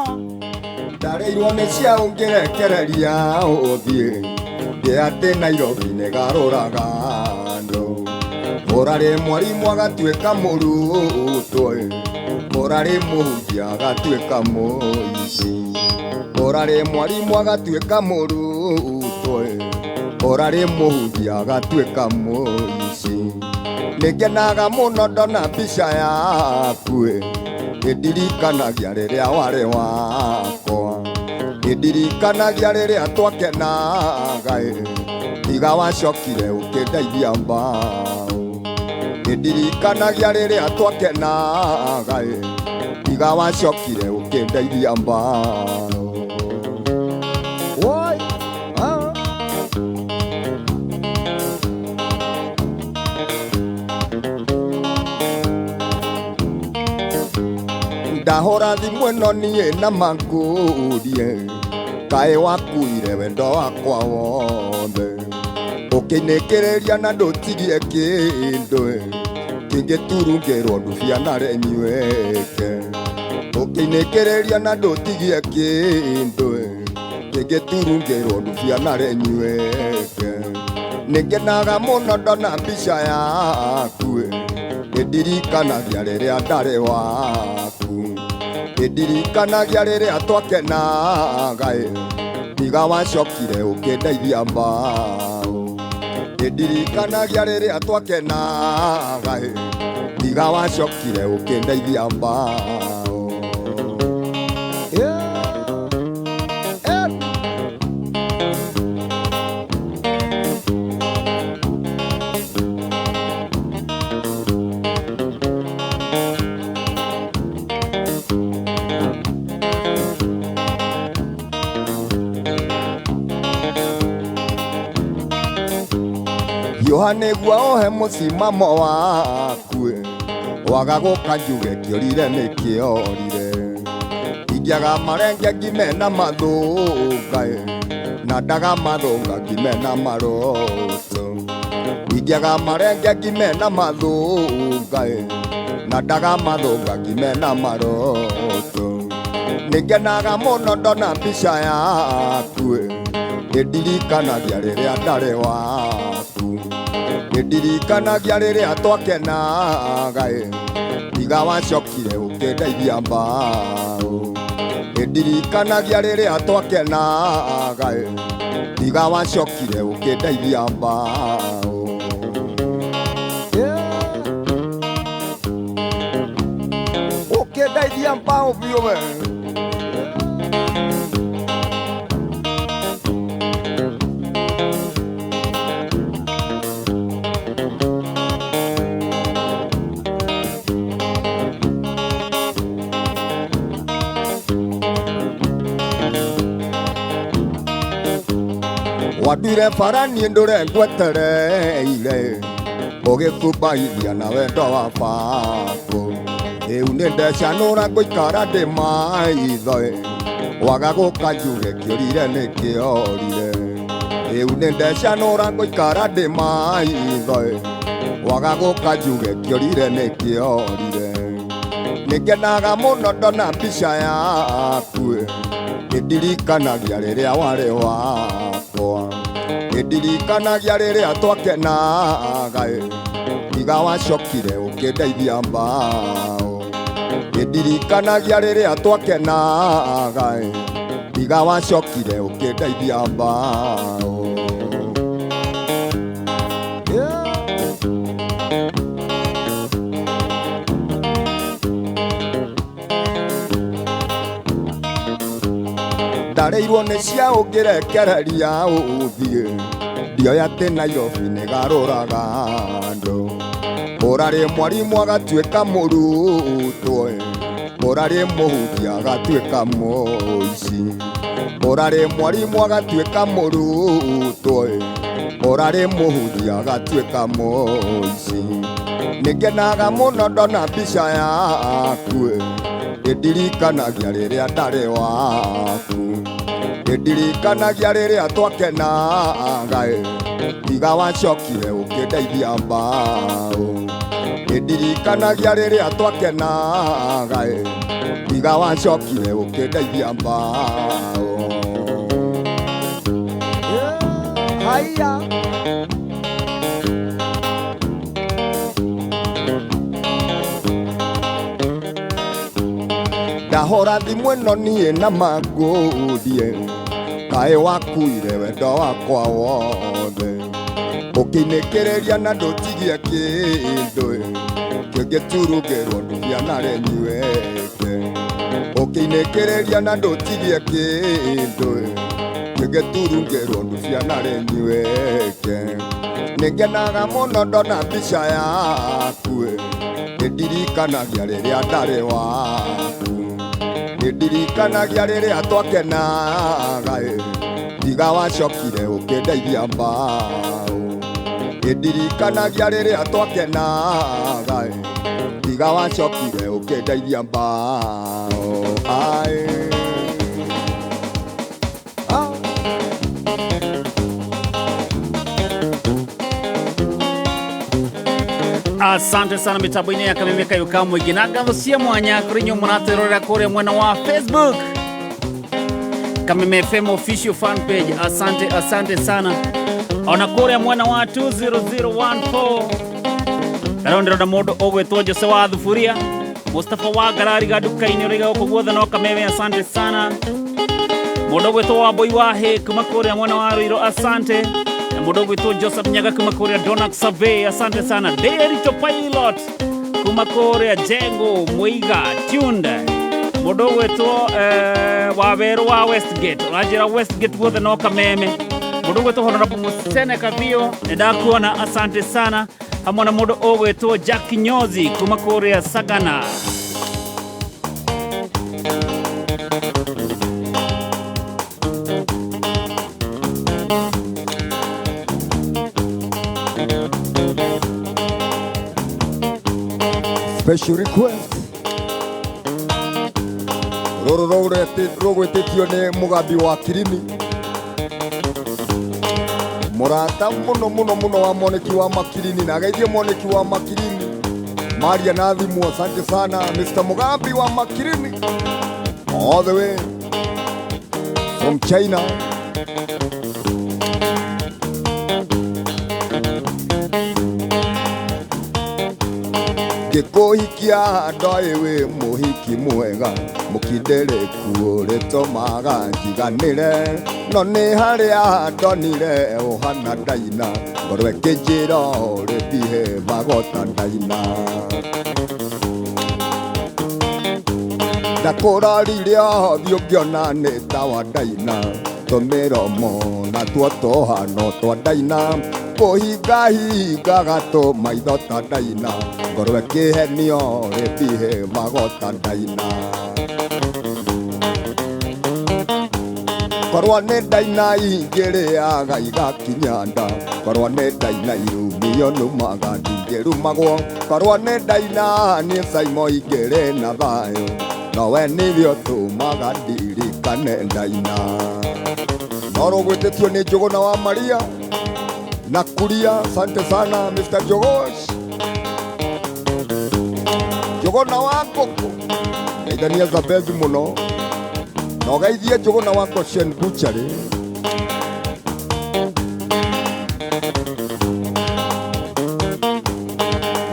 Ndarĩirwo nĩ cia ũngĩrekereria ũthiĩ ndĩ atĩ Nairobi nĩ garũraga andũ. Ũrarĩ mwarimũ agatuĩka mũrutwo Orarĩ mũhunjia agatuĩka mũici, orarĩ mwarimũ agatuĩka mũrutwo, orarĩ mũhunjia agatuĩka mũici. Nĩngenaga mũno ndona mbica yaku, ĩndirikanagia rĩrĩa warĩ wakwa, ĩndirikanagia rĩrĩa twakenaga, tiga wacokire ũkĩndeithia mbaũ. Ĩndirikanagia rĩrĩa twakenaga, tiga wacokire ũkĩndeithia mbaũ. Woi, ndahora thimũ ĩno niĩ na makũrie, kaĩ wakuire wendo wakwa wothe, ũkĩinĩkĩrĩria na ndũtigie kĩndũ, kĩngĩturungĩrwo ndubia na renyuĩke. Ũkĩinĩkĩrĩria na ndũtigie kĩndũ, kĩngĩturungĩrwo ndubia na renyuĩke. Nĩngenaga mũno ndona mbica yaku, ĩndirikanagia rĩrĩa ndarĩ waku, ĩndirikanagia rĩrĩa twakenaga, tiga wacokire ũkĩndeithia mbaũ. Ĩndirikanagia rĩrĩa twakenaga, tiga wacokire ũkĩndeithia mbaũ. Nĩguo ohe mũcimamo waku, waga gũka njuge kĩorire nĩ kĩorire. Ingĩaga marenge ngime na mathũnga, na ndaga mathũnga ngime na maroto. Ingĩaga marenge ngime na mathũnga, na ndaga mathũnga ngime na maroto. Nĩngenaga mũno ndona mbica yaku, ĩndirikanagia rĩrĩa ndarĩ waku, ĩndirikanagia rĩrĩa twakenaga, tiga wacokire ũkĩndeithia mbaũ. Ĩndirikanagia rĩrĩa twakenaga, tiga wacokire ũkĩndeithia mbaũ. Ũkĩndeithia mbaũ biũ we. Watuire bara niĩ ndũrengwetereire, ũgĩkumbaithia na wendo wa baba. Rĩu nĩ ndecanũra ngũikara ndĩ maitho, waga gũka njuge kĩorire nĩ kĩorire. Rĩu nĩ ndecanũra ngũikara ndĩ maitho, waga gũka njuge kĩorire nĩ kĩorire. Nĩngenaga mũno ndona mbica yaku, ĩndirikanagia rĩrĩa warĩ wakwa, ĩndirikanagia rĩrĩa twakenaga, tiga wacokire ũkĩndeithia mbaũ. Ĩndirikanagia rĩrĩa twakenaga, tiga wacokire ũkĩndeithia mbaũ. Ndarĩirwo nĩ cia ũngĩrekereria ũthiĩ, ndioya atĩ Nairobi nĩ garũraga andũ. Ũrarĩ mwarimũ agatuĩka mũrutwo, ũrarĩ mũhunjia agatuĩka mũici. Ũrarĩ mwarimũ agatuĩka mũrutwo, ũrarĩ mũhunjia agatuĩka mũici. Nĩngenaga mũno ndona mbica yaku, ĩndirikanagia rĩrĩa ndarĩ waku, ĩndirikanagia rĩrĩa twakenaga, tiga wacokire ũkĩndeithia mbaũ. Ĩndirikanagia rĩrĩa twakenaga, tiga wacokire ũkĩndeithia mbaũ. Haya ndahora thimũ ĩno niĩ na mangũthie kaĩ wakuire wendo wakwa wothe ũkĩinĩkĩrĩria na ndũtigie kĩndũ kĩngĩturugĩrwo ndubianare nyueke ũkĩinĩkĩrĩria na ndũtigie kĩndũ kĩngĩturugĩrwo ndubianare nyueke nĩngenaga mũno ndona mbica yaku nĩndirikanagia rĩrĩa ndarĩ waku nĩndirikanagia rĩrĩa twakenaga tiga wacokire ũkĩndeithia mbaũ nĩndirikanagia rĩrĩa twakenaga tiga wacokire ũkĩndeithia mbaũ Asante sana mitambo-inĩ ya Kameme Kayũka Mũingĩ na ngatho cia mwanya kũrĩ inyuĩ mũratwĩrorera kũrĩa mwena wa Facebook Kameme FM official fan page. Asante sana. Ona kũrĩa mwena wa 20014 karondero na mũndũ ũgwĩtwo Jose wa Thuburia Mustafa wa Garari gaduka-inĩ ũrĩ gũkũ guothe no Kameme. Asante sana. Mũndũ ũgwĩtwo wa Boy Wahe kuma kũrĩa mwena wa Ruiro. Asante. Mũndũ ũgwĩtwo Joseph Nyaga kuma kũrĩa Donak Survey. Asante sana. Derito Pilot kuma kũrĩa Jengo Muiga Tunda. Mũndũ ũgwĩtwo Waweru wa Westgate ũranjĩra Westgate guothe no Kameme. Mũndũ ũgwĩtwo Honorable Musene Kavio nĩndakuona. Asante sana. Hamwe na mũndũ ũgwĩtwo Jack Nyozi kuma kũrĩa Sagana. Special request rũgwĩtĩkio nĩ mũgambi wa Kirini mũrata mũno wa Mwaniki wa Makirini na geithie Mwaniki wa Makirini Maria na thimũ. Asante sana Mr. Mugambi wa Makirini all the way from China. Gĩkũhikia ndoĩ wĩ mũhiki mwega mũkindĩrĩku ũrĩtũmaga njiganĩre no nĩ harĩa ndonire ũhana ndaina ngoro ĩkĩnjĩra ũrĩthihe magota ndaina ndakũrorire othiũ ngĩona nĩ tawa ndaina tũmĩromo na tuo tũhano twa ndaina kũhingahingaga tũmaitho ta ndaina ngoro ĩkĩhenio rĩthihe magota ndaina korwo nĩ ndaina ingĩrĩaga igakinya nda korwo nĩ ndaina irumio numaga ndingĩrumagwo korwo nĩ ndaina niĩ caimo ingĩrĩ na thayũ nowe nĩrĩo tũmaga ndirikane ndaina no rũgwĩtĩtio nĩ Njũgũna wa Maria na Kuria. Asante sana Mr. Jogosh Njũgũna wa Ngũkũ geithania Zambezi mũno no geithie Njũgũna wa Goshen Butchery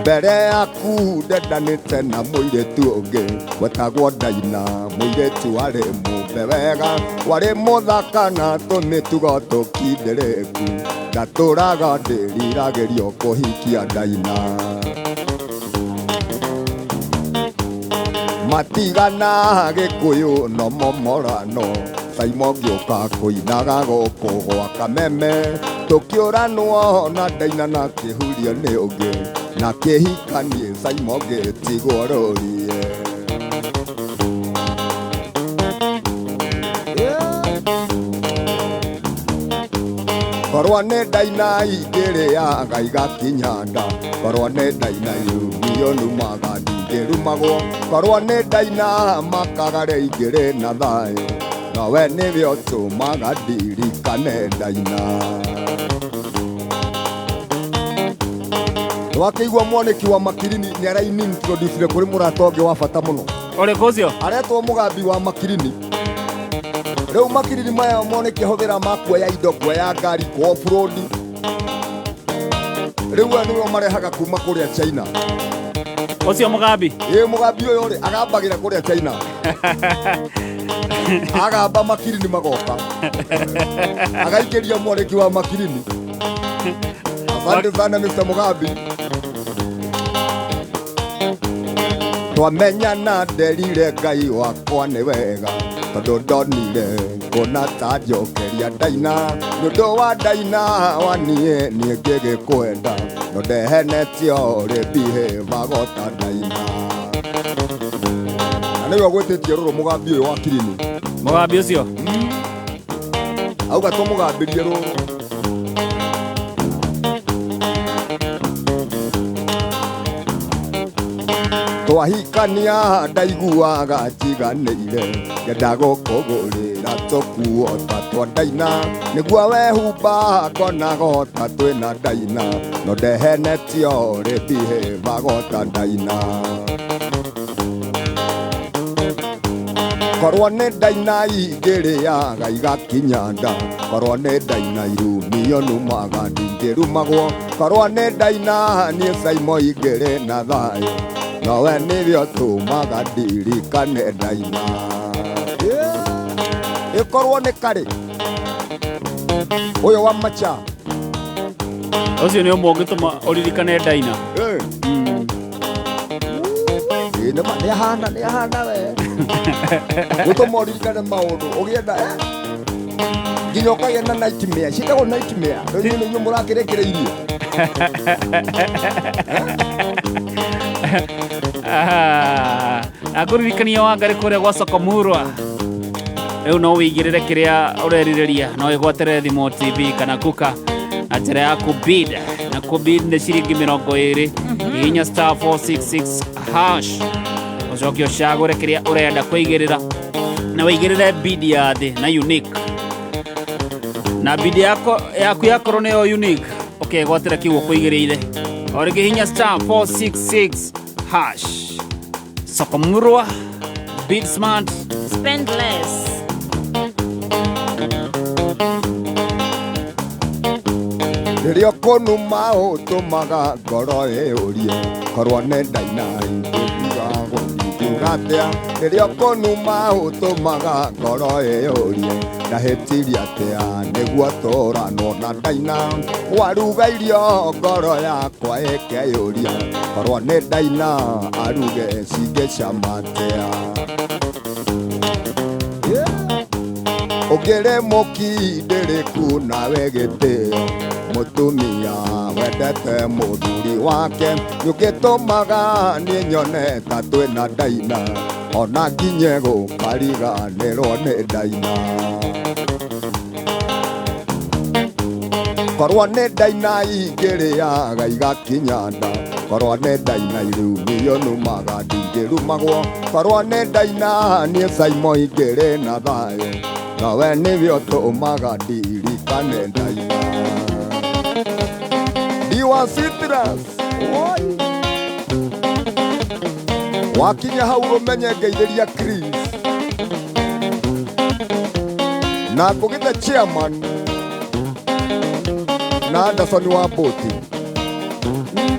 mbere yaku ndendanĩte na mũirĩtu ũngĩ wetagwo Ndaina mũirĩtu warĩ mũmbe wega warĩ mũthaka na tũmĩtugo tũkindĩrĩku ndatũraga ndĩriragĩrio kũhikia Ndaina matigana Gĩkũyũ no momorano caimo ngĩũka kũinaga gũkũ gwa Kameme tũkĩũranwo na Ndaina na kĩhurio nĩ ũngĩ na kĩhikanie caimo ngĩtigwo rũrie korwo nĩ Ndaina ingĩrĩaga igakinya nda korwo nĩ Ndaina irumio numaga ndingĩrumagwo korwo nĩ Ndaina makagare ingĩrĩ na thayũ nawe nĩrĩo tũmaga ndirikane Ndaina wakĩigua Mwaniki wa Makirini nĩ araintroduce kũrĩ mũrata ũngĩ wa bata mũno ũrĩkũ ũcio aretwo Mũgambi wa Makirini. Rĩu Makirini maya Mwaniki ahũthĩra makuoya indo kuoya ngari kwa off-road rĩu nĩo marehaga kuma kũrĩa China Ocio mugambi. Mugambi uyu ri agambagira kuria China. Agamba makirini magoka. Agaikiria mwareki wa makirini. Asante sana Mr. Mugambi. Twamenyana nderire Ngai wakwa nĩ wega tondũ ndonire ngona ta njokeria ndaina nĩ ũndũ wa ndaina wa niĩ ngĩgĩkwenda no ndehenetio rĩ behave ta ndaina na nĩwe gwĩtĩtie rũrũ Mugambi ũyũ wa Kirini. Mugambi ũcio auga tũmũgambĩrie rũrũ. Twahikania ndaiguaga njiganĩire ngenda gũkũgũrĩra tũkuo ta twa ndaina nĩguo wehumba ngonago ta twĩna ndaina no ndehenetio rĩ behave ta ndaina. Korwo nĩ ndaina ingĩrĩaga igakinya nda korwo nĩ ndaina irumio numaga ndingĩrumagwo korwo nĩ ndaina niĩ Saimo ingĩrĩ na thayũ nowe nĩrĩo tũmaga ndirikane ndaina. Ĩkorwo nĩ karĩ ũyũ wa Macha ũcio nĩ ũmwe ũngĩtũma ũririkane ndaina. Nĩ ahana we gũtũma ũririkane maũndũ ũgĩenda nginya ũkagĩa na nightmare. Ciĩtagwo nightmare. Rĩu nĩ inyuĩ mũrakĩrekereirie. Akuririkania Wangari kuria gwa Sokomurwa. Riu no wĩigĩrĩre kĩrĩa ũrerirĩria no wĩgwatere thimũ TV kana kuka na njĩra ya kubid na kubid nĩ ciringi 20 hihinya *466# ũcoke ũcagũre kĩrĩa ũrenda kũigĩrĩra na wĩigĩrĩre bid ya thĩ na unique na bid yaku yakorwo nĩyo unique ũkegwatĩra kiugo kũigĩrĩire o rĩngĩ hihinya *466# Sokomurwa, Bid Smart, Spend less. Rĩrĩa kũnuma ũtũmaga ngoro ĩũrie korwo nĩ ndaina ingĩtigagwo ndingĩgatea. Rĩrĩa kũnuma ũtũmaga ngoro ĩũrie ndahĩtirie atĩa nĩguo tũranwo na ndaina. Waruga irio ngoro yakwa ĩkeyũria korwo nĩ ndaina aruge cingĩcama atĩa. Ũngĩrĩ mũki ndĩrĩku nawe gĩtĩo mũtumia wendete mũthuri wake nĩũgĩtũmaga niĩ nyone ta twĩna ndaina ona nginye gũkariganĩrwo nĩ ndaina. Korwo nĩ ndaina ingĩrĩaga igakinya nda korwo nĩ ndaina irumio numaga ndingĩrumagwo korwo nĩ ndaina niĩ Saimo ingĩrĩ na thayũ nawe nĩwe ũtũmaga ndirikane ndaina. Diwa Citrus wakinya hau ũmenye ngeithĩria Chris na ngũgĩte chairman na Anderson wa Boti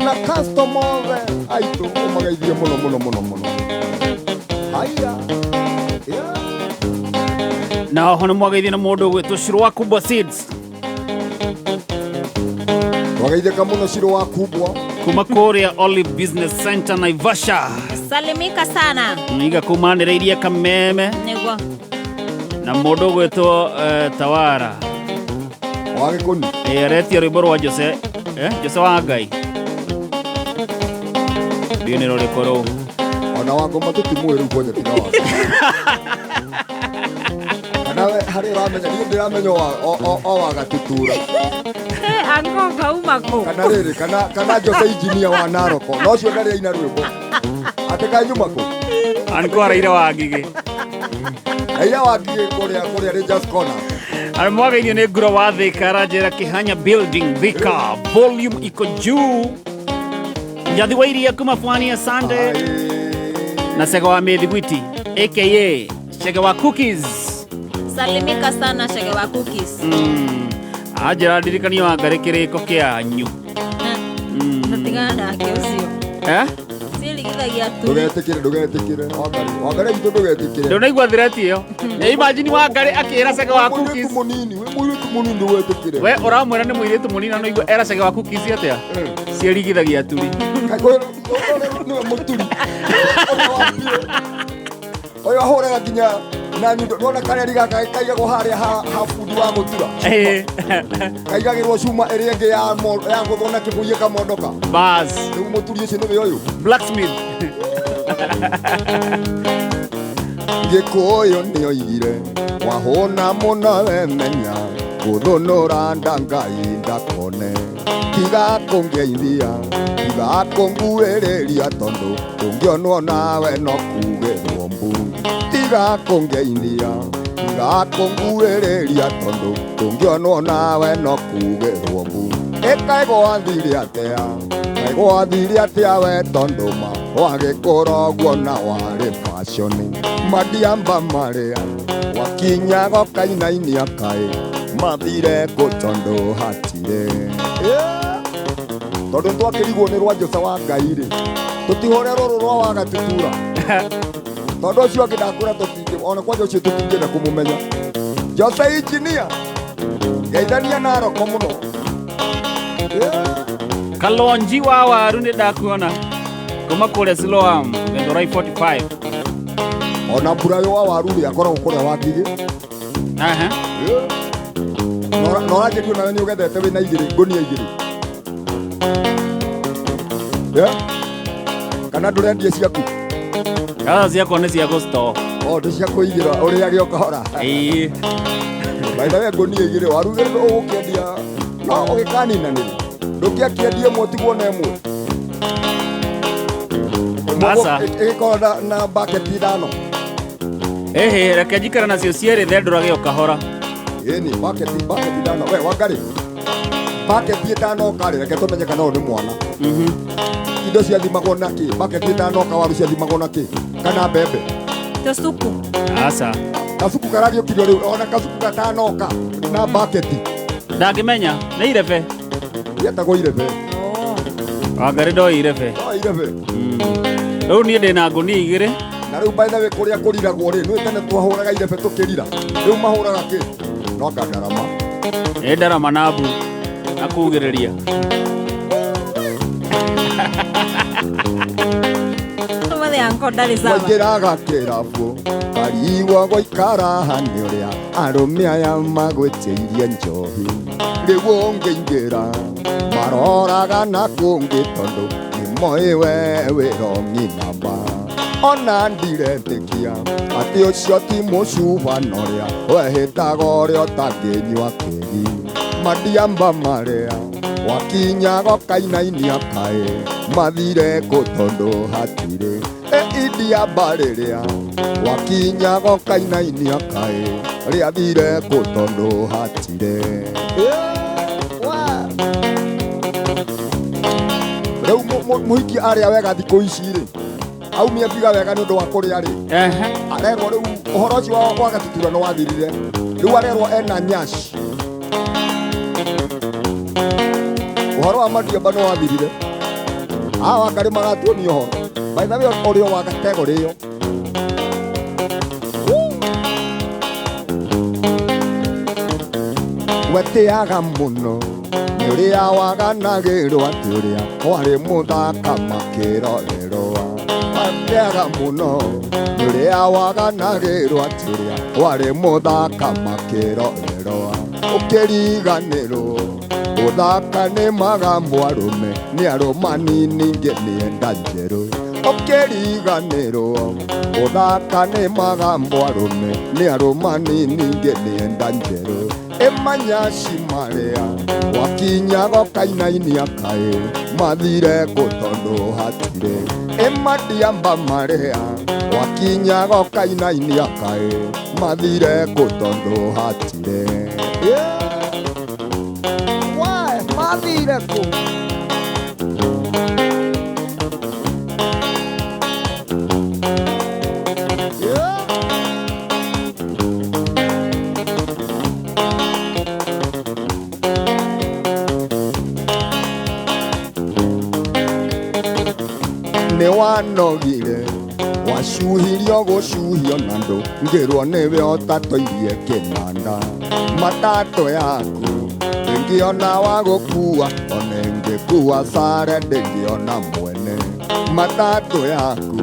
na customer aitũ ũmageithie mũno. Haya na oho nĩ mwageithie na mũndũ ũgwĩtwo Shiro wa Kubwa Seeds. Wageithĩka mũno Shiro wa Kubwa kuma kũrĩa Olive Business Center Naivasha. Salimika sana. Niga kumanĩrĩirie Kameme nĩguo na mũndũ ũgwĩtwo Tawara wa Gĩkũni aretia rwĩmbo rwa Jose wa Ngai ndiũ nĩ rũrĩkũ rũu ona Wangũma tũtimũĩ rĩu kwanja tiga wake nawe harĩ ũramenya niĩ ndĩramenya o wagatutura angonga umako kana rĩrĩ kana Jose engineer wa Naroko no cio ndarĩ aina rwĩmbo atĩ kanyuma kũ anko Raila wa Ngigĩ kũrĩa Rangers Corner aramwagaithio nĩ Nguro wa Thĩka aranjĩra Kĩhanya building Thika volume iko juu Njathi wa Iria kuma Pwani asante na Sega wa Mĩthigwiti aka Shege wa Cookies. Salimika sana Shege wa Cookies. Ajira ndirikania Wangari kĩrĩko kĩanyu. Natigana nake ũcio. Ciĩrigithagia tu. Ndugetikire Wangari itu ndugetikire. Ndũnaigua threat ĩyo. Imagine Wangari akĩra cege wa cookies. Mũirĩtu mũnini ndugetikire. We ũramwĩra nĩ mũirĩtu mũnini na igua era cege wa cookies atĩa? Ciĩrigithagia turi. Nĩwe mũturi. Oyo ahũraga nginya na nyundo nona kareri gaka kaigagwo harĩa ha bundi wa gũtura. Kaigagĩrwo cuma ĩrĩa ĩngĩ ya gũthona kĩbũiĩ kamondoka. Bas. Rĩu mũturi ũcio nĩwe ũyũ. Blacksmith. Gĩkũyũ nĩoigire wahũna mũno wemenya gũthũnũra ndangai ndakone tiga kũngeithia tiga kũnguĩrĩria tondũ ũngĩonwo nawe no kugĩrwo mbu tiga kũngeithia tiga kũnguĩrĩria tondũ ũngĩonwo nawe no kugĩrwo mbu ĩkaigwathire atĩa we tondũ ma wagĩkũra ũguo na warĩ fashoni madiamba marĩa wakinyago kainainia kaĩ mathire kũ tondũ hatire tondũ twakĩrigwo nĩ rwa Njosa wa Ngai-rĩ tũtihũre rũrũ rwa Wagatutura tondũ ũcio ũngĩ ndakũra ona kwanja ũcio tũtingĩenda kũmũmenya Njosa injinia geithania na roko mũno Kalonji wa waru nĩ ndakuona kuma kũrĩa Siloam Githurai 45 ona Burayo wa waru rĩ akoragwo kũrĩa Wakigĩ no ranjĩrio nawe nĩ ũgethete wĩna igĩrĩ ngũnia igĩrĩ kana ndũrendia ciaku ciakwa nĩ cia gũstore nĩ cia kũigĩra ũrĩage o kahora baithawe ngũnia igĩrĩ waru ũgũkĩendia no ũgĩkaninanĩria ndũkĩakĩendia ĩmwe tigwo na ĩmwe ĩgĩkorwo na baketi 5 reke njikara nacio cierĩ thendũrage o kahora ĩni baketi 5 we Wangari baketi 5 karĩ reke tũmenye kana ũyũ nĩ mwana indo ciathimagwo na kĩ baketi 5 kawaru ciathimagwo na kĩ kana mbembe Tasuku. Asa. Kasuku karadio kilo rĩu ona kasuku gatanoka na baketi ndangĩmenya nĩ irebe yetagwo irebe Wangari ndo irebe rĩu niĩ ndĩ na ngũnia igĩrĩ na rĩu by the way kũrĩa kũriragwo rĩ nĩ tene twahũraga irebe tũkĩrira rĩu mahũraga kĩ no ndarama nĩ ndarama na mbu akugĩrĩria waingĩraga kĩrabu karigwo gũikara nĩ ũrĩa arũme aya magwĩtĩirie njohi rĩu ũngĩingĩra maroraga na kũngĩ tondũ nĩ moĩ we wĩrongi namba ona ndiretĩkia atĩ ũcio ti mũcubano ũrĩa wehĩtaga ũrĩa ũtangĩnyua kĩgi madiamba marĩa wakinyago kainainia kaĩ mathire kũ tondũ hatirĩ idiamba rĩrĩa wakinyago kainainia kaĩ rĩathire kũ tondũ hatirĩ rĩu mũhiki arĩa wega thikũ ici rĩ aumia biga wega nĩ ũndũ wa kũrĩa rĩ arerwo rĩu ũhoro ũcio wa Gatutura nĩ wathirire rĩu arerwo ena nyashi ũhoro wa madiamba nĩ wathirire Wangari magatuonia ũhoro by the way ũrĩo wa kategori ĩyo wetĩaga mũno nĩ ũrĩa waganagĩrwo atĩ ũrĩa warĩ mũthaka makĩrorerwo wetĩaga mũno nĩ ũrĩa waganagĩrwo atĩ ũrĩa warĩ mũthaka makĩrorerwo ũkĩriganĩrwo ũthaka nĩ magambo arũme nĩ arũmani ningĩ nĩenda njerũ ũkĩriganĩrwo ũthaka nĩ magambo arũme nĩ arũmani ningĩ nĩenda njerũ ĩmanyaci marĩa wakinyago kainainia kaĩ mathire kũ tondũ hatirĩ ĩmadiamba marĩa wakinyago kainainia kaĩ mathire kũ tondũ hatirĩ mathire kũ nĩ wanogire wacuhirio gũcuhio na ndũngĩrwo nĩwe ũtatoirie kĩnanda matatũ yaku ndĩngĩona wa gũkua ona ĩngĩkua sare ndĩngĩona mwene matatũ yaku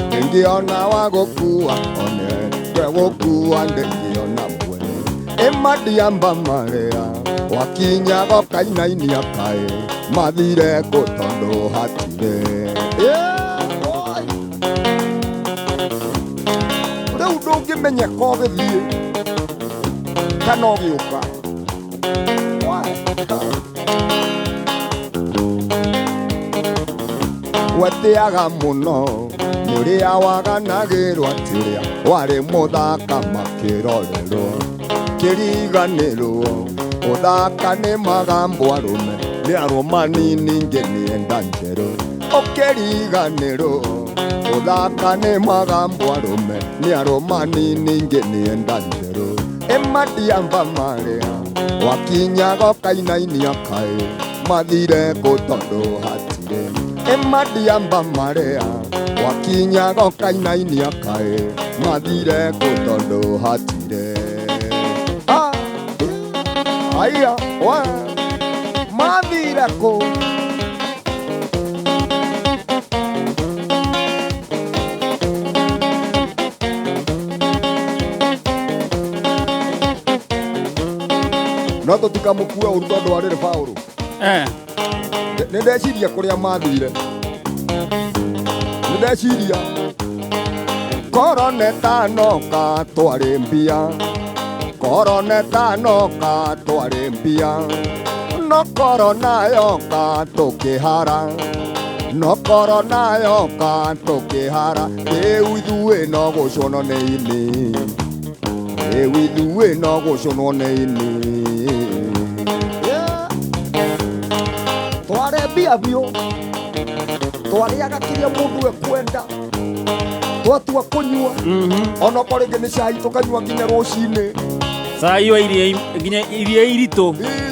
ndĩngĩona wa gũkua ona gũkua ndĩngĩona mwene ĩmadiamba marĩa wakinya gokainainia kaĩ mathire kũ tondũ hatirĩ rĩu ndũngĩmenyeka ũgĩthiĩ kana ũgĩũka wetĩaga mũno nĩ ũrĩa waganagĩrwo atĩrĩa warĩ mũthaka makĩrorerwo kĩriganĩrwo ũthaka nĩ magambo arũme nĩ arũma nini ingĩ nĩ enda njerũ ũkĩriganĩrwo ũthaka nĩ magambo arũme nĩ arũma nini ingĩ nĩ enda njerũ ĩmadiamba marĩa wakinya gokainainia kaĩ mathire kũ tondũ hatirĩ ĩmadiamba marĩa wakinya gokainainia kaĩ mathire kũ tondũ hatirĩ aya wa mathire kũ no tũtikamũkue ũru tondũ warĩrĩ Paũlũ nĩ ndeciria kũrĩa mathire nĩ ndeciria koroneta noka twarĩ mbia koroneta noka twarĩ mbia no korona yoka tũkĩhara no korona yoka tũkĩhara rĩu ithuĩ no gũconwo nĩ ini rĩu ithuĩ no gũconwo nĩ ini twarĩ mbia biũ twarĩaga kĩrĩa mũndũ ekwenda twatua kũnyua ona korwo rĩngĩ nĩ cai tũkanyua nginya rũcinĩ cai wa iria iritũ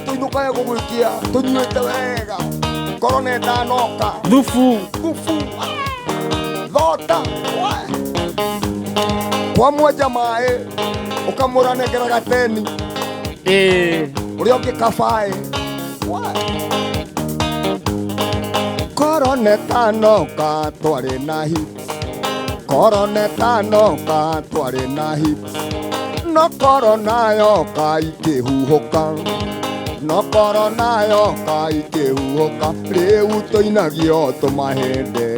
tũinũkaga gũgwĩkia tũnyuĩte wega korona ĩtanoka thubu thota kwa mwenja maĩ ũkamũranengera gateni ũrĩa ũngĩ kabaĩ korona ĩtanoka twarĩ na hips korona ĩtanoka twarĩ na hips no korona yoka ikĩhuhũka no korona yoka ikĩhuhũka rĩu tũinagio tũmahende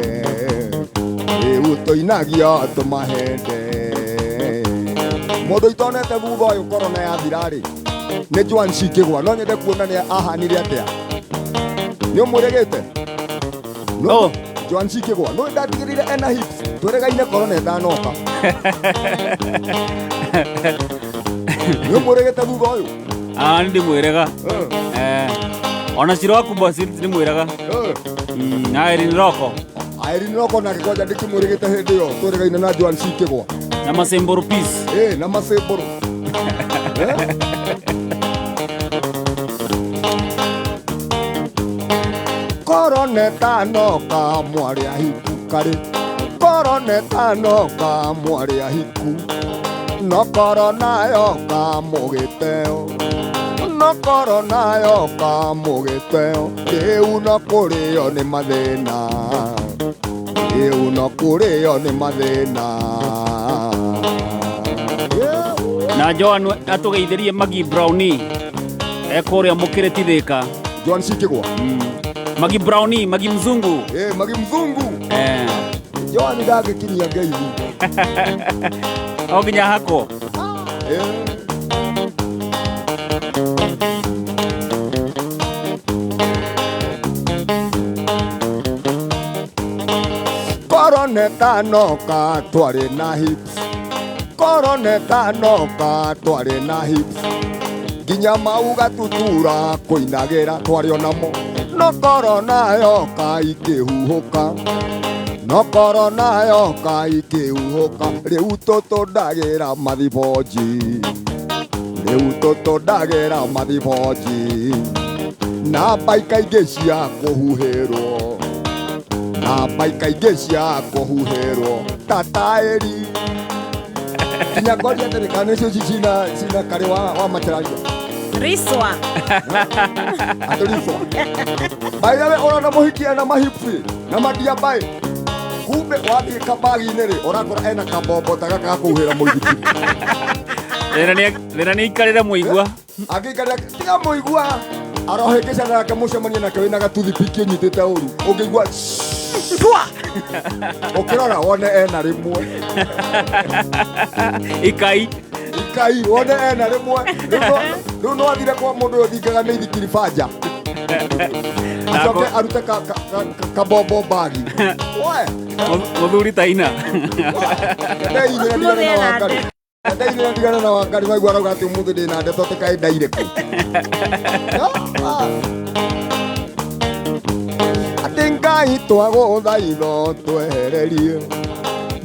rĩu tũinagio tũmahende mũndũ itonete thutha ũyũ korona yathira-rĩ nĩ Joan Cikĩgwa no nyende kuona nĩ ahanire atĩa nĩ ũmwĩrĩgĩte no Joan Cikĩgwa no ndatigĩrĩire ena hips tweregaine korona ĩtanoka nĩ ũmwĩrĩgĩte thutha ũyũ nĩ ndĩmwĩrega ona Ciro wa Kumba nĩ mwĩrega Irene Roko Irene Roko na gĩkwanja ndĩkĩmwĩrĩgĩte hĩndĩ ĩyo tweregaine na Joan Cikĩgwa na Masemboro Peace na Masemboro korona ĩtanoka mwarĩ ahiku karĩ korona ĩtanoka mwarĩ ahiku no korona yoka mũgĩteo no korona yoka mũgĩteo rĩu no kũrĩo nĩ mathĩna rĩu no kũrĩo nĩ mathĩna na Joan atũgeithĩrie Magi Brownie ekũrĩa mũkĩrĩti Thĩka Joan Cikĩgwa Magi Brownie Magi Mzungu Magi Mzungu Joan ndagĩkinyia ngeithi o nginya hako korona ĩtanoka twarĩ na hips korona ĩtanoka twarĩ na hips nginya mauga tutura kũinagĩra twarĩ onamo no korona yoka ikĩhuhũka no korona yoka ikĩhuhũka rĩu tũtũndagĩra mathibonji rĩu tũtũndagĩra mathibonji na mbaika ingĩ cia kũhuhĩrwo na baika ingĩ cia kũhuhĩrwo tataĩri kinya ngoria ndereka nĩcio cina karĩ wa materaria riswa andũ riswa baithawe ũrona mũhikia na mahipsi na madiabai kumbe wathiĩ kabagi-inĩ rĩ ũrakora ena kabombo ta gaka gakũhuhĩra mũithikiri thĩna nĩ ikarĩra mũigua angĩikarĩra tiga mũigua arohĩngĩcana nake mũcemanie nake wĩna gatuthipiki ũnyitĩte ũru ũngĩigua ũkĩrora wone ena rĩmwe ikai wone ena rĩmwe rĩu no athire kwa mũndũ ũyũ thingaga nĩ ithikiri banja acoke arute kabombo mbagi mũthuri taina ndigana na Wangari maigua arauga atĩ ũmũthĩ ndĩna ndeto tĩkaĩ ndairĩku atĩ Ngai twagũthaitho twehererie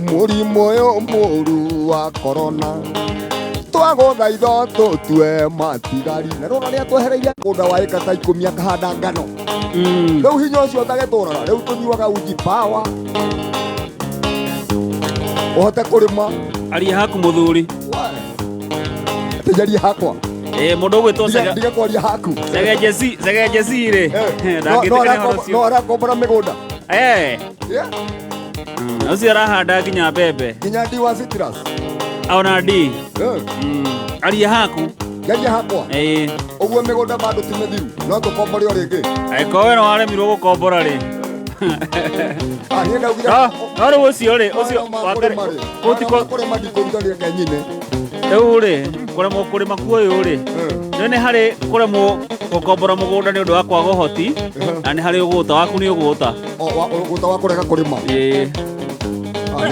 mũrimũ ũyũ mũru wa korona twagũthaitho tũtue matigari na rĩu rĩrĩa twehereire mũgũnda wa ĩka ta 10 akahanda ngano rĩu hinya ũcio ũtagĩtũraga rĩu tũnyuaga uji power ũhote kũrĩma aria haku mũthuri tijaria hakwa mũndũ ũgwĩtwo ndiga kwaria haku Zege Jezi rĩ no arakombora mĩgũnda ũcio arahanda nginya mbembe nginya ndi wa citrus ona ndi aria haku jaria hakwa ũguo mĩgũnda bado ti mĩthiru no tũkombore o rĩngĩ angĩkorwo we no waremirwo gũkombora rĩ no rĩu ũcio rĩ ũcio kũrĩma ndikũruta rĩake nyine rĩu rĩ kũremwo kũrĩma kuoyũ rĩ nĩ harĩ kũremwo gũkombora mũgũnda nĩ ũndũ wa kwaga ũhoti na nĩ harĩ ũgũta waku nĩ ũgũta ũgũta wa kũrega kũrĩma niĩ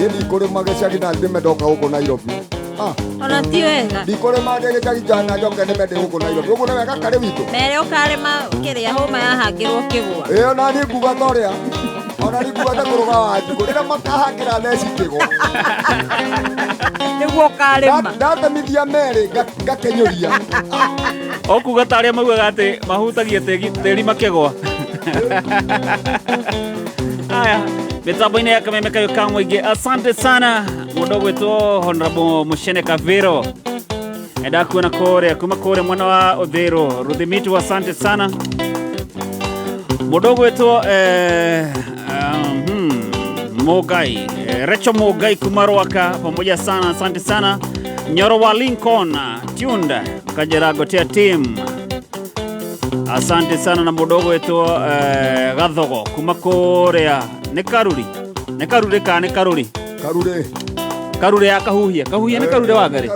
ndikũrĩma gĩcagi na ndĩme ndoka gũkũ Nairobi ona ti wega ndikũrĩma ndĩ gĩcagi njana njoke nĩme ndĩ gũkũ Nairobi ũguo nĩ wega karĩ witũ mere ũkarĩma kĩrĩa hũma yahangĩrwo kĩgwa ona niĩ nguga ta ũrĩa ona niĩ nguga ta kũrũga wa njigũ rĩrĩa makahangĩra theci kĩgwa nĩguo ũkarĩma ndatemithia merĩ ngakenyũria okuga ta arĩa maugaga atĩ mahutagia tĩri makĩgwa aya mitambo-inĩ ya Kameme Kayuka Mwĩingĩ asante sana mũndũ ũgwĩtwo Honorable Muchene Kavero ndakuona kũrĩa kuma kũrĩa mwena wa Ũthĩro Ruthimitu asante sana mũndũ ũgwĩtwo Mogai Recho Mogai kuma Rwaka pamoja sana asante sana Nyoro wa Lincoln Tunda Kajeragotea team asante sana na mũndũ ũgwĩtwo Gathogo kuma kũrĩa nĩ karuri karuri ya kahuhia nĩ karuri wa Ngarĩ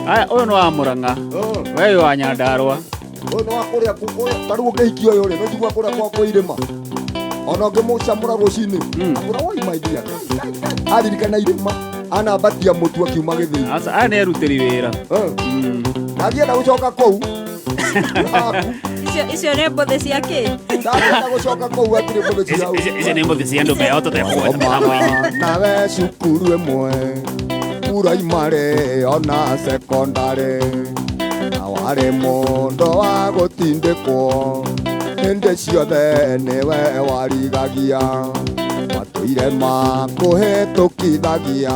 aya ũyũ nĩ wa Mũrang'a we wa Nyandarua ũyũ nĩ wa kũrĩa tarĩu ũngĩhikia ũyũ rĩ no njigua kũrĩa gwakwa irĩma ona ũngĩmũcamũra rũcinĩ akũra woi maidia aririkana irĩma anambatia mũtu akiuma gĩthĩi aya nĩ erutĩri wĩra na thienda gũcoka kũu icio nĩ mbũthĩ cia kĩ ndakwenda gũcoka kũu atirĩ mbũthĩ cia icio nĩ mbũthĩ cia ndũme yao nawe cukuru ĩmwe puraimari ona sekondarĩ na warĩ mũndũ wa gũtindĩkwo hĩndĩ ciothe nĩwe warigagia matũire makũhĩtũkithagia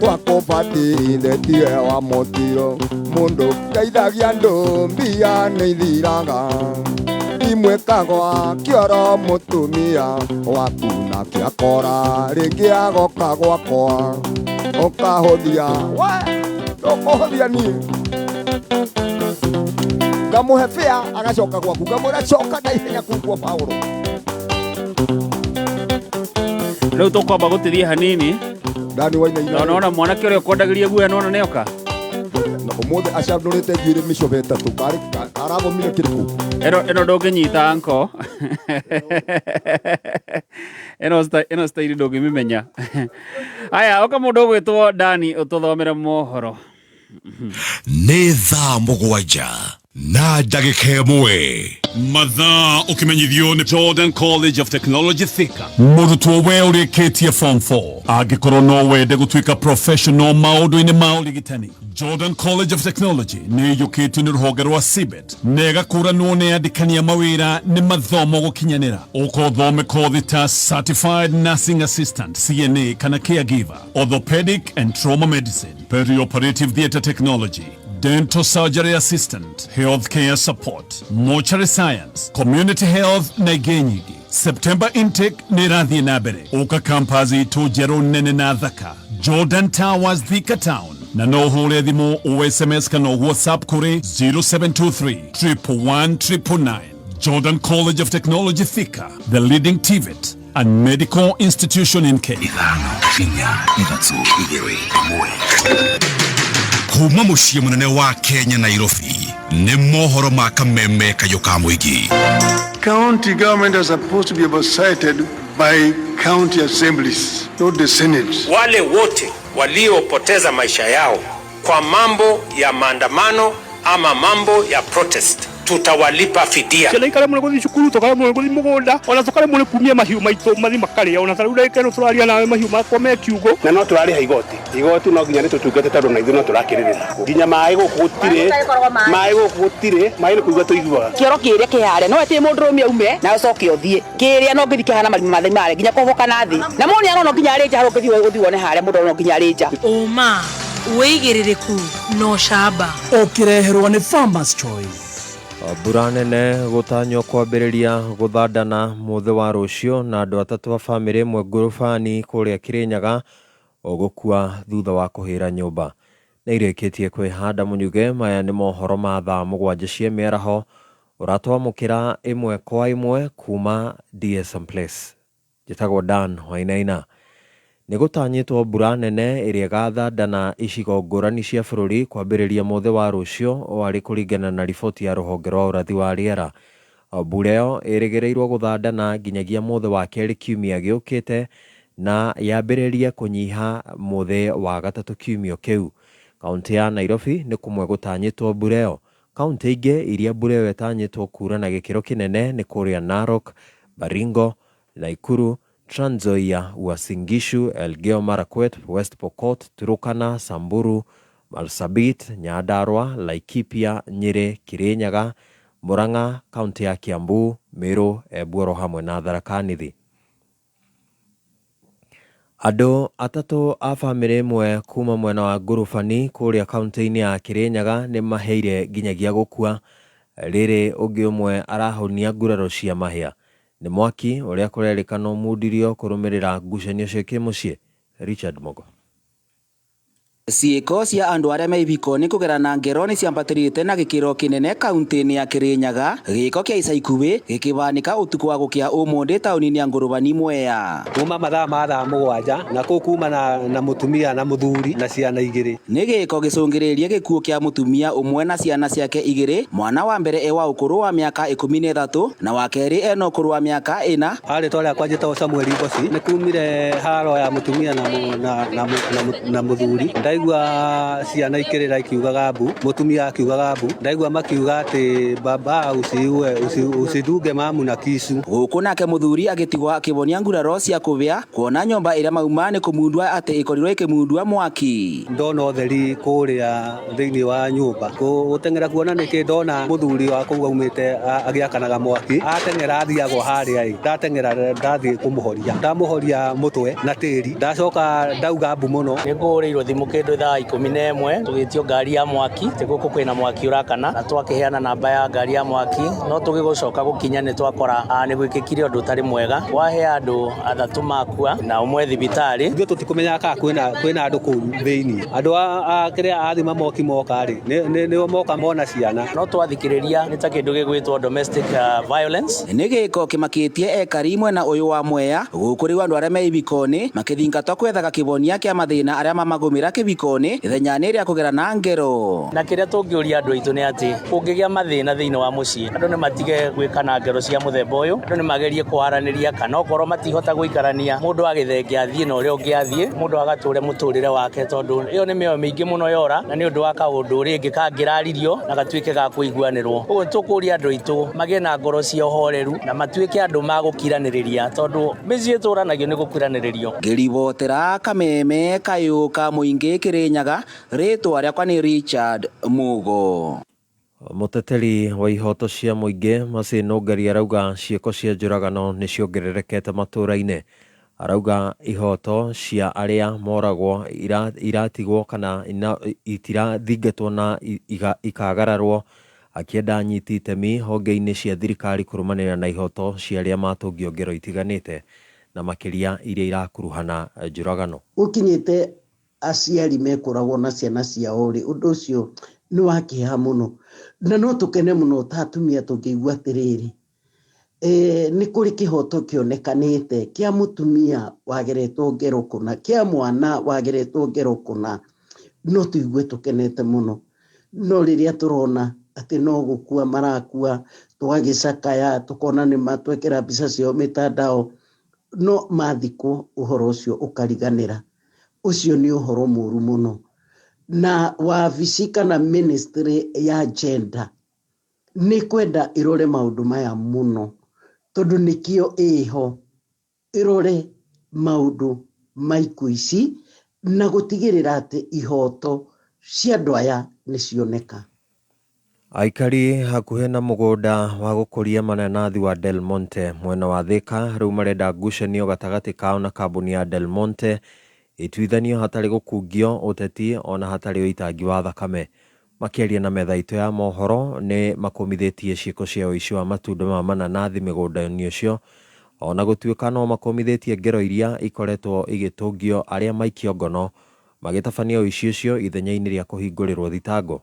twakũbatithĩtie wa mũtiro mũndũ ngeithagia andũ mbia nĩ ithiraga imwe kagwa kĩoro mũtumia waku na kĩakora rĩngĩ agoka gwakwa ũkahũthia ũkũhũthia niĩ ngamũhe bĩa agacoka gwaku ngamwĩra coka na ihenya kuu kwa Paulo rĩu tũkwamba gũtithia hanini ndani waina nona mwanake ũrĩa ũkwendagĩria guoya nona nĩoka na ũmũthĩ acandũrĩte njuĩrĩ mĩcobe ĩtatũ arathomire kĩrĩkũ ĩno ndũngĩnyita nko ĩno staili ndũngĩmĩmenya aya oka mũndũ ũgwĩtwo Dani ũtũthomere mohoro nĩ thaa 7 na ndagĩka ĩmwe. Mathaa ũkĩmenyithio nĩ Jordan College of Technology Thika. Mũrutwo we ũrĩkĩtie form 4 angĩkorwo no wende gũtuĩka professional maũndũ-inĩ ma ũrigitani. Jordan College of Technology nĩ ĩiyũkĩtio nĩ rũhonge rwa CBET na ĩgakũranwo nĩ andĩkania mawĩra nĩ mathomo gũkinyanĩra. Ũkothome kothi ta Certified Nursing Assistant CNA kana Caregiver, Orthopedic and Trauma Medicine, Perioperative Theatre Technology, Dental Surgery Assistant, Healthcare Support, Mortuary Science, Community Health na ingĩ nyingĩ. September intake nĩ ĩrathiĩ na mbere. Ũka campus itũ njerũ nene na thaka, Jordan Towers Thika Town, na no ũhũre thimũ o SMS kana WhatsApp kũrĩ 0723 111 999. Jordan College of Technology Thika, the leading TVET and medical institution in Kenya. Kuma mũciĩ mũnene wa Kenya Nairobi nĩ mohoro ma Kameme Kayũka Mũingĩ. County government are supposed to be oversighted by county assemblies, not the Senate. Wale wote waliopoteza maisha yao kwa mambo ya maandamano ama mambo ya protest tutawalipa fidia. Kile ikale mwe kuthi cukuru tokale mwe kuthi mugunda ona tokale mwe kumia mahiu maito mathi makare ona tarura ikeno turaria nawe mahiu makwa me kiugo na no turari ha igoti no ginya nitutungate tondu na ithu no turakirira ginya mai gukutire mai ni kuigwa tuigwa kioro kiria kihare no ete mundu rumia ume na ucoke uthie kiria no ngithi kihana marima mathe mare ginya kuboka na thi na moni arona ginya areja haro ngithi uthi wone hare mundu no ginya areja uma weigiririku no shaba Okireherwo ni Farmers Choice. Mbura nene gũtanywo kwambĩrĩria gũthandana mũthĩ wa rũciũ na andũ atatũ a bamĩrĩ ĩmwe ngũrũbani kũrĩa Kĩrĩnyaga gũkua thutha wa kũhĩra nyũmba. Nĩ irĩkĩtie kwĩhanda mũnyuge. Maya nĩ mohoro ma thaa 7 cia mĩaraho ũratwamũkĩra ĩmwe kwa ĩmwe kuma DSM Place. Njĩtagwo Dan Wainaina. Nĩ gũtanyĩtwo mbura nene ĩrĩa ĩgathandana icigo ngũrani cia bũrũri kwambĩrĩria mũthĩ wa rũciũ warĩ kũringana na riboti ya rũhonge rwa ũrathi wa rĩera. Mbura ĩyo ĩrĩgĩrĩirwo gũthandana nginyagia mũthĩ wa kerĩ kiumia gĩũkĩte na yambĩrĩrie kũnyiha mũthĩ wa gatatũ kiumia kĩu. Kaunti ya Nairobi nĩ kũmwe gũtanyĩtwo mbura ĩyo. Kaunti ingĩ iria mbura ĩyo ĩtanyĩtwo kuura na gĩkĩro kĩnene nĩ kũrĩa Narok, Baringo, Nakuru, Trans Nzoia, Uasin Gishu, Elgeyo Marakwet, West Pokot, Turkana, Samburu, Marsabit, Nyandarua, Laikipia, Nyeri, Kirinyaga, Murang'a, kaunti ya Kiambu, Meru, Eburo hamwe na Tharaka Nithi. Andũ atatũ a bamĩrĩ ĩmwe kuma mwena wa ngũrũbani kũrĩa kaunti-inĩ ya Kirinyaga nĩ maheire nginyagia gũkua. Rĩrĩ ũngĩ ũmwe arahonia nguraro cia mahĩa. Nĩ mwaki ũrĩa kũrerĩkana ũmundirio kũrũmĩrĩra ngucanio cia kĩmũciĩ. Richard Mogo. Ciĩko cia andũ arĩa me ibiko-inĩ kũgerana ngero nĩ ciambatĩrĩte na gĩkĩro kĩnene kaunti-inĩ ya Kĩrĩnyaga. Gĩko kĩa ica ikuhĩ gĩkĩbanĩka ũtukũ wa gũkĩa ũmũthĩ taũni-inĩ ya Ngũrũbani Mwea. Kuma mathaa ma thaa 7 na kũu kuma na mũtumia na mũthuri na ciana igĩrĩ. Nĩ gĩko gĩcũngĩrĩirie gĩkuũ kĩa mũtumia ũmwe na ciana ciake igĩrĩ. Mwana wa mbere e wa ũkũrũ wa mĩaka 13 na wa kerĩ ena ũkũrũ wa mĩaka 4. Rĩtwa rĩakwa njĩtagwo Samuel Ngoci. Nĩ kumire haro ya mũtumia na mũthuri. Ndaigua ciana ikĩrĩra ikiugaga mbu, mũtumia akiugaga mbu. Ndaigua makiuga atĩ baba usidunge mamu na kisu. Gũkũ nake mũthuri agĩtigwo akĩbonia nguraro cia kũbĩa kuona nyũmba ĩrĩa mauma nĩ kũmundua atĩ ĩkorirwo ĩkĩmundua mwaki. Ndona ũtheri kũrĩa thĩinĩ wa nyũmba gũteng'era kuona nĩkĩ ndona mũthuri wa kũu aumĩte agĩakanaga mwaki ateng'era athiagwo harĩa ndateng'era ndathiĩ kũmũhoria ndamũhoria mũtwe na tĩri ndacoka ndauga mbu mũno. Nĩngũrĩirwo thimũ kĩndũ thaa 11 tũgĩtio ngari ya mwaki gũkũ kwĩna mwaki ũrakana na twakĩheana namba ya ngari ya mwaki no tũgĩgũcoka gũkinya nĩ twakora nĩ gwĩkĩkire ũndũ ũtarĩ mwega wahe andũ atatũ makua na ũmwe thibitarĩ. Ithuĩ tũtikũmenyaga kana kwĩna andũ kũu thĩinĩ. Andũ a kĩrĩa athima moki moka rĩ nĩo moka mona ciana. No twathikĩrĩria nĩ ta kĩndũ gĩgwĩtwo domestic violence. Nĩ gĩko kĩmakĩtie ekari mwena ũyũ wa Mwea gũkũ rĩu andũ arĩa me ibiko-inĩ makĩthingatwo kwethaga kĩbonia kĩa mathĩna arĩa mamagũmĩra kĩbiko bikoni ithenya-inĩ rĩa kũgera na ngero. Na kĩrĩa tũngĩũria andũ aitũ nĩ atĩ kũngĩgĩa mathĩna thĩinĩ wa mũciĩ, andũ nĩ matige gwĩka na ngero cia mũthemba ũyũ, andũ nĩ magerie kwaranĩria, kana okorwo matihota gũikarania, mũndũ agĩthenge athiĩ na ũrĩa ũngĩ athiĩ, mũndũ agatũre mũtũrĩre wake, tondũ ĩyo nĩ mĩoyo mĩingĩ mũno yora, na nĩ ũndũ wa kaũndũ rĩngĩ kangĩraririo na gatuĩke ga kũiguanĩrwo. Ũguo tũkũria andũ aitũ magĩe na ngoro cia ũhoreru na matuĩke andũ magũkiranĩrĩria, tondũ mĩciĩ ĩtũranagio nĩ gũkiranĩrĩrio. Ngĩribotera Kameme kayũ ka mũingĩ Kĩrĩnyaga, rĩtwa rĩakwa nĩ Richard Mugo. Mũteteri wa ihoto cia mũingĩ Mercy Ngari arauga ciĩko cia njũragano nĩ ciongererekete matũũra-inĩ. Arauga ihoto cia arĩa moragwo iratigwo kana itirathingatwo na ikagararwo, akienda nyiti itemi honge-inĩ cia thirikari kũrũmanĩrĩra na ihoto cia arĩa matũngio ngero itiganĩte na makĩria iria irakuruhana njũragano. Gũkinyĩte aciari mekoragwo na ciana ciao rĩ, ũndũ ũcio nĩ wa kĩeha mũno, na no tũkene mũno ta atumia tũngĩigua atĩrĩrĩ, nĩ kũrĩ kĩhoto kĩonekanĩte kĩa mũtumia wageretwo ngero kũna, kĩa mwana wageretwo ngero kũna, no tũigue tũkenete mũno. No rĩrĩa tũrona atĩ no gũkua marakua, tũgagĩcakaya, tũkona nĩ matwekera mbica ciao mĩtandao, no mathikwo ũhoro ũcio ũkariganĩra. Ũcio nĩ ũhoro mũru mũno. Na wabici kana ministry ya gender nĩ kwenda ĩrore maũndũ maya mũno, tondũ nĩkĩo ĩho ĩrore maũndũ ma ikuũ ici na gũtigĩrĩra atĩ ihoto cia andũ aya nĩ cioneka. Aikari hakuhĩ na mũgũnda wa gũkũria mananathi wa Del Monte mwena wa Thika rĩu marenda ngucanio gatagatĩ kao na kambuni ya Del Monte ituithanio hatarĩ gũkungio ũteti ona hatarĩ ũitangi wa thakame. Makĩaria na metha itũ ya mohoro nĩ makomithĩtie ciĩko cia ũici wa matunda ma mananathi mĩgũnda-inĩ ũcio, ona gũtuĩka no makomithĩtie ngero iria ikoretwo igĩtũngio arĩa maikio ngono magĩtabania ũici ũcio ithenya-inĩ rĩa kũhingũrĩrwo thitango.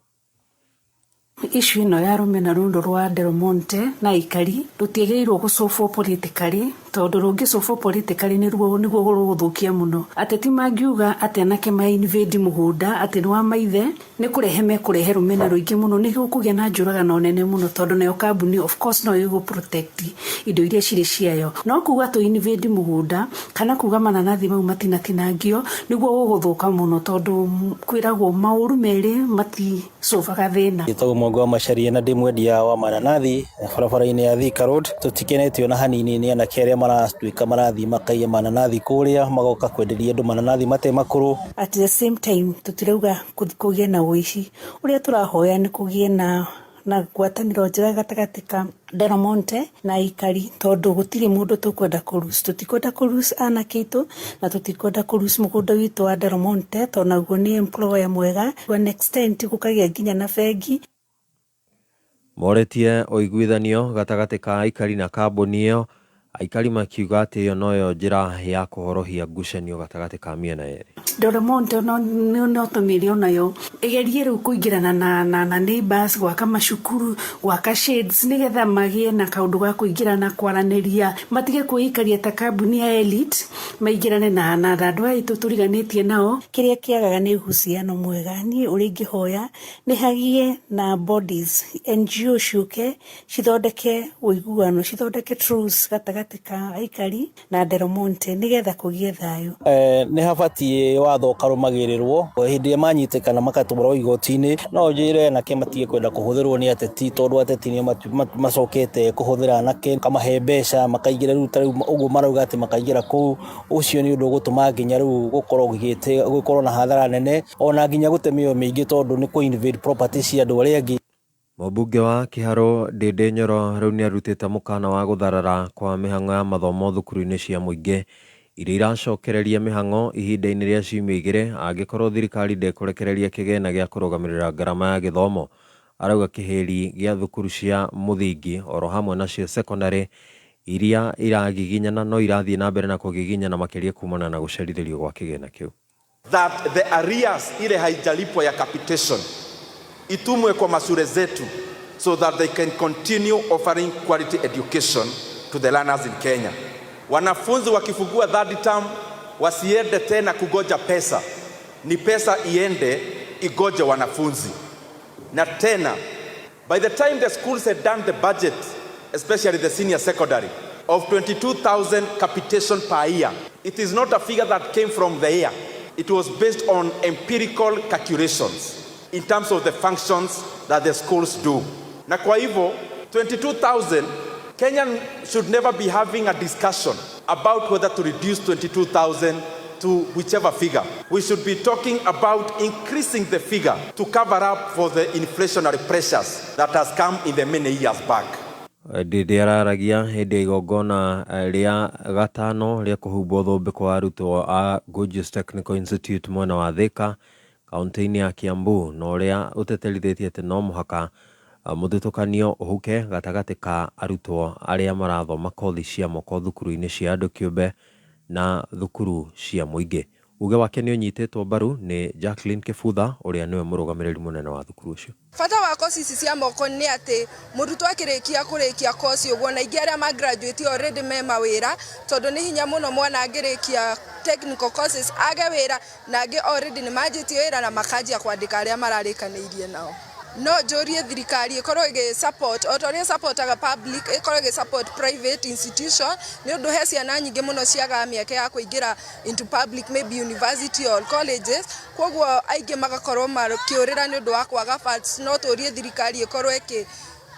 Issue ĩno ya rũmena rũndũ rwa Del Monte na aikari rũtiagĩrĩirwo gũcobwo politically, tondũ rũngĩcobwo politically nĩguo rũgũthũkia mũno. Ateti mangiuga atĩ anake ma invade mũgũnda atĩ nĩ wa maithe, nĩ kũrehe mekũrehe rũmena rũingĩ mũno, nĩ gũkũgĩa na njũragano nene mũno, tondũ nayo kambuni of course no ĩgũ protect indo iria cirĩ ciayo. No kuga tũ invade mũgũnda kana kuga mananathi mau matinatinangio nĩguo gũgũthũka mũno, tondũ kwĩragwo maũru merĩ maticobaga thĩna. Mwango wa Macharia na ndimwendia wa mananathi barabara-inĩ ya Thika Road, tutikenetio na hanini ni anake arĩa maratuĩka marathi makaiya mananathi kũrĩa magoka kwenderia andũ mananathi mate makũrũ. At the same time tutirauga kũgĩe na ũici, ũrĩa tũrahoya nĩ kũgĩe na ngwatanĩro njega gatagatĩ ka Del Monte na aikari, tondũ gũtirĩ mũndũ tũkwenda kũruci, tũtikwenda kũruci anake aitũ na tũtikwenda kũruci mũgũnda witũ wa Del Monte, tondũ naguo nĩ employer mwega to an extent gũkagĩa nginya na bengi. Moretie ũiguithanio gatagatĩ ka aikari na kambuni ĩyo, aikari makiuga atĩ ĩyo noyo njĩra ya kũhorohia ngucanio gatagatĩ ka mĩena yerĩ. Del Monte no tũmĩrĩ onayo ĩgerie rĩu kũingĩrana na neighbors, gwaka macukuru, gwaka shades, nĩgetha magĩe na kaũndũ ga kũingĩrana kwaranĩria, matige kwĩikaria ta kambuni ya elite, maingĩrane na andũ aitũ tũriganĩtie nao. Kĩrĩa kĩagaga nĩ ũhuciano mwega. Niĩ ũrĩa ingĩhoya nĩ hagĩe na bodies, NGO ciũke cithondeke ũiguano, cithondeke truce gatagatĩ ka aikari na Del Monte nĩgetha kũgĩe thayũ. Nĩ habatiĩ watho ũkarũmagĩrĩrwo hĩndĩ ĩrĩa manyitĩkana makatũmĩrwo igoti-inĩ. No njĩre anake matige kwenda kũhũthĩrwo nĩ ateti, tondũ ateti nĩo macokete kũhũthĩra anake kamahe mbeca makaingĩra rĩu ta rĩu ũguo marauga atĩ makaingĩra kũu. Ũcio nĩ ũndũ ũgũtũma nginya rĩu gũkorwo na hathara nene, ona nginya gũte mĩoyo mĩingĩ, tondũ nĩ kũ invade property cia andũ arĩa angĩ. Mũmbunge wa Kĩharũ Ndĩndĩ Nyoro rĩu nĩ arutĩte mũkana wa gũtharara kwa mĩhang'o ya mathomo thukuru-inĩ cia mũingĩ iria iracokereria mĩhang'o ihinda-inĩ rĩa ciumia igĩrĩ angĩkorwo thirikari ndĩkũrekereria kĩgĩna gĩa kũrũgamĩrĩra ngarama ya gĩthomo. Arauga kĩhĩri gĩa thukuru cia mũthingi oro hamwe nacio secondary iria iragiginyana no irathiĩ na mbere na kũgiginyana makĩria kumana na gũcerithĩrio gwa kĩgĩna kĩu. That the arrears ile haijalipo ya capitation itumwe kwa mashule zetu so that they can continue offering quality education to the learners in Kenya. Wanafunzi wakifungua third term wasiende tena kugoja pesa, ni pesa iende igoje wanafunzi. Na tena, by the time the schools had done the budget, especially the senior secondary, of 22,000 capitation per year, it is not a figure that came from the air. It was based on empirical calculations in terms of the functions that the schools do. Na kwa hivyo, 22,000, Kenyan should never be having a discussion about whether to reduce 22,000 to whichever figure. We should be talking about increasing the figure to cover up for the inflationary pressures that has come in the many years back. Ndĩ araragia hĩndĩ ya igongona rĩa gatano rĩa kũhumbwo thũmbĩ kwa arutwo a Gorgeous Technical Institute mwena wa Thika kaunti-inĩ ya Kiambu, na ũrĩa ũteterithĩtie atĩ no mũhaka mũthutũkanio ũhuke gatagatĩ ka arutwo arĩa marathoma kothi cia moko thukuru-inĩ cia andũ kĩũmbe na thukuru cia mũingĩ. Uge wake nĩ ũnyitĩtwo mbaru nĩ Jacqueline Kĩbutha ũrĩa nĩwe mũrũgamĩrĩri mũnene wa thukuru ũcio. Bata wa kosi ici cia moko nĩ atĩ mũrutwo akĩrĩkia kosi ũguo na ingĩ arĩa graduate already me mawĩra, tondũ nĩ hinya mũno mwana angĩrĩkia technical courses age wĩra na angĩ already nĩ manjĩtie wĩra na makanjia kwandĩka arĩa mararĩkanĩirie nao. No njũrie thirikari ĩkorwo ĩgĩ-support o ta ũrĩa supportaga public, ĩkorwo ĩgĩ-support private institution nĩ ũndũ he ciana nyingĩ mũno ciagaga mĩeke ya kũingĩra into public, maybe university or colleges, koguo aingĩ magakorwo makĩũrĩra nĩ ũndũ wa kwaga funds. No tũrie thirikari ĩkorwo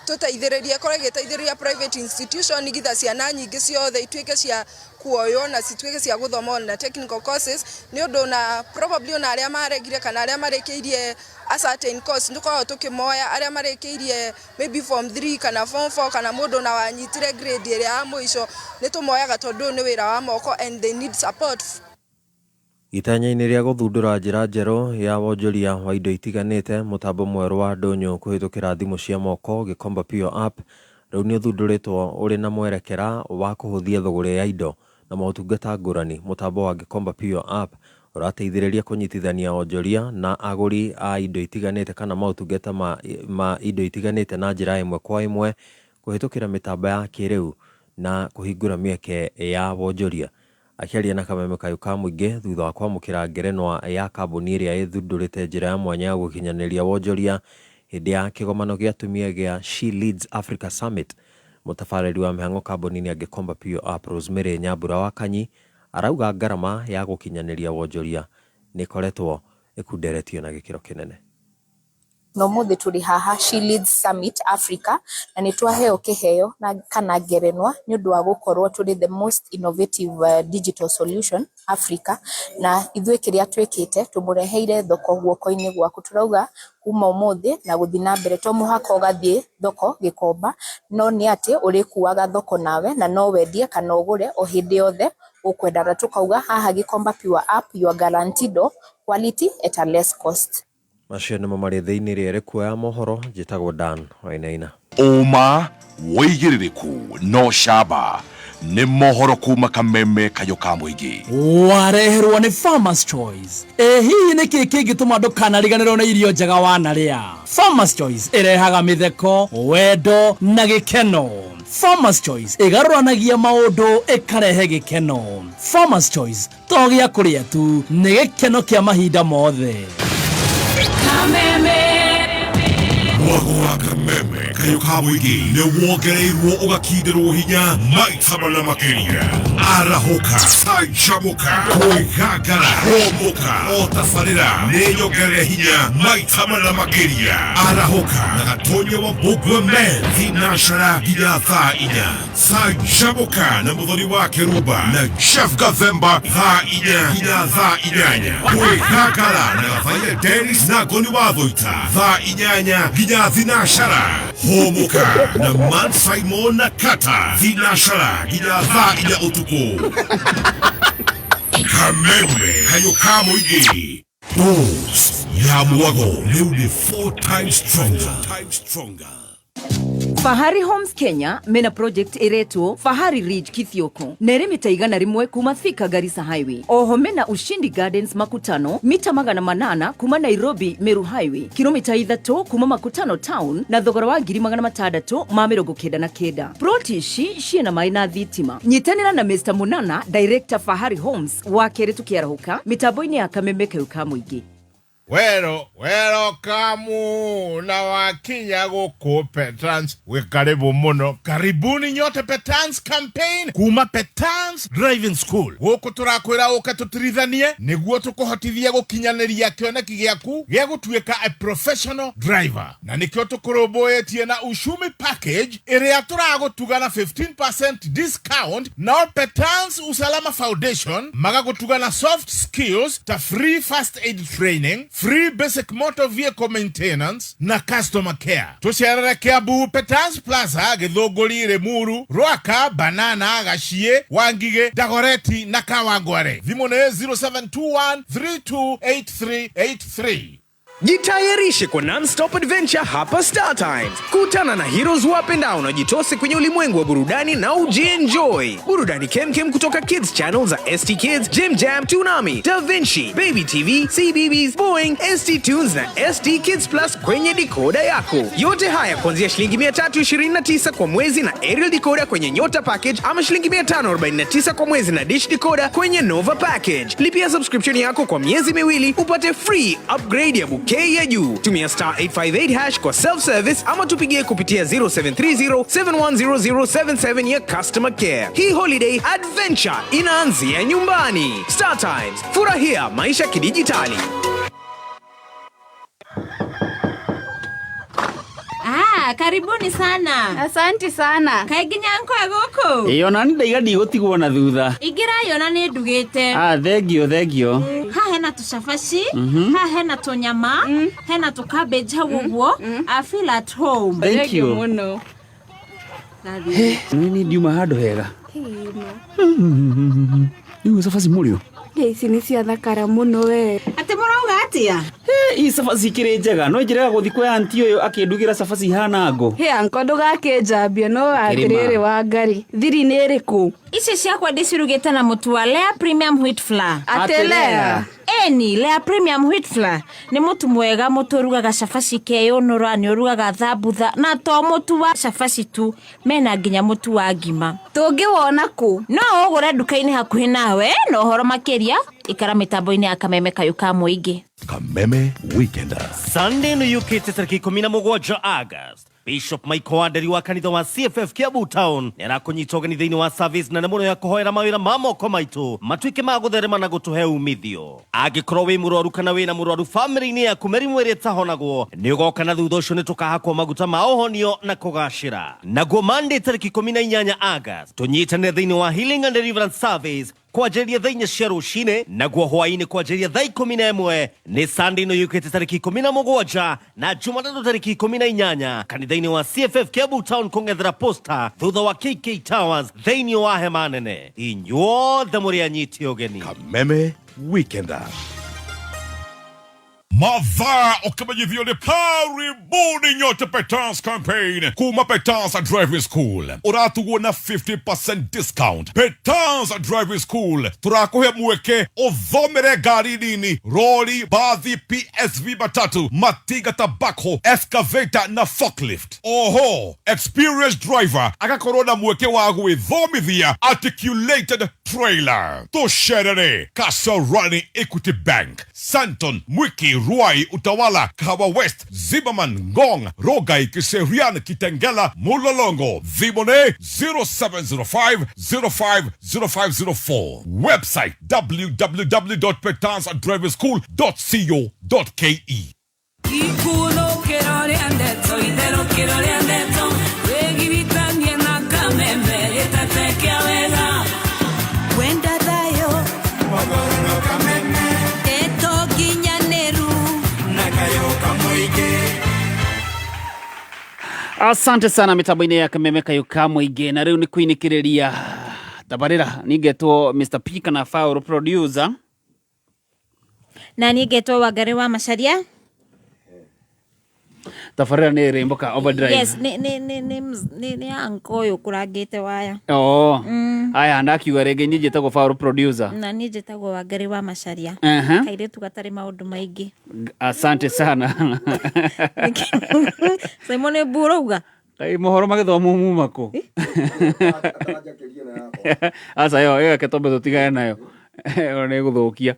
tũteithĩrĩria, ĩkorwo ĩgĩteithĩrĩria private institution nĩgetha ciana nyingĩ ciothe ituĩke cia kuoywo na cituĩke cia gũthoma na technical courses, nĩ ũndũ na probably ona arĩa maregire kana arĩa marĩkĩirie a certain course nĩkoragwo tũkĩmoya arĩa marĩkĩirie maybe form 3 kana form 4 kana mũndũ na wanyitire grade ĩrĩa ya mũico nĩ tũmoyaga tondũ nĩ wĩra wa moko and they need support. Itanya-inĩ rĩa gũthundũra njĩra njerũ ya wonjoria wa indo itiganĩte, mũtambo mwerũ wa ndũnyũ kũhĩtũkĩra thimũ cia moko Gĩkomba Pio app rĩu nĩ ũthundũrĩtwo ũrĩ na mwerekera wa kũhũthia thogora ya indo na motungata ngũrani. Mũtambo wa Gĩkomba Pio app ũrateithĩrĩria kũnyitithania wonjoria na agũri a indo itiganĩte kana motungata ma indo itiganĩte na njĩra ĩmwe kwa ĩmwe kũhĩtũkĩra mĩtambo ya kĩrĩu na kũhingũra mĩeke ya wonjoria. Akĩaria na kameme kayũ ka mũingĩ thutha wa kwamũkĩra ngerenwa ya kambuni ĩrĩa ĩthundũrĩte njĩra ya mwanya ya gũkinyanĩria wonjoria hĩndĩ ya kĩgomano gĩa atumia gĩa She Leads Africa Summit, mũtabarĩri wa mĩhang'o kambuni-inĩ ya Gĩkomba Pio app Rosemary Nyambura wa Kanyi arauga ngarama ya gũkinyanĩria wonjoria nĩ ĩkoretwo ĩkunderetio na gĩkĩro kĩnene. No mũthĩ tũrĩ haha She Leads Summit Africa na nĩ twaheo kĩheo na kana ngerenwa nĩ ũndũ wa gũkorwo tũrĩ the most innovative digital solution Africa, na ithuĩ kĩrĩa twĩkĩte tũmũreheire thoko guoko-inĩ gwaku. Turauga kuma ũmũthĩ na gũthiĩ na mbere to mũhaka ũgathiĩ thoko Gĩkomba, no nĩ atĩ ũrĩkuaga thoko nawe na no wendie kana ũgũre o hĩndĩ yothe ũkwenda. Na tukauga haha Gĩkomba Pure app you are guaranteed quality at a less cost. Macio nĩmo marĩ thĩinĩ rĩrĩ kuoya mohoro. Njĩtagwo Dan Wainaina. Ũma wĩigĩrĩrĩku no camba nĩ mohoro kuma kameme kayũ ka mũingĩ wareherwo nĩ Farmers Choice. Hihi nĩ kĩĩ kĩngĩtũma andũ kanariganĩrwo na irio njega wanarĩa? Farmers Choice ĩrehaga mĩtheko, wendo na gĩkeno. Farmers Choice ĩgarũranagia maũndũ ĩkarehe gĩkeno. Farmers Choice to gĩa kũrĩa tu, nĩ gĩkeno kĩa mahinda mothe. Wagwa kameme kayũ ka mũingĩ nĩ wongereirwo ũgakindĩrwo hinya maita mana makĩria. Arahũka, canjamũka, kwĩgangara, homũka, o tabarĩra nĩ nyongerere hinya maita mana makĩria. Arahũka na gatonye wa Mbũgua Men thinacara nginya thaa 4. Canjamũka na mũthoni wa Kĩrumba na Chef Gathemba thaa 4 nginya thaa 8. Kwĩgangara na Gathaiya Dennis na Ngoni wa Thũita thaa 8 nginya thinacara. Homũka na Man Simon na Kata thinacara nginya thaa 4 ũtukũ. Kameme kayũ ka mũingĩ. Dose ya Mwago rĩu nĩ 4 times stronger. Fahari Homes Kenya mena project iretwo Fahari Ridge Kithioko nere mita 100 kuma Thika Garissa Highway. Oho mena Ushindi Gardens Makutano mita 800 kuma Nairobi Meru Highway, kilomita 3 kuma Makutano Town na thogora wa 699. Ploti ici ciena mai na thitima. Nyitanira na Mr. Munana, Director Fahari Homes wa kere tukiarahuka mitambo-ini ya Kameme Kayuka Muingi. Wero kamu na wakinya guku Petans wikaribu muno. Karibuni nyote Petans campaign kuma Petans Driving School. Guku turakwira uka tutirithanie niguo tukuhotithia gukinyaniria kioneki giaku gia gutuika a professional driver. Na nikio tukuroboetie na ushumi package iria turagutugana 15% discount na Petans Usalama Foundation magagutugana soft skills ta free first aid training, free basic motor vehicle maintenance na customer care. Tusherere Kiambu Petans Plaza Githunguri Rimuru Rwaka Banana Gashie Wangige Dagoreti na Kawangware. Vimone 0721 328383. Jitayarishe kwa non-stop adventure hapa Star Times. Kutana na heroes wapendao na jitose kwenye ulimwengu wa burudani na ujienjoy. Burudani kemkem kutoka Kids Channel za ST Kids, Jim Jam, Toonami, Da Vinci, Baby TV, CBeebies, Boeing, ST Tunes na ST Kids Plus kwenye decoder yako. Yote haya kuanzia shilingi 329 kwa mwezi na aerial decoder kwenye Nyota package ama shilingi 549 kwa mwezi na dish decoder kwenye Nova package. Lipia subscription yako kwa miezi miwili upate free upgrade ya ya juu. Tumia star 858 kwa self-service ama tupigie kupitia 0730-710077 ya customer care. Hii holiday adventure inaanzia nyumbani. Star Times, furahia maisha kidijitali. Karibuni sana. Asante sana. Kaiginyanko agoko. Yona ndaiga ndigũtigwo na thutha. Igira yona nĩ ndugĩte. Thengio. Ha hena tucabaci, ha hena tunyama, hena tucabbage hau ũguo. I feel at home. Thank you muno. Nini ndiuma handũ hega. Iu cabaci mũrĩo. Ici nĩ cia thakara mũno we. Ati mũrauga atia? Hii cabaci kĩrĩ njega, no njĩrega gũthi kwa aunti ũyũ akĩndugira cabaci hana ngo. Anko ndũgakĩnjambia no atirĩrĩ wa ngari. Thiri nĩ ĩrĩkũ? Ici ciakwa ndĩcirugĩte na mũtu wa Lea Premium Wheat Flour. Atelea. Eni Lea Premium Wheat Flour nĩ mũtu mwega, mũtu ũrugaga cabaci keyũnũra, nĩ ũrugaga thambutha na to mũtu wa cabaci tu, mena nginya mũtu wa ngima. Tũngĩwona kũ? No ũgũre nduka-inĩ hakuhĩ nawe, no ũhoro makĩria ikara mitambo-inĩ ya Kameme Kayuka Muingi. Kameme Weekender. Sunday no yukite tariki 17 August. Bishop Michael Wanderi wa kanitha wa CFF Kiambu Town nĩarakunyita ũgeni-thĩinĩ wa service na mũno ya kũhoera mawĩra ma moko maitũ matuĩke ma gũtherema na gũtũhe umithio. Angĩkorwo wĩ mũrwaru kana wĩna mũrwaru famĩlĩ-inĩ yaku mĩrimũ ĩrĩa ĩtahonagwo nĩ ũgoka na thutha ũcio nĩ tũkahakwo maguta ma ũhonio na kũgacĩra. Naguo Monday tariki 18 August tũnyitanĩre thĩinĩ wa Healing and Deliverance Service kwanjĩrĩria thaa 4 cia rũcinĩ, naguo hwaĩ-inĩ kwanjĩrĩria thaa 11. Nĩ Sunday no yukĩte tariki 17 na Jumatatu tariki 18 kanitha-inĩ wa CFF Kiambu Town kũng'ethera posta thutha wa KK Towers thĩinĩ wa hema nene. Inyuothe mũrĩ anyiti ũgeni. Kameme Weekender. Mavaa ukimajithio ni karibuni nyote Petans campaign kuma Petans Driving School. Uratuguo na 50% discount. Petans Driving School turakuhe mweke uthomere gari nini, roli, bathi, PSV matatu, matiga tabako, excavator na forklift. Oho, experienced driver agakorwo na mweke wa gwĩthomithia articulated trailer. Tusherere Kasarani Equity Bank, Santon, Mwiki, Ruai, Utawala, Kawa West, Zimmerman, Ngong, Rogai, Kiserian, Kitengela, Mulolongo. Vimone 0705-050504. Website www.petansdriverschool.co.ke. Asante sana mitambo-inĩ ya Kameme Kayuka Muingi, na rĩu nĩ kuinĩkĩrĩria tabarĩra ningetwo Mr. P kana Faul producer na ningetwo Wangari wa Macharia. tafarira nä rä mboka overdrive. Yes, nä anko å kå rangä waya. Aya ndakiuga rä ngä nä njä tagwo Faru producer. Na nä njä tagwo Wangari wa Macharia. Kairä tu gatarä maå ndå maingä. Asante sana. Simon Burauga. Kai mohoro magithoma muma ku. Asa yo ketombe tutigane nayo. Nä gå thå kia.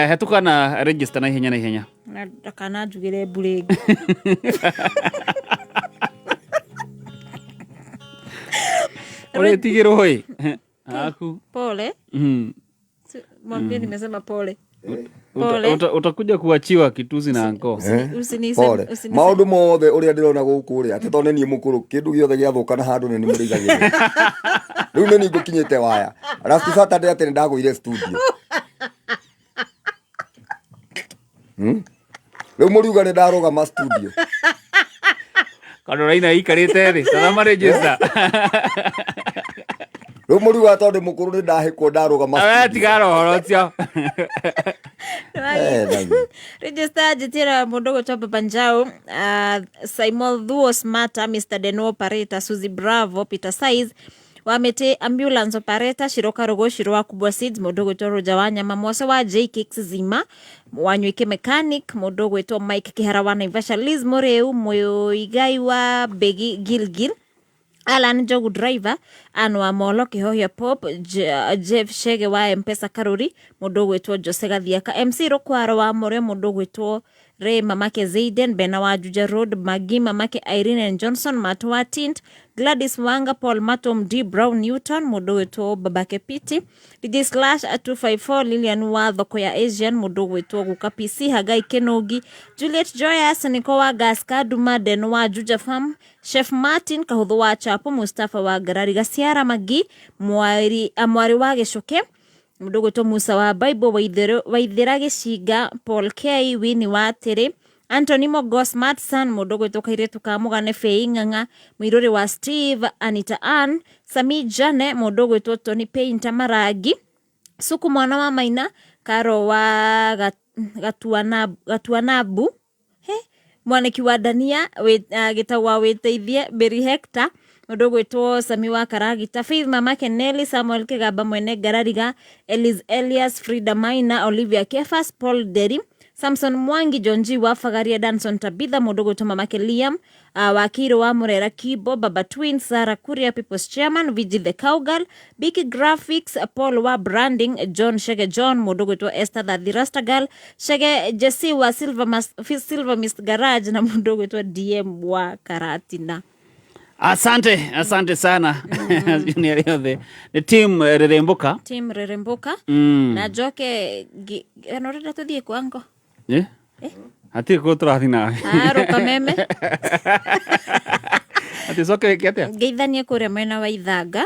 Hetukana register na ihenya. Na ndakana njugire burĩngi. Ulitigirwo hoi. Aku. Pole. Mwambie nimesema pole. Utakuja kuachiwa kituzi na anko. Pole. Maundu mothe uria ndirona guku ri ati tonde nie mukuru kindu giothe giathuka na handu ni murigagiria. Riu ni ngukinyite waya. Last Saturday ati ndaguire studio. Riu muriuga ni ndarugama studio. Kana raina ikarite thi tazama register. Riu muriuga tonde mukuru ni ndahikwo ndarugama studio. Awe tigaro horocio. Register jitira mundogo chopa panjao Simon Duo Smata, Mr. Deno Operator, Suzy Bravo, Peter Size Wamete ambulance operator Shiroka Rogo Shirwa Kubwa Seeds Modogo Toro Jawanya Mamose wa J-Kicks Zima Wanyweke Mechanic Modogo Eto Mike Kiharawana Ivasha Liz Moreu Moyo Igai wa Begi Gilgil Alan Jogu Driver Anwa Molo Kihoya Pop Jeff Shege wa M-Pesa Karuri Modogo Eto Josega Thiaka MC Rokwaro wa More Modogo Eto Ray mamake Zayden Benawa Juja Road Magi mamake Irene and Johnson Matwa Tint Gladys Wanga Paul Matom D Brown Newton Modogo to babake Piti DJ Slash 254 Lilian wa Thoko ya Asian Modogo to Guka PC Hagai Kenogi Juliet Joyas Nikowa Gaska Duma Denwa Juja Farm Chef Martin Kahudhu wa Chapo Mustafa wa Garari Gasiara Magi Mwari wa Geshoke Modogo to Musa wa Bible Waithirage Shiga Paul K Winnie wa Tere Anthony Mogos Matson Modogo to Kairetu Kamugane Feinganga Mirore wa Steve Anita Ann Sami Jane Modogo to Tony Painter Maragi Suku mwana wa Maina Karo wa Gatuanabu Mwaneki wa Dania Gitawa Weteithie Berry Hector Modogo to Sami wa Karagita Faith mamake Nelly Samuel Kegaba Mwene Garariga Elias Frida Maina Olivia Kefas Paul Derim Samson Mwangi Jonji wa Fagaria Danson Tabitha Modogo to mamake Liam Wakiro wa Murera Kibo Baba Twin Sarah Kuria People's Chairman Vigil the Cowgirl Big Graphics Paul wa Branding John Shege John Modogo to Esther the Rasta Girl Shege Jesse wa Silver Mist Garage na Modogo to DM wa Karatina. Asante sana. Junior yothe. The team Reremboka. Team Reremboka. Na joke anoreda tuthie kwango. Ati ko turathi nawe. Roka meme. Ati soke kiatia. Geithanie kuria mwena wa Ithanga,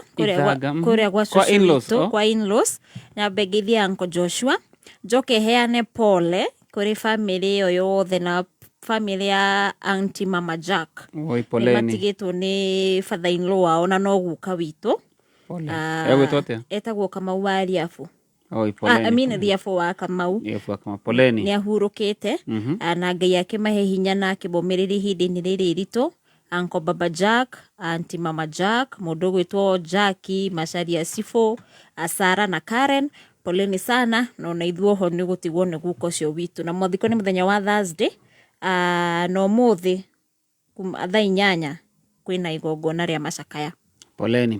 kuria gwa shushu kwa in-laws na begithia Uncle Joshua. Joke heane pole kuri family yo yothe na family ya Auntie Mama Jack. Oi poleni. Matigitwo ni father-in-law wao na no guka witu. Pole. Egwetwote. Etagwo Kamau wa Riafu. Oi poleni. I mean Riafu wa Kamau. Riafu wa Kamau. Poleni. Ni ahurukite. Na Ngai yake mahe hinya na akibomereri hindini riri rito. Uncle Baba Jack, Auntie Mama Jack, Modogo etwo Jackie, Macharia Sifo, Asara na Karen. Poleni sana no na ithuo ho ni gutigwo ni guko cio witu na mothiko ni muthenya wa Thursday. No muthi thaa 8 kwina igongona ria macakaya. Poleni.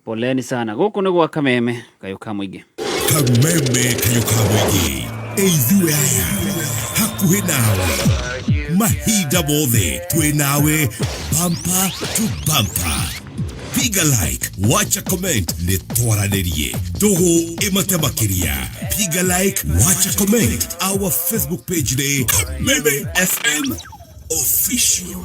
Poleni sana. Guku ni gwa Kameme kayuka mwingi. Kameme kayuka mwingi. Eithue aya. Hakuhi nawe. Mahinda mothe twi nawe bumper to bumper. Piga like, wacha comment, ni twaranirie. Dogo imate makiria. Piga like, wacha comment. Our Facebook page ni Kameme FM Official.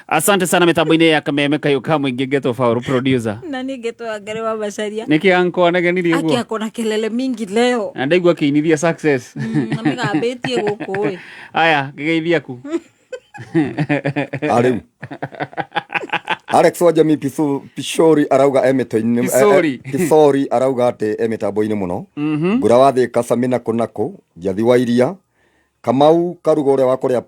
Asante sana mitambo-ini ya Kameme kayuka mwingi Geto Faru producer. Nani Geto Wangari wa Macharia. Niki anko anageniri uguo. Aki akona kelele mingi leo. Ndaigua kiinithia success. Namiga abetie guku. Aya, kigeithia ku. Ariu. Alex Wajami Pishori arauga emetoini Pisori arauga ate emitambo-ini muno. Ngura wathi Kasamina Konako, Jathi wa Iria, Kamau Karugo uria wakoria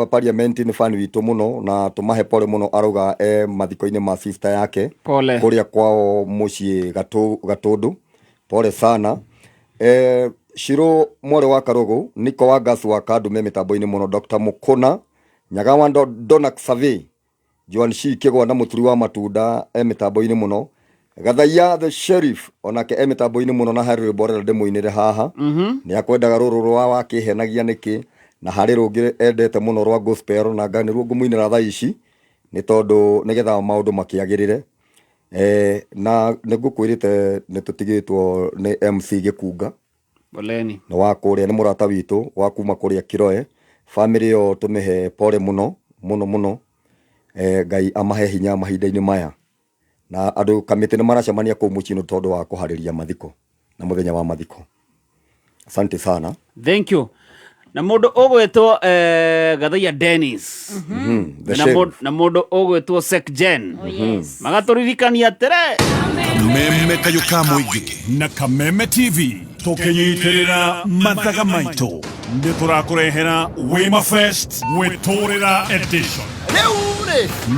parliament ni fan witu muno na tumahe pole muno aruga mathiko-ini ma sister yake pole kuria kwao mucii Gatundu pole sana. Shiro mwore wa Karugo niko wa gas wa Kadume mitambo-ini muno Dr. Mukuna Nyagawa Donak Save Joan Shi Kigwa na muturi wa matunda mitambo-ini muno Gathaiya the sheriff onake mitambo-ini muno na Harry Borel demuinire haha ni akwendaga ruru rwa wakihenagia niki na hari rungi endete muno rwa gospel na ngani rwo ngumuinira thaa ici ni tondu nigetha maundu makiagirire na nigukwirite ni tutigitwo ni MC Gikunga boleni no wa kuria ni murata witu wa kuma kuria Kiroe family yo tumihe pole muno Ngai amahe hinya mahinda-ini maya na andu kamite ni maracemania ku mucino tondu wa kuhariria mathiko na muthenya wa mathiko. Asante sana. Thank you. Na mundu ogwetwo Gathaiya Dennis na mundu ogwetwo Sekjen magaturirikania tere Kameme Kayuka Muigi na Kameme TV tukinyitirira mathaga maitu ndi turakurehera Wima Fest Wetorera Edition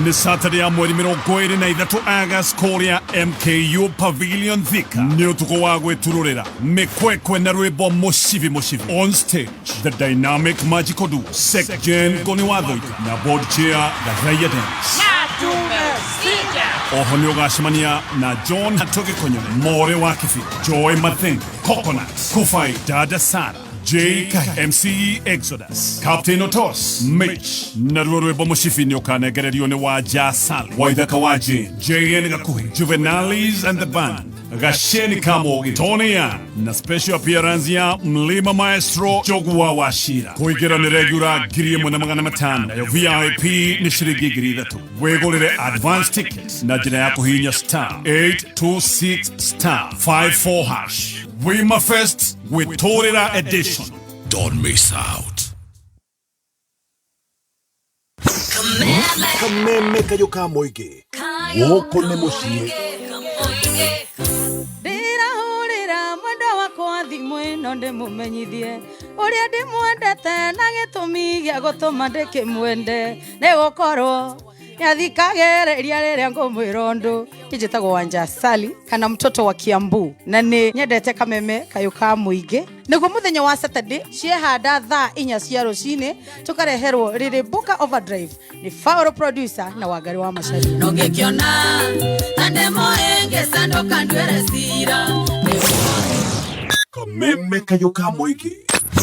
ni Saturday ya mweri 23 August kuria MKU Pavilion Thika ni utuko wa gwetururira mikwekwe na rwimbo mushivi on stage the dynamic magical duo Sekjen Goniwathoika na board chair Gathaiya Dennis oho ni ugacemania na John Hatoge Konyo More wa Kifi Joy Matheng Coconut Kufai Dada Sara J. MCE Exodus Captain Otos Mitch Narurwe Bomushifi Nyokanegererio ni wa Jasali Waithaka wa Jane JN Gakuhi Juvenalis and the Band Gasheni Kamogi Tony Yan na special appearance ya Mlima Maestro Jogwa Washira kuigira ni regular giri mwana magana matano ya VIP ni shiringi giri thatu wegorere advance tickets na jina yako hinya star 826 star 54 hash Wima Fest Wetorera Edition. Don't miss out. Kameme Kayuka Muigi woko ne mucii ndirahurira mwendo wakwa thimũ ĩno ndĩmũmenyithie ũrĩa ndĩmwendete na gĩtũmi gĩa gũtũma ndĩkĩmwende nĩ gũkorwo nĩathikagĩrĩria rĩrĩa ngũmwĩra ũndũ njĩtagwo Wanja Sali kana mtoto wa Kiambu na nĩ nyendete Kameme Kayuka Muigi nĩguo mũthenya wa Saturday ciehanda thaa 4 cia rũcinĩ tukareherwo rĩrĩ Buka Overdrive ni Fauro producer na Wangari wa Macari nongĩkiona na ndĩmoenge sandoka ndwere cira Kameme Kayuka Muigi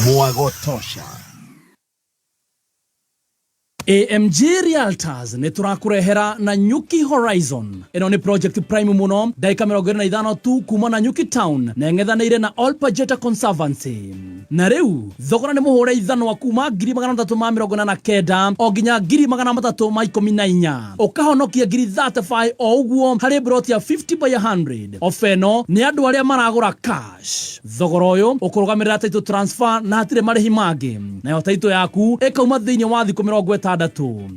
mwago tosha. AMG Realtors nĩ tũrakurehera na Nyuki Horizon. Ĩno nĩ project prime muno ndaika 25 tu kuma na Nyuki Town na ng'ethanĩire na All Pajeta Conservancy. Na rĩu thogora nĩ mũhũre ithanwa kuma 389 o nginya 314. Ũkahonokia 35 o ũguo harĩ broti ya 50 by 100. Ofa ĩno nĩ andũ arĩa maragũra cash. Thogora ũyũ ũkũrũgamĩrĩra title transfer na hatirĩ marĩhi mangĩ. Nayo title yaku ĩkauma thĩinĩ wa thikũ 60.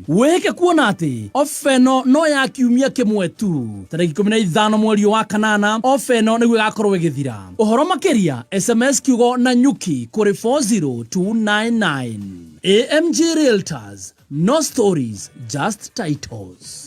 Weke kuona ati ofa ĩno no ya kiumia kĩmwe tu tarĩki 15 mweri wa kanana. Ofa ĩno nĩguo ĩgakorwo ĩgĩthira. Ũhoro makĩria SMS kiugo na Nyuki kũrĩ 40299. AMG Realtors, no stories, just titles.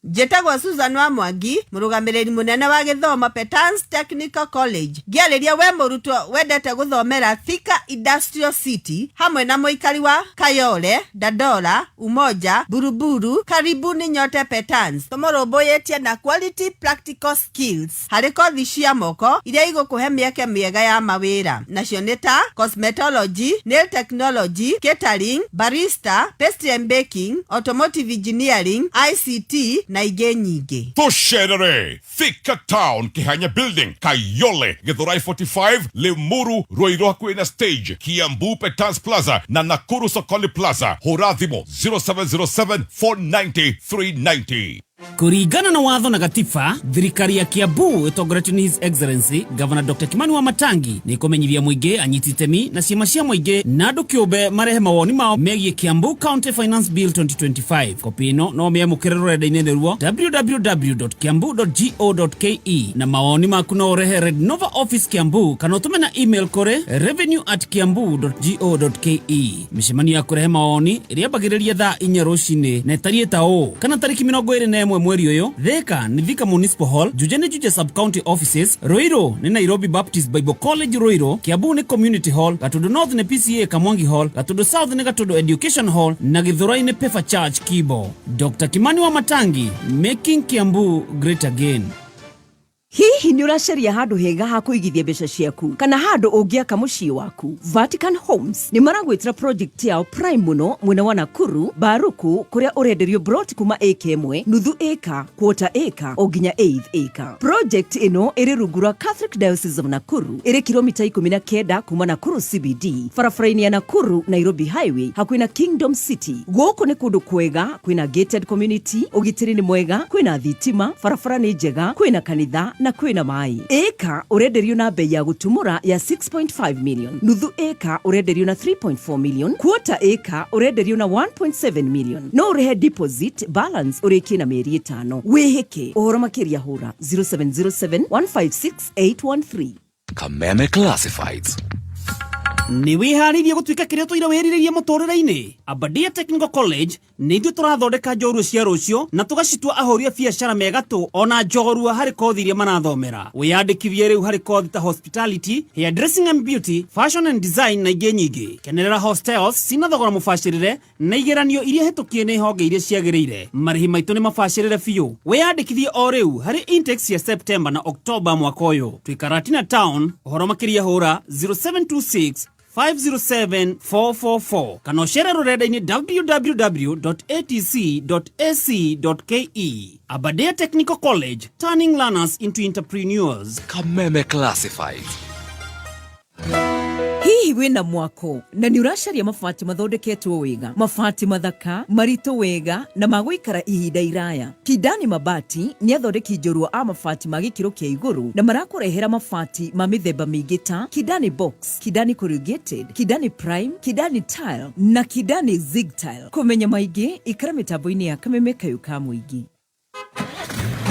Njĩtagwo Susan wa Mwangi mũrũgamĩrĩri mũnene wa gĩthomo Petans Technical College. Ngĩarĩria we mũrutwo wendete gũthomera Thika Industrial City hamwe na mũikari wa Kayole, Dandora, Umoja, Buruburu, karibuni nyote Petans. Tũmũrũmbũyĩtie na quality practical skills harĩ kothi cia moko iria igũkũhe mĩeke mĩega ya mawĩra. Nacio nĩ ta cosmetology, nail technology, catering, barista, pastry and baking, automotive engineering, ICT na ingĩ nyingĩ. Tũcerere Thika Town Kihanya Building Kayole Githurai 45 Limuru Ruiru hakuhĩ na stage Kiambu Petans Plaza na Nakuru Sokoni Plaza. Hũra thimũ 0707 490 390. Kuringana na watho na gatiba, thirikari ya Kiambu itongoretio ni His Excellency Governor Dr. Kimani Wamatangi ni kumenyithia muingi anyiti itemi na ciama cia muingi na andu kiumbe marehe mawoni mao megie Kiambu County Finance Bill 2025. Kopi ino no miamukire rurenda-ini ruo www.kiambu.go.ke na mawoni maku no urehe Red Nova Office Kiambu kana utume na email kore revenue@kiambu.go.ke. Micemania ya kurehe mawoni iriambagiriria thaa 4 rucini na itarieta o kana tariki 21 mweri uyu. Thika ni Thika Municipal Hall, Juja ni Juja Sub County Offices, Ruiru ni Nairobi Baptist Bible College Ruiru, Kiambu ni Community Hall, Gatundu North ni PCA Kamwangi Hall, Gatundu South ni Gatundu Education Hall na Githurai ni Pefa Church Kibo. Dr. Kimani Wamatangi, making Kiambu great again. Hihi ni uracaria handu hega ha kuigithia mbeca ciaku kana handu ungiaka mucii waku? Vatican Homes ni maragwitira project yao prime muno mwena wa Nakuru Baruku kuria urenderio broti kuma eka 1 nuthu eka quarter eka o nginya 8th eka. Project ino iri rugura Catholic Diocese of Nakuru, iri kilomita 19 kuma Nakuru CBD, farafaraini ya Nakuru Nairobi Highway hakuina Kingdom City. Guku ni kundu kwega, kwina gated community, ugitiri ni mwega, kwina thitima, farafara ni njega, kwina kanitha na kwina mai. Eka urenderio na bei ya gutumura ya 6.5 million, nuthu eka urenderio na 3.4 million, quarter eka urenderio na 1.7 million. No urehe deposit balance uriki na mieri 5. Wihike uhoro makiria hura 0707 156 813. Kameme Classifieds. Ni wiharirie gutuika kiria tuira weriririe muturire-ini. Abadia Technical College ni ithu turathondeka njorua cia rucio na tugacitua ahoria biashara megatu ona njorua hari kothi iria manathomera. Wiyandikithie riu hari kothi ta hospitality, hairdressing and beauty, fashion and design na ingi nyingi. Kenerera hostels cina thogora mubacirire na igeranio iria hitukie ni honge iria ciagiriire. Marihi maitu ni mabacirire biu. Wiyandikithie o riu hari intakes ya September na October mwaka uyu. Twikaratina town, uhoro makiria hura 0726 507-444 kana ucere rurenda-ini www.atc.ac.ke. Aberdare Technical College, turning learners into entrepreneurs. Kameme Classified. Hihi wina mwako na ni uracaria mabati mathondeketwo wega, mabati mathaka marito wega na magwikara ihinda iraya? Kidani Mabati ni athondeki njorua a mabati ma gikiro kia iguru na marakurehera mabati ma mithemba mingi ta Kidani Box, Kidani Corrugated, Kidani Prime, Kidani Tile na Kidani Zig Tile. Kumenya maingi ikara mitambo-ini ya Kameme Kayuka Muingi.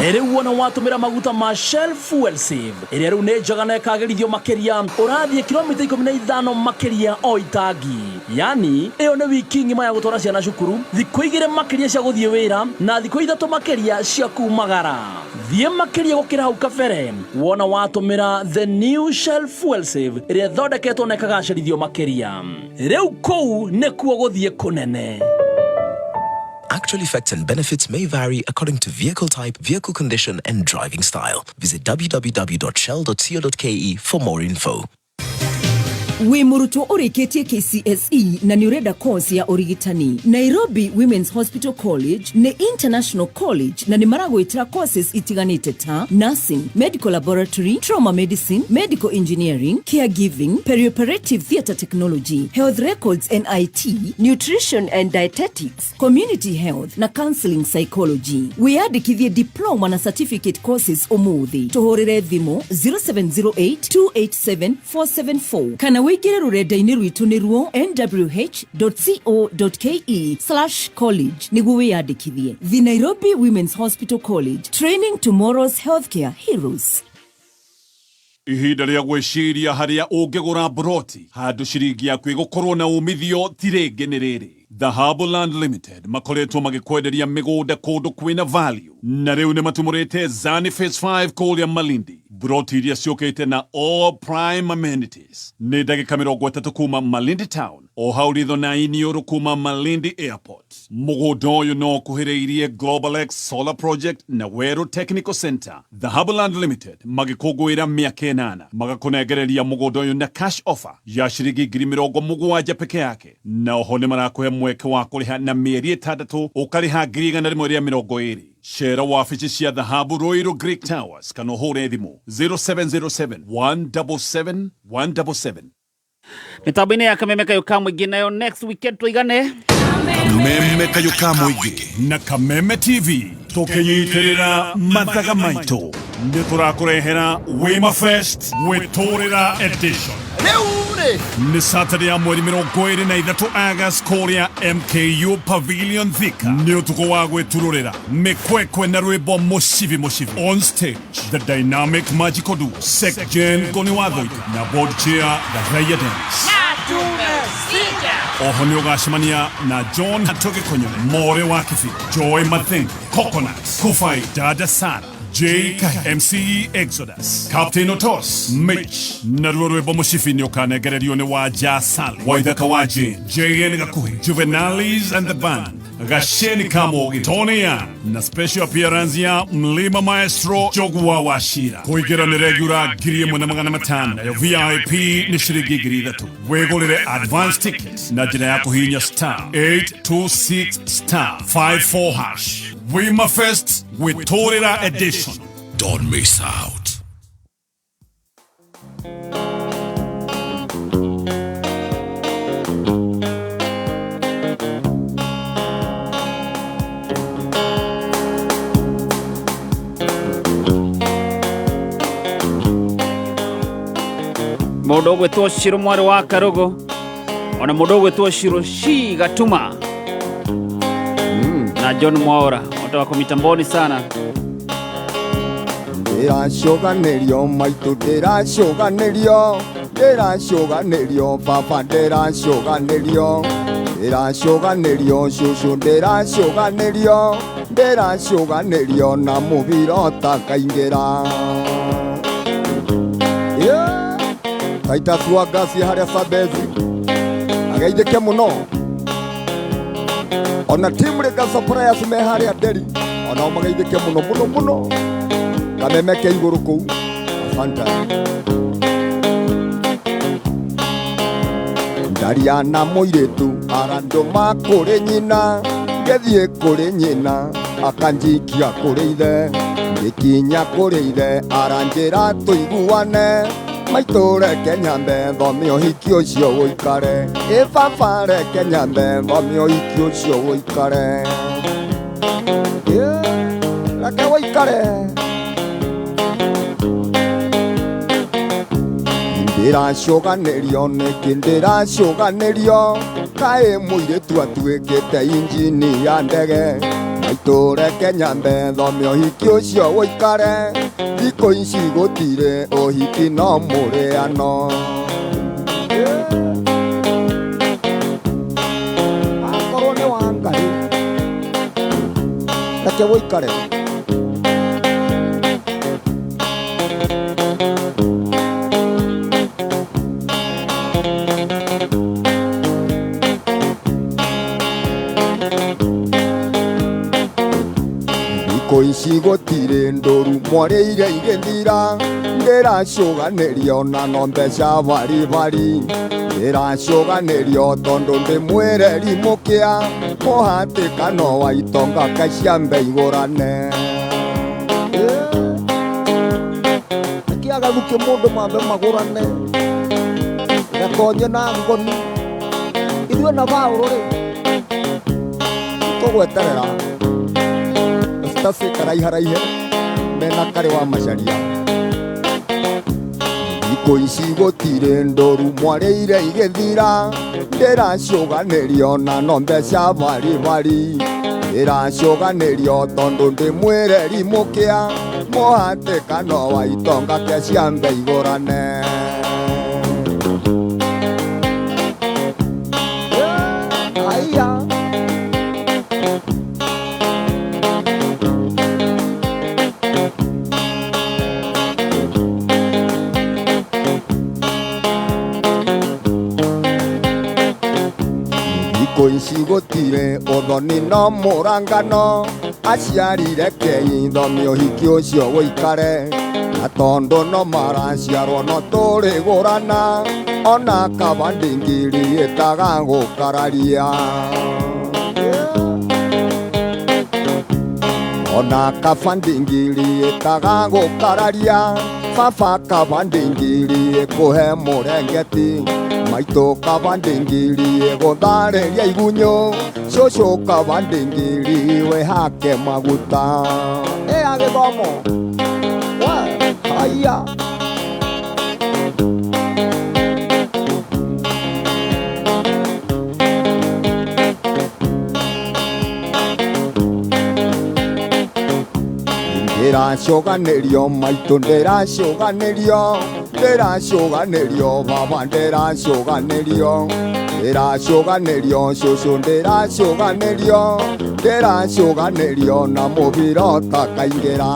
Ere uona watumira maguta ma Shell Fuel Save. Ere riu ne njagana ikagerithio makiria. Urathie kilomita 15 makiria o itangi. Yani iyo ni wiki ngima ya gutwara ciana cukuru, thikũ 2 makiria cia guthie wira na thikũ 3 makiria cia kumagara. Thie makiria gukira hau kabere wona watumira the new Shell Fuel Save ire thondeketwo na ikagacerithio makiria. Riu kou nikuo guthie kunene. Actual effects and benefits may vary according to vehicle type, vehicle condition, and driving style. Visit www.shell.co.ke for more info. We muruto urikitie KCSE na ni urenda course ya urigitani. Nairobi Women's Hospital College ni international college na ni maragwitira courses itiganite ta nursing, medical laboratory, trauma medicine, medical engineering, caregiving, perioperative theatre technology, health records and IT, nutrition and dietetics, community health na counseling psychology. We adikithie diploma na certificate courses umuthi. Tuhorere thimu 0708-287-474 kana wigire rurenda-ini rwitu niruo nwh.co.ke/college niguo wiyandikithie. The Nairobi Women's Hospital College, training tomorrow's healthcare heroes. Ihinda rĩa gwĩciria harĩa ũngĩgũra broti handũ ciringi yaku ĩgũkorwo na umithio ti rĩngĩ nĩ rĩrĩ. Dhahabu Land Limited makoretwo magĩkwenderia mĩgũnda kũndũ kwĩna value na rĩu nĩ matumũrĩte Zani Phase 5 kũrĩa Malindi. Broti iria ciũkĩte na all prime amenities nĩ ndagĩka 30 kuma Malindi Town o hau ritho na iniũrũ kuma Malindi Airport. Mũgũnda ũyũ no kuhĩrĩirie Global X Solar Project na Weru Technical Center. Dhahabu Land Limited magĩkũngũĩra mĩaka 8 magakũnengereria mũgũnda ũyũ na cash offer ya ciringi 70,000 peke yake, na oho nĩ marakũhe mweke wa kũrĩha na mĩeri 6 ũkarĩha 120. Share wafichi cia Dhahabu Ruiru Greek Towers kana hore thimũ 0707 177 177. Mitambo-ini ya Kameme Kayuka Muingi nayo next weekend tuigane. Kameme Kayuka Muingi na Kameme TV. tukinyitirira mathaga maitu nĩ tũrakũrehera Wima Fest Wĩtũrĩra Edition. Nĩ Saturday ya mweri 23 August kũrĩa MKU Pavilion Thika. Nĩ ũtukũ wa gwĩturũrĩra mĩkwekwe na rwĩmbo mũcibi. On stage, the dynamic magical duo Sekjen Goni Wathoika na board chair The Raya Dance. Oho nĩ ũgacemania na John Hatoge Konyo, More wa Kifi, Joy Mathen, Coconuts, Kufai Dada Sana, J. Kai, MC Exodus, Captain Otos, Mitch, na rwĩmbo mũcibi nĩ ũkanegererio nĩ wa Jasali, Waithaka wa Jane, JN Gakuhi, Juvenalis and the Band, Gasheni Kamogi, Tony Young, na special appearance ya Mlima Maestro Jogwa Washira. Kuingira ni regular ngiri ĩmwe na magana matano, nayo VIP ni ciringi ngiri ithatũ. Wĩgũrĩre advance tickets na njĩra ya kũhihinya *826*54#. Wima Fest Wĩtũrĩra Edition. Don't miss out. Mũndũ ũgwĩtwo Shiro mwarĩ wa Karogo, ona mũndũ ũgwĩtwo Shiro Shi Gatuma na John Mwaura wote wako mitamboni sana. Ndĩracoganĩrio maitũ, ndĩracoganĩrio baba, ndĩracoganĩrio cũcũ, ndĩracoganĩrio na mũbira ũtakaingĩra. Taita Swagasi harĩa Sabezi ageithĩke mũno, ona timu rĩka Surprise me harĩa Nderi onao mageithĩke mũno kamemeke igũrũ kũu. Asante. Ndariana mũirĩtu arandũma kũrĩ nyina, ngĩthiĩ kũrĩ nyina akanjikia kũrĩ ithe, ngĩkinya kũrĩ ithe aranjĩra tũiguane, maitũ reke nyambe thome ũhiki ũcio ũikare. Baba reke nyambe thome ũhiki ũcio ũikare. Reke ũikare. Ndĩracoganĩrio nĩkĩ ndĩracoganĩrio, kaĩ mũirĩtu atuĩkĩte injini ya ndege, maitũ reke nyambe thome ũhiki ũcio ũikare. Thikũ ici gũtirĩ ũhiki no mũrĩano. Akorwo nĩ wa Ngai reke ũikare. Thikũ ici gũtirĩ ndũru mwarĩire igĩthira, ndĩracoganĩrio na no mbeca baribari, ndĩracoganĩrio tondũ ndĩ mwĩreri mũkĩa, mũhatĩkano wa itonga kaciambe igũrane. Akĩagathũkia mũndũ mambe magũrane, rekonye na ngoni ithuĩ na Paũlũ-rĩ tũgweterera Stasi karaiharaihe mena karĩ wa Macharia. Thikũ ici gũtirĩ ndũru mwarĩire igĩthira, ndĩracoganĩrio na no mbeca baribari, ndĩracoganĩrio tondũ ndĩ mwĩreri mũkĩa, mũhatĩkano wa itonga keciambe igũrane. Aiya thikũ ici gũtirĩ ũthoni no mũrangano, aciari rekei thome ũhiki ũcio ũikare, na tondũ no maraciarwo no tũrĩgũrana, ona kaba ndingiri ĩtaga gũkararia. Ona kaba ndingiri ĩtaga gũkararia, baba kaba ndingiri ĩkũhe mũrengeti, maito kabandingiri gothareria igunyo shosho kabandingiri we hake maguta agithomo haya ndĩracoganĩrio maitũ ndĩracoganĩrio baba ndĩracoganĩrio cũcũ ndĩracoganĩrio na mũbira ũtakaingĩra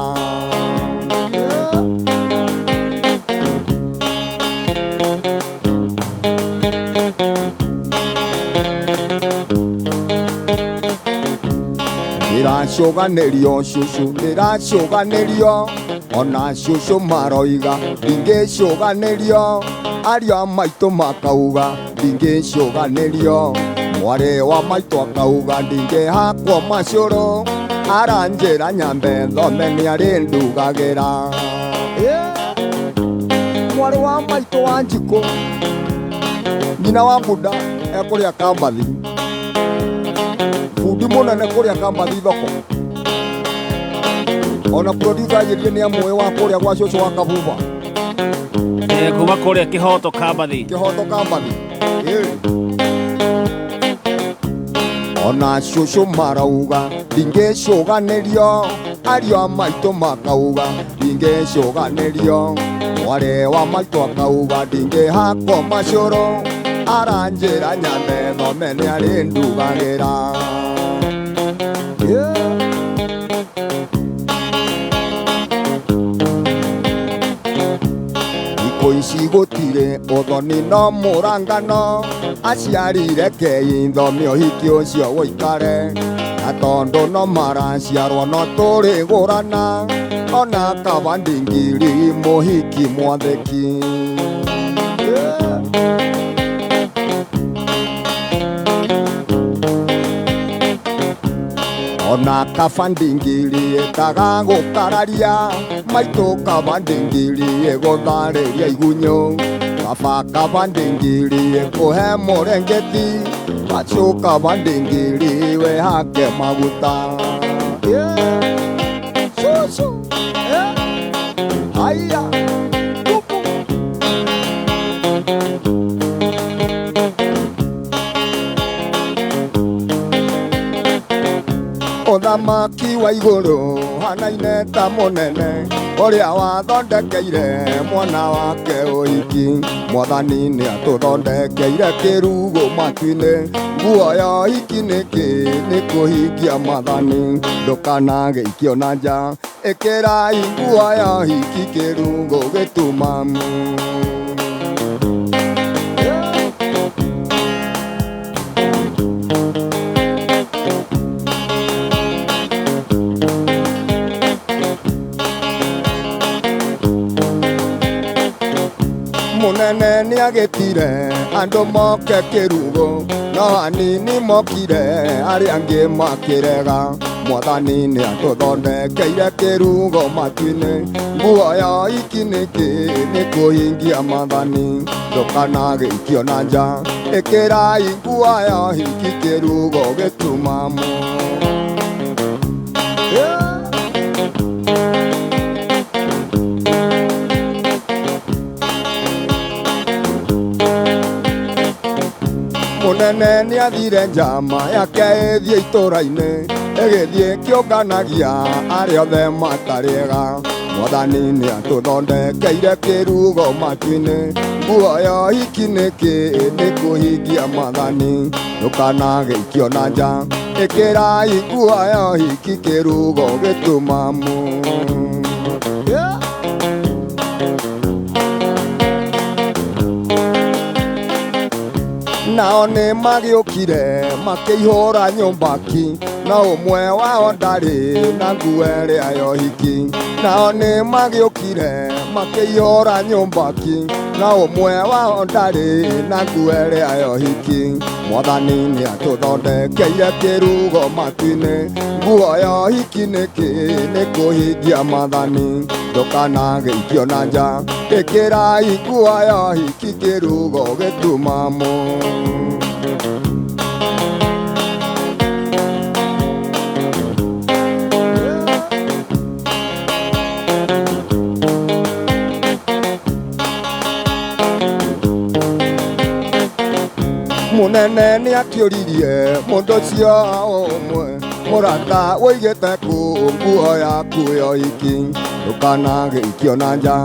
ndĩracoganĩrio cũcũ ndĩracoganĩrio ona cũcũ maroiga ndingĩcoganĩrio ariũ a maitũ makauga ndingĩcoganĩrio mwarĩ wa maitũ akauga ndingĩhakwo macũrũ aranjĩra nyambe thome nĩarĩ ndugagĩra mwarĩ wa maitũ wa njikũ nyina wa bunda ekũrĩa kambathi bundi mũnene kũrĩa kambathi thoko ona producer ajĩrire nĩ amwe wa kũrĩa gwa cũcũ wa kabuba kuma kũrĩa kĩhoto kambathi ona cũcũ marauga ndingĩcoganĩrio ariũ a maitũ makauga ndingĩcoganĩrio mwarĩ wa maitũ akauga ndingĩhakwo macũrũ aranjĩra nyambe thome nĩarĩ ndugagĩra thikũ ici gũtirĩ ũthoni no mũrangano aciarire kei thome ũhiki ũcio wũikare na tondũ no maraciarwo no tũrĩgũrana ona kabandingiri mũhiki mwathĩki ona kabandingiri ĩtaga gũkararia maitũ kabandingiri ĩgũtharĩria igunyũ baba kabandingiri ĩkũhe mũrengeti macu kabandingiri we hake maguta cũcũ haya ũthamaki wa igũrũ hanaine ta mũnene ũrĩa wathondekeire mwana wake ũhiki mwathani nĩ atũthondekeire kĩrugũ matu-inĩ nguo ya ũhiki nĩkĩ nĩ kũhingia mathani ndũkanagĩikio na nja ĩkĩrai nguo ya ũhiki kĩrugũ gĩtumamu mũnene nĩagĩtire andũ moke kĩrugũ no anini mokire arĩa angĩ makĩrega mwathani nĩ atũthondekeire kĩrugũ matu-inĩ nguo ya ũhiki nĩkĩ nĩ kũhingia mathani ndũkanagĩikio na nja ĩkĩrai nguo ya ũhiki kĩrugũ gĩtumamu mũnene nĩathire njama yake ĩthiĩ itũra-inĩ ĩgĩthiĩ kĩũnganagia arĩa othe matarĩega mwathani nĩ atũthondekeire kĩrugũ matu-inĩ nguo ya ũhiki nĩkĩ nĩ kũhingia mathani ndũkanagĩikio na nja ĩkĩrai nguo ya ũhiki kĩrugũ gĩtumamu nao nĩ magĩũkire makĩihũra nyũmba ki na ũmwe wao ndarĩ na nguo ĩrĩa ya ũhiki, nao nĩ magĩũkire makĩihũra nyũmba ki, na ũmwe wao ndarĩ na nguo ĩrĩa ya ũhiki. Mwathani nĩ atũthondekeire kĩrugo matu-inĩ, nguo ya ũhiki nĩ kũhingia maathani. Ndũkanagĩikio na nja, ĩkĩrai nguo ya ũhiki kĩrugo gĩtumamo. Mũnene nĩ akĩũririe mũndũ ũcio ũmwe, mũrata ũigĩte kũ nguo yaku ya ũhiki, ndũkanagĩikio na nja,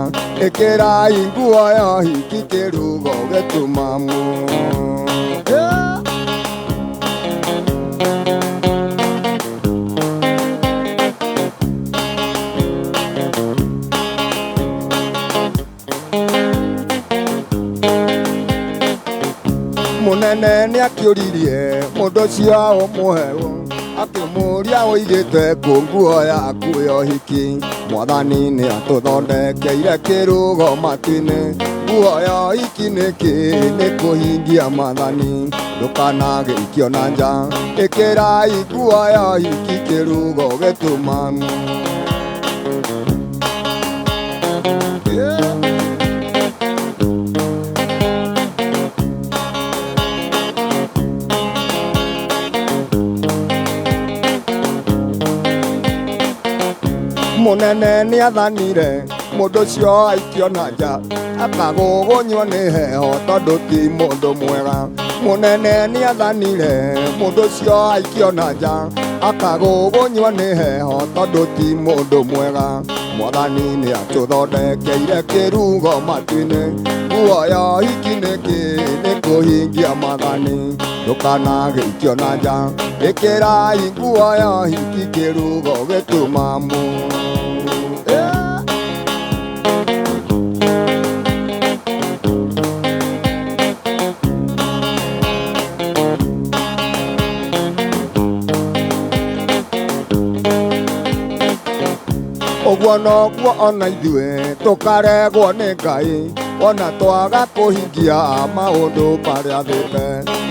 ĩkĩrai nguo ya ũhiki kĩrugo gĩtumamo. Mũnene nĩ akĩũririe mũndũ ũcio ũmwe, akĩmũria ũigĩte kũ nguo yaku ya ũhiki. Mwathani nĩ atũthondekeire kĩrugo matu-inĩ, nguo ya ũhiki nĩ kũhingia maathani. Ndũkanagĩikio na nja, ĩkĩrai nguo ya ũhiki kĩrugo gĩtumamo. Mũnene nĩ athanire mũndũ ũcio aikio na nja, akagũgũnywo nĩ heho tondũ ti mũndũ mwega. Mũnene nĩ athanire mũndũ ũcio aikio na nja, akagũgũnywo nĩ heho tondũ ti mũndũ mwega. Mwathani nĩ atũthondekeire kĩrugo matu-inĩ, nguo ya ũhiki nĩ kũhingia maathani. Ndũkanagĩikio na nja, ĩkĩrai nguo ya ũhiki kĩrugo gĩtumamo. Ũguo noguo ona ithuĩ tũkaregwo nĩ Ngai, ona twaga kũhingia maũndũ marĩa thĩte.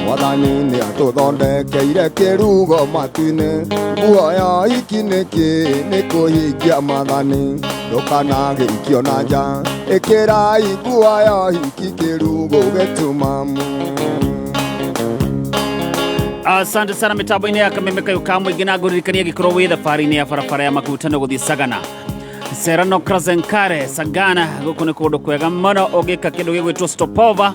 Mwathani nĩ atũthondekeire kĩrugo matu-inĩ, nguo ya ũhiki nĩ kũhingia maathani. Ndũkanagĩikio na nja, ĩkĩrai nguo ya ũhiki kĩrugo gĩtumamo. Asante sana mitambo-inĩ ya Kameme Kayuka mũingĩ na ngũririkania gĩkorwo wĩ thabarĩ-inĩ ya barabara ya makutano gũthiĩ Sagana. Serrano Krazenkare Sagana, gũkũ nĩ kũndũ kwega mũno ũngĩka kĩndũ gĩgwĩtwo stopover.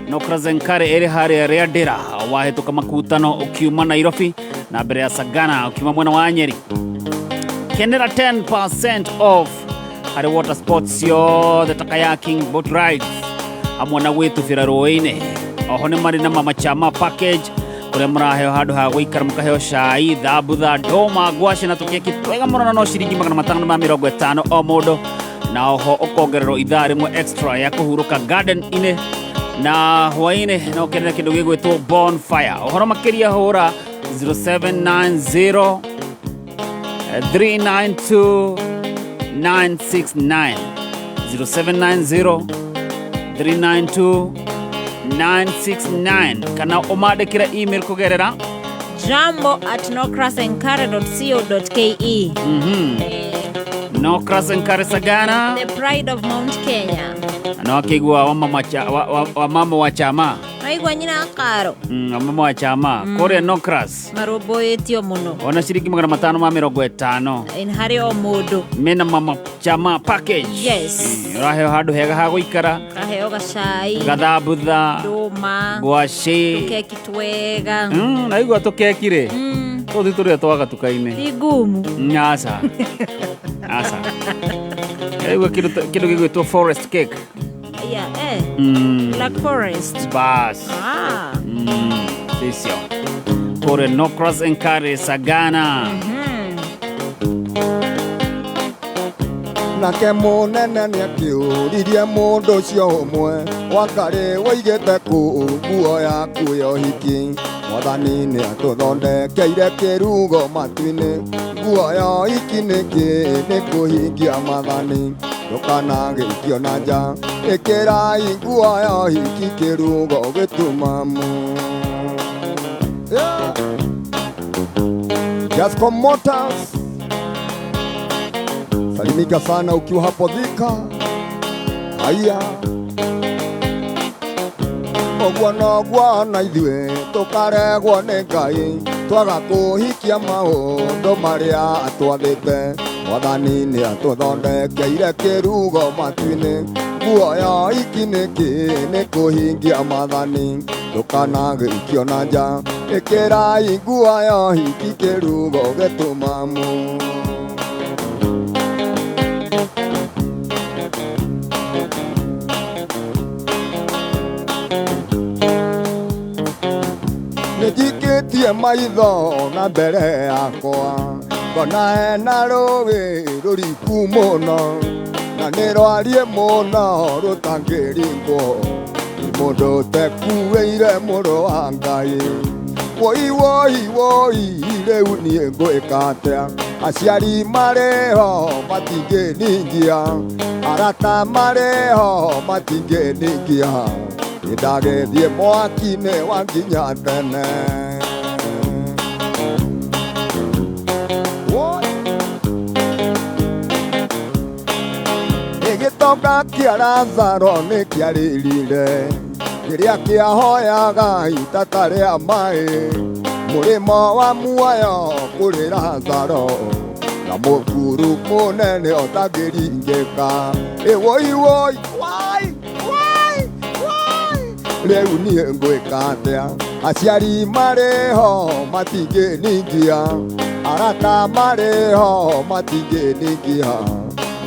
No Krazenkare ĩrĩ harĩa Rĩandĩra, wahĩtũka makutano ũkiuma Nairobi na mbere ya Sagana ũkiuma mwena wa Nyeri. Kenera 10% off harĩ water sports yothe ta kayaking, boat rides hamwe na gwĩtubĩra rũĩ-inĩ. Oho nĩ marĩ na Mama Chama package kũrĩa mũraheo handũ ha gũikara mũkaheo cai, thambutha, ndũma, ngwacĩ na tũkeki twega mũno na no ciringi 550 o mũndũ. Na oho ũkongererwo ithaa rĩmwe extra ya kũhurũka garden-inĩ, na hwaĩ-inĩ no ũkenere kĩndũ gĩgwĩtwo bonfire. Ũhoro makĩria hũra 0790 392 969 0790 392 969 kana ũmandĩkĩre email kũgerera jambo@nokrasenkare.co.ke. No Krazenkare Sagana, the pride of Mount Kenya. No akĩigua wa mama wa Chama. Naigua nyina Karo. Mama wa Chama kũrĩa No Kras marũmbũyĩtio mũno. Ona ciringi 550 harĩ o mũndũ. Mena Mama Chama package. Yes. Ũraheo handũ hega ha gũikara, kaheo gacai, gathambutha, ndũma, ngwacĩ, tũkeki twega. Naigua tũkeki rĩ tũthi tũrĩa twaga tuka-inĩ ti ngumu. Aca aca naigua kĩndũ gĩgwĩtwo forest cake. Black Forest. Bas. Sisio kũrĩa No Krazenkare Sagana. Nake mũnene nĩ akĩũririe mũndũ ũcio ũmwe, Wangarĩ ũigĩte kũ nguo yaku ya ũhiki. Mwathani nĩ atũthondekeire kĩrugo matu-inĩ, guoya ikinĩkĩ nĩ kũhingia mathani, ndũkanagĩikio na nja, ĩkĩrai guoya hiki kĩrugo gĩtumamu. Jasco Motors, salimika sana ukiwa hapo Thika. Haya ogwana ithuĩ tũkaregwo nĩ Ngai twaga kũhikia maũndũ marĩa atwathĩte. Mwathani nĩ atũthondekeire kĩrugo matu-inĩ, guoya ikinĩkĩ nĩ kũhingia mathani, ndũkanagĩikio na nja, ĩkĩrai guoya hiki kĩrugo gĩtumamu. Nĩnjikĩtie maitho na mbere yakwa, ngona hena rũĩ rũriku mũno, na nĩ rwarie mũno rũtangĩringwo nĩ mũndũ ũtekuĩire mũrũ wa Ngai. Woi woi woi, rĩu niĩ ngwĩka atĩa? Aciari marĩho matingĩningia, arata marĩho matingĩningia, nĩndagĩthiĩ mwaki-inĩ wa nginya tene. Gĩtonga kĩa Lazaro nĩ kĩarĩrire kĩrĩa kĩahoyaga itata rĩa maĩ, mũrĩmo wa muoyo kũrĩ Lazaro, na mũkuru mũnene ũtangĩringĩka. Woi woi woi woi woi, rĩu niĩ ngwĩka atĩa? Aciari marĩho matingĩningia, arata marĩho matingĩningia,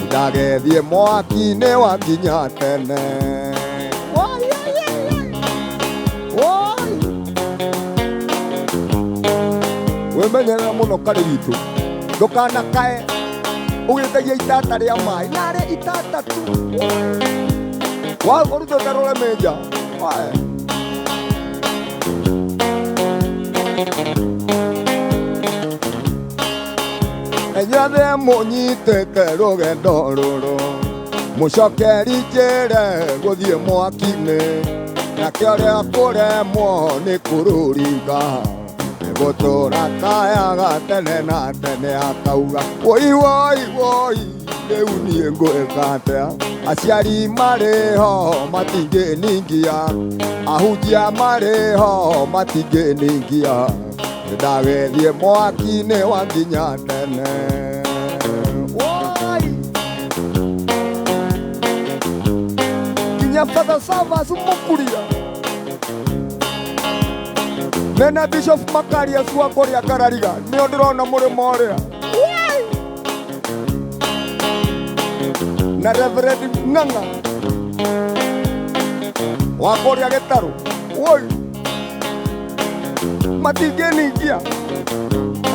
ndagethie mwaki-inĩ wa nginya tene. Wĩmenyerera mũno karĩ witũ, ndũkanakae ũgĩtagia itata rĩa maĩ, narĩ itata tu ũrutĩte rũrĩmĩ nja. Inyuothe mũnyitĩte rũgendo rũrũ, mũcokeri njĩre gũthiĩ mwaki-inĩ, nake ũrĩa kũremwo nĩ kũrũringa, nĩgũtũra kayaga tene na tene akauga. Woi woi woi, rĩu niĩ ngwĩka atĩa? Aciari marĩho matingĩningia, ahunjia marĩho matingĩningia, ndagethie mwaki-inĩ wa nginya tene. Nginya Father Savas mũkuria nene Bishop Makaria wa kũrĩa Karariga nĩo ndĩrona mũrĩmo ũrĩa, na Reverend Ng'ang'a wa kũrĩa Gĩtarũ. Woi matingĩningia,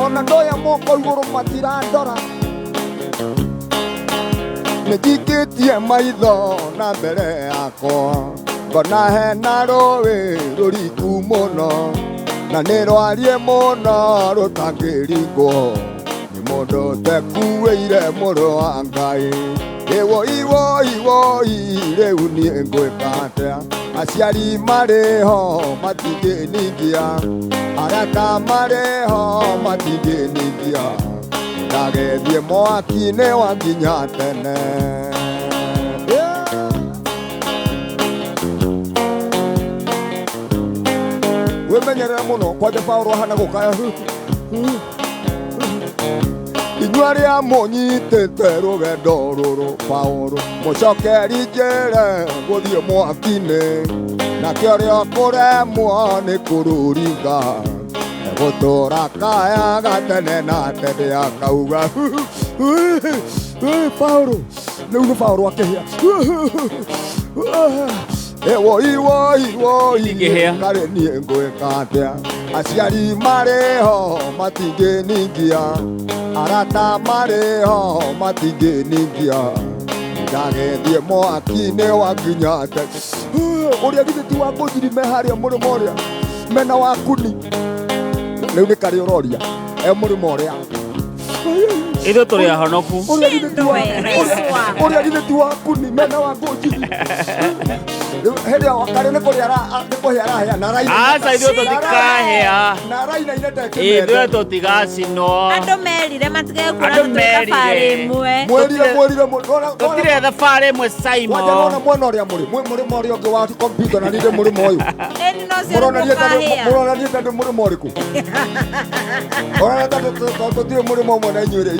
ona ndoya moko igũrũ matirandora. Nĩnjikĩtie maitho na mbere yakwa, ngona hena rũĩ rũriku mũno, na nĩ rwarie mũno rũtangĩringwo nĩ mũndũ ũtekuĩire mũrũ wa Ngai. Woi woi woi, rĩu niĩ ngwĩka atĩa? Aciari marĩho matingĩningia, arata marĩho matingĩningia, ndagethie mwaki-inĩ wa nginya tene. Wĩmenyerere mũno, kwanja Paulo hana gũkaya. Inyuĩ arĩa mũnyitĩte rũgendo rũrũ, Paulo mũcokeri njĩre gũthiĩ mwaki-inĩ, nake ũrĩa kũremwo nĩ kũrũringa, nĩgũtũra kayaga tene na tene akauga. Paulo, rĩu nĩ Paulo akĩhĩa. Woi woi woi, karĩ niĩ ngwĩka atĩa? Aciari marĩho matingĩningia, arata marĩho matingĩningia, ndagethie mwaki-inĩ wa nginya tene. Ũrĩa githĩ ti wa ngũthiri me harĩa mũrĩmo ũrĩa, mena wakuni riu ni kari uroria murimo uria ithu turi ahonoku uria githeti wakuni mena wa ngoji hende wakari ni kuhia arahia na raina aca ithu tutikahia na raina ithu tutigacino andu merire matige kuona thabari imwe tutire thabari imwe Simon wajana mwana uria muri uria ungi wa computer na ninde muri moyo eni no cia murona tandu muri moriku ona tandu tutire muri mo mwana inyure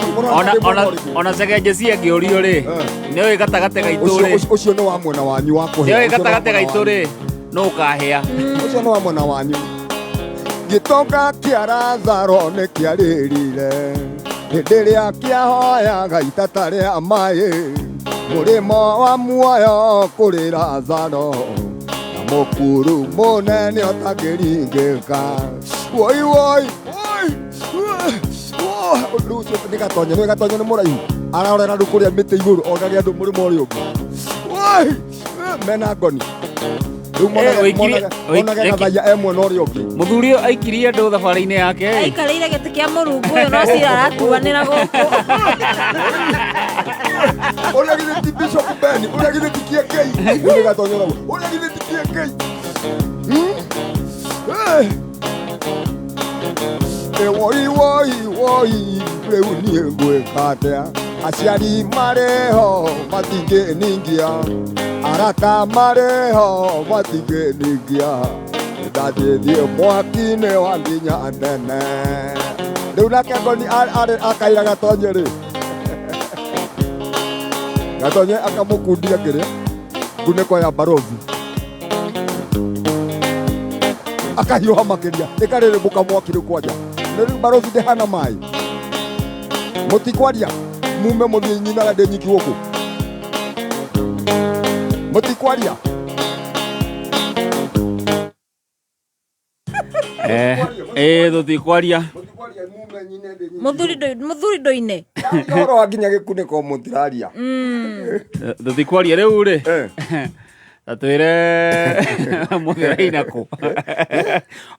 ona cegenje ciengiurio ri niwe gatagate gaitu ri ucio no wa mwena wanyu wa kuhia niwe gatagate gaitu ri no ukahia ucio no wa mwena wanyu gitonga kia Lazaro ni kiaririre hindi ria kiahoyaga itata ria mai murimo wa muoyo kuri Lazaro na mukuru munene utakiringika woi Lucio nigatonya ni muraihu ararora ndu kuria miti iguru onaria andu muri mori ungi mena ngoni riu monaga gathaya emwe no rio ungi muthuri aikirie andu thabari-ini yake aikarire giti kia murungu uyu no cira arakuanira guku uria githeti Bishop Ben uria githeti Kiekei nigatonya naguo uria githeti Kiekei woi riu nie ngwika atia aciari mareho matingĩningia arata mareho matingĩningia ndathiĩ mwaki-inĩ wa nginya nene rĩu nake ngoni akaira Gatonye rĩ Gatonye akamũkundia kĩrĩa ngunĩko ya barothi akahiũha makĩria ĩkarĩrĩmbũka mwaki rĩu kwanja rĩu barothi ndĩhana maĩ mutikwaria mume muthie nyinaga ndĩ nyiki gũkũ mutikwaria tutikwaria muthuri ndoine horo wa nginya gĩkunĩko mũtiraria tutikwaria rĩu rĩ tatwire muthiraina ku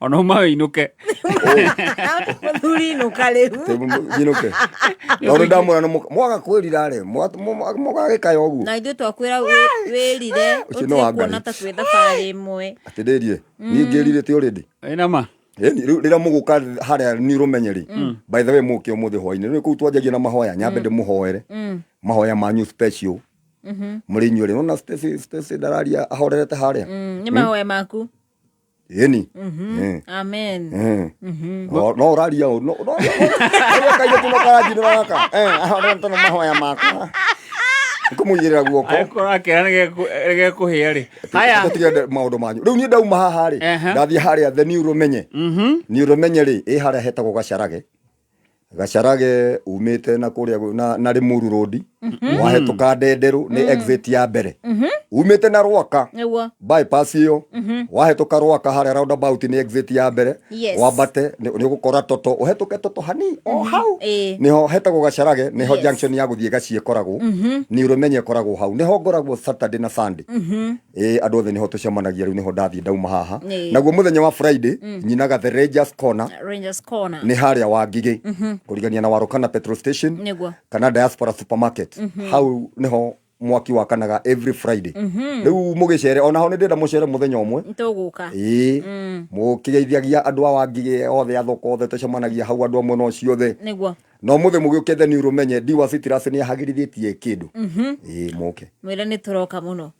ona uma inuke muthuri inuka riu inuke no ndamura mwaga kwirira ri mwaga gikaya ugu na ithu twakwira wirire utikuna ta twi thabari imwe atidirie ni ngiririte already ina ma rira muguka haria ni rumenyeri by the way muki umuthi hwaini ni ku twanjagia na mahoya nyambe ndimuhoere mahoya manyu special muri nyure nona Stacy dararia ahorerete haria ni mahoya maku yeni amen no uraria no kaige tunakaraji naka ahorerete na mahoya maku kumuyirira guoko akorake rege kuhia ri haya tutige maundu manyu riu ni ndauma haha ri ndathie haria the new rumenye ni rumenye ri haria hetagwo Gacarage umite na kuria na Limuru Road wahetuka Ndenderu ni exit ya mbere umite na Rwaka bypass iyo wahetuka Rwaka haria roundabout ni exit ya mbere wambate ni gukora Toto uhetuke Toto hani hau niho hetagwo Gacarage niho junction ya guthie Gacie koragwo ni rumenye koragwo hau niho ngoragwo Saturday na Sunday andu othe niho tucemanagia riu niho ndathie ndauma haha naguo muthenya wa Friday nyinaga the Rangers Corner ni haria wa Ngigi kurigania na Warukana petrol station kana Diaspora supermarket hau niho mwaki wakanaga every Friday riu mugicere ona ho ndenda mucere muthenya umwe tuguka mukigeithagia andu a Ngigi othe athoko othe tucemanagia hau andu amwe no ciothe no muthe mugiukethe ni rumenye Diwa City Ras ni ahagirithitie kindu muke mwira ni turoka muno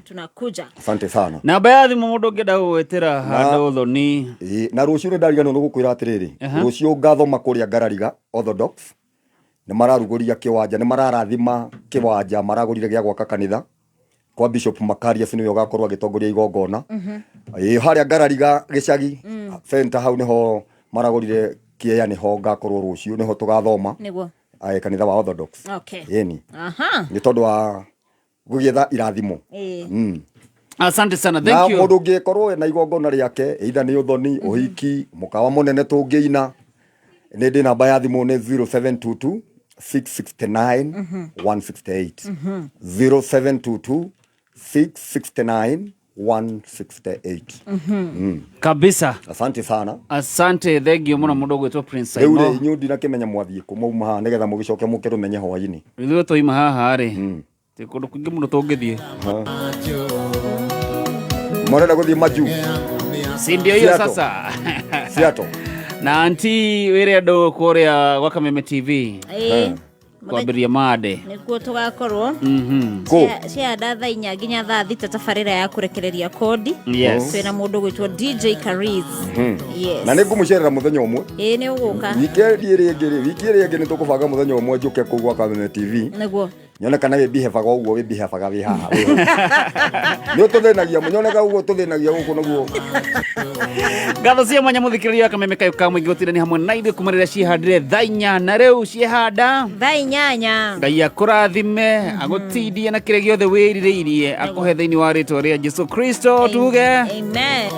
tunakuja asante sana namba ya thimu mundu ngenda gwetera handu thoni na rucio ni ndarigano no gukwira atiriri rucio ngathoma kuria Ngarariga Orthodox ni mararuguria kiwanja ni mararathima kiwanja maragurire gya gwaka kanitha kwa Bishop Makarius niwe ugakorwa agitongoria igongona haria Ngarariga gicagi center hau niho maragurire kiea niho ngakorwo rucio niho tugathoma niguo kanitha wa Orthodox yeni ni tondu wa gugietha irathimo asante sana thank you na mundu ngikorwo na igongona riake either ni uthoni uhiki mukawa munene tungiina ni ndi namba ya thimu ni 0722 669 168 0722 669 168. Kabisa. Asante sana. Asante thegio muno mudogo to Prince Saimo. Saimo. Rĩu nyundi na kimenya mwathie kuma haha nigetha mugicoke mukiru menye hwaini. Ithuĩ tũima haha rĩ. Ti kundu kwingi muno tũngĩthie. Mwarenda guthie maju. Si ndio hiyo sasa. Siato. Na anti wĩre andũ kũrĩa gwa Kameme TV. Kwambĩrĩria made. Nĩkuo tũgakorwo. Cianda thaa 4 nginya thaa 6 tabarĩra ya kũrekereria kodi. Twĩna mũndũ gwĩtwo DJ Kariz. Yes. Na nĩngũmũcerera mũthenya ũmwe. Nĩ ũgũka. Wiki ĩrĩa ĩngĩ nĩtũkũbanga mũthenya ũmwe njuke kũu gwa Kameme TV. Nĩguo. Nyone kana wĩbihebaga ũguo wĩbihebaga wĩ haha. Nĩ ũtũthĩnagia mũnyonega ũguo tũthĩnagia gũkũ nĩguo. Ngatho cia mwanya mũthikĩrĩria wa Kameme Kayũ Mũingĩ gũtirani hamwe na ithuĩ kuma rĩrĩa ciĩhandire thaa 4 na rĩu ciĩhanda thaa 8. Ngai akũrathime agũtindie na kĩrĩa gĩothe wĩrirĩirie akũhe thĩinĩ wa rĩtwa rĩa Jesũ Kristo tuge amen.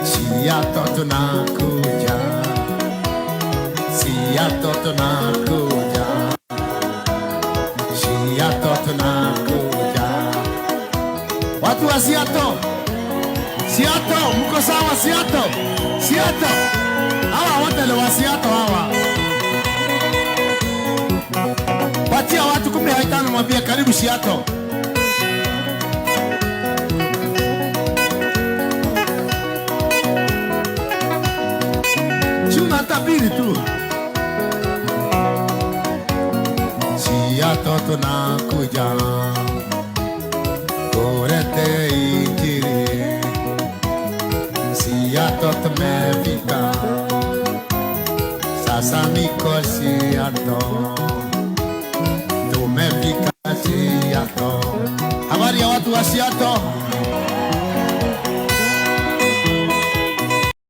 Siato tunakuja, Siato tunakuja, Siato tunakuja. Watu wa Siato, Siato, mko sawa Siato? Siato, hawa wote wa Siato hawa. Patia watu 15 mwambie karibu Siato. Tabiri tu. Siato tunakuja, kulete injili. Siato tumefika, sasa niko Siato, tumefika Siato. Habari ya watu wa Siato?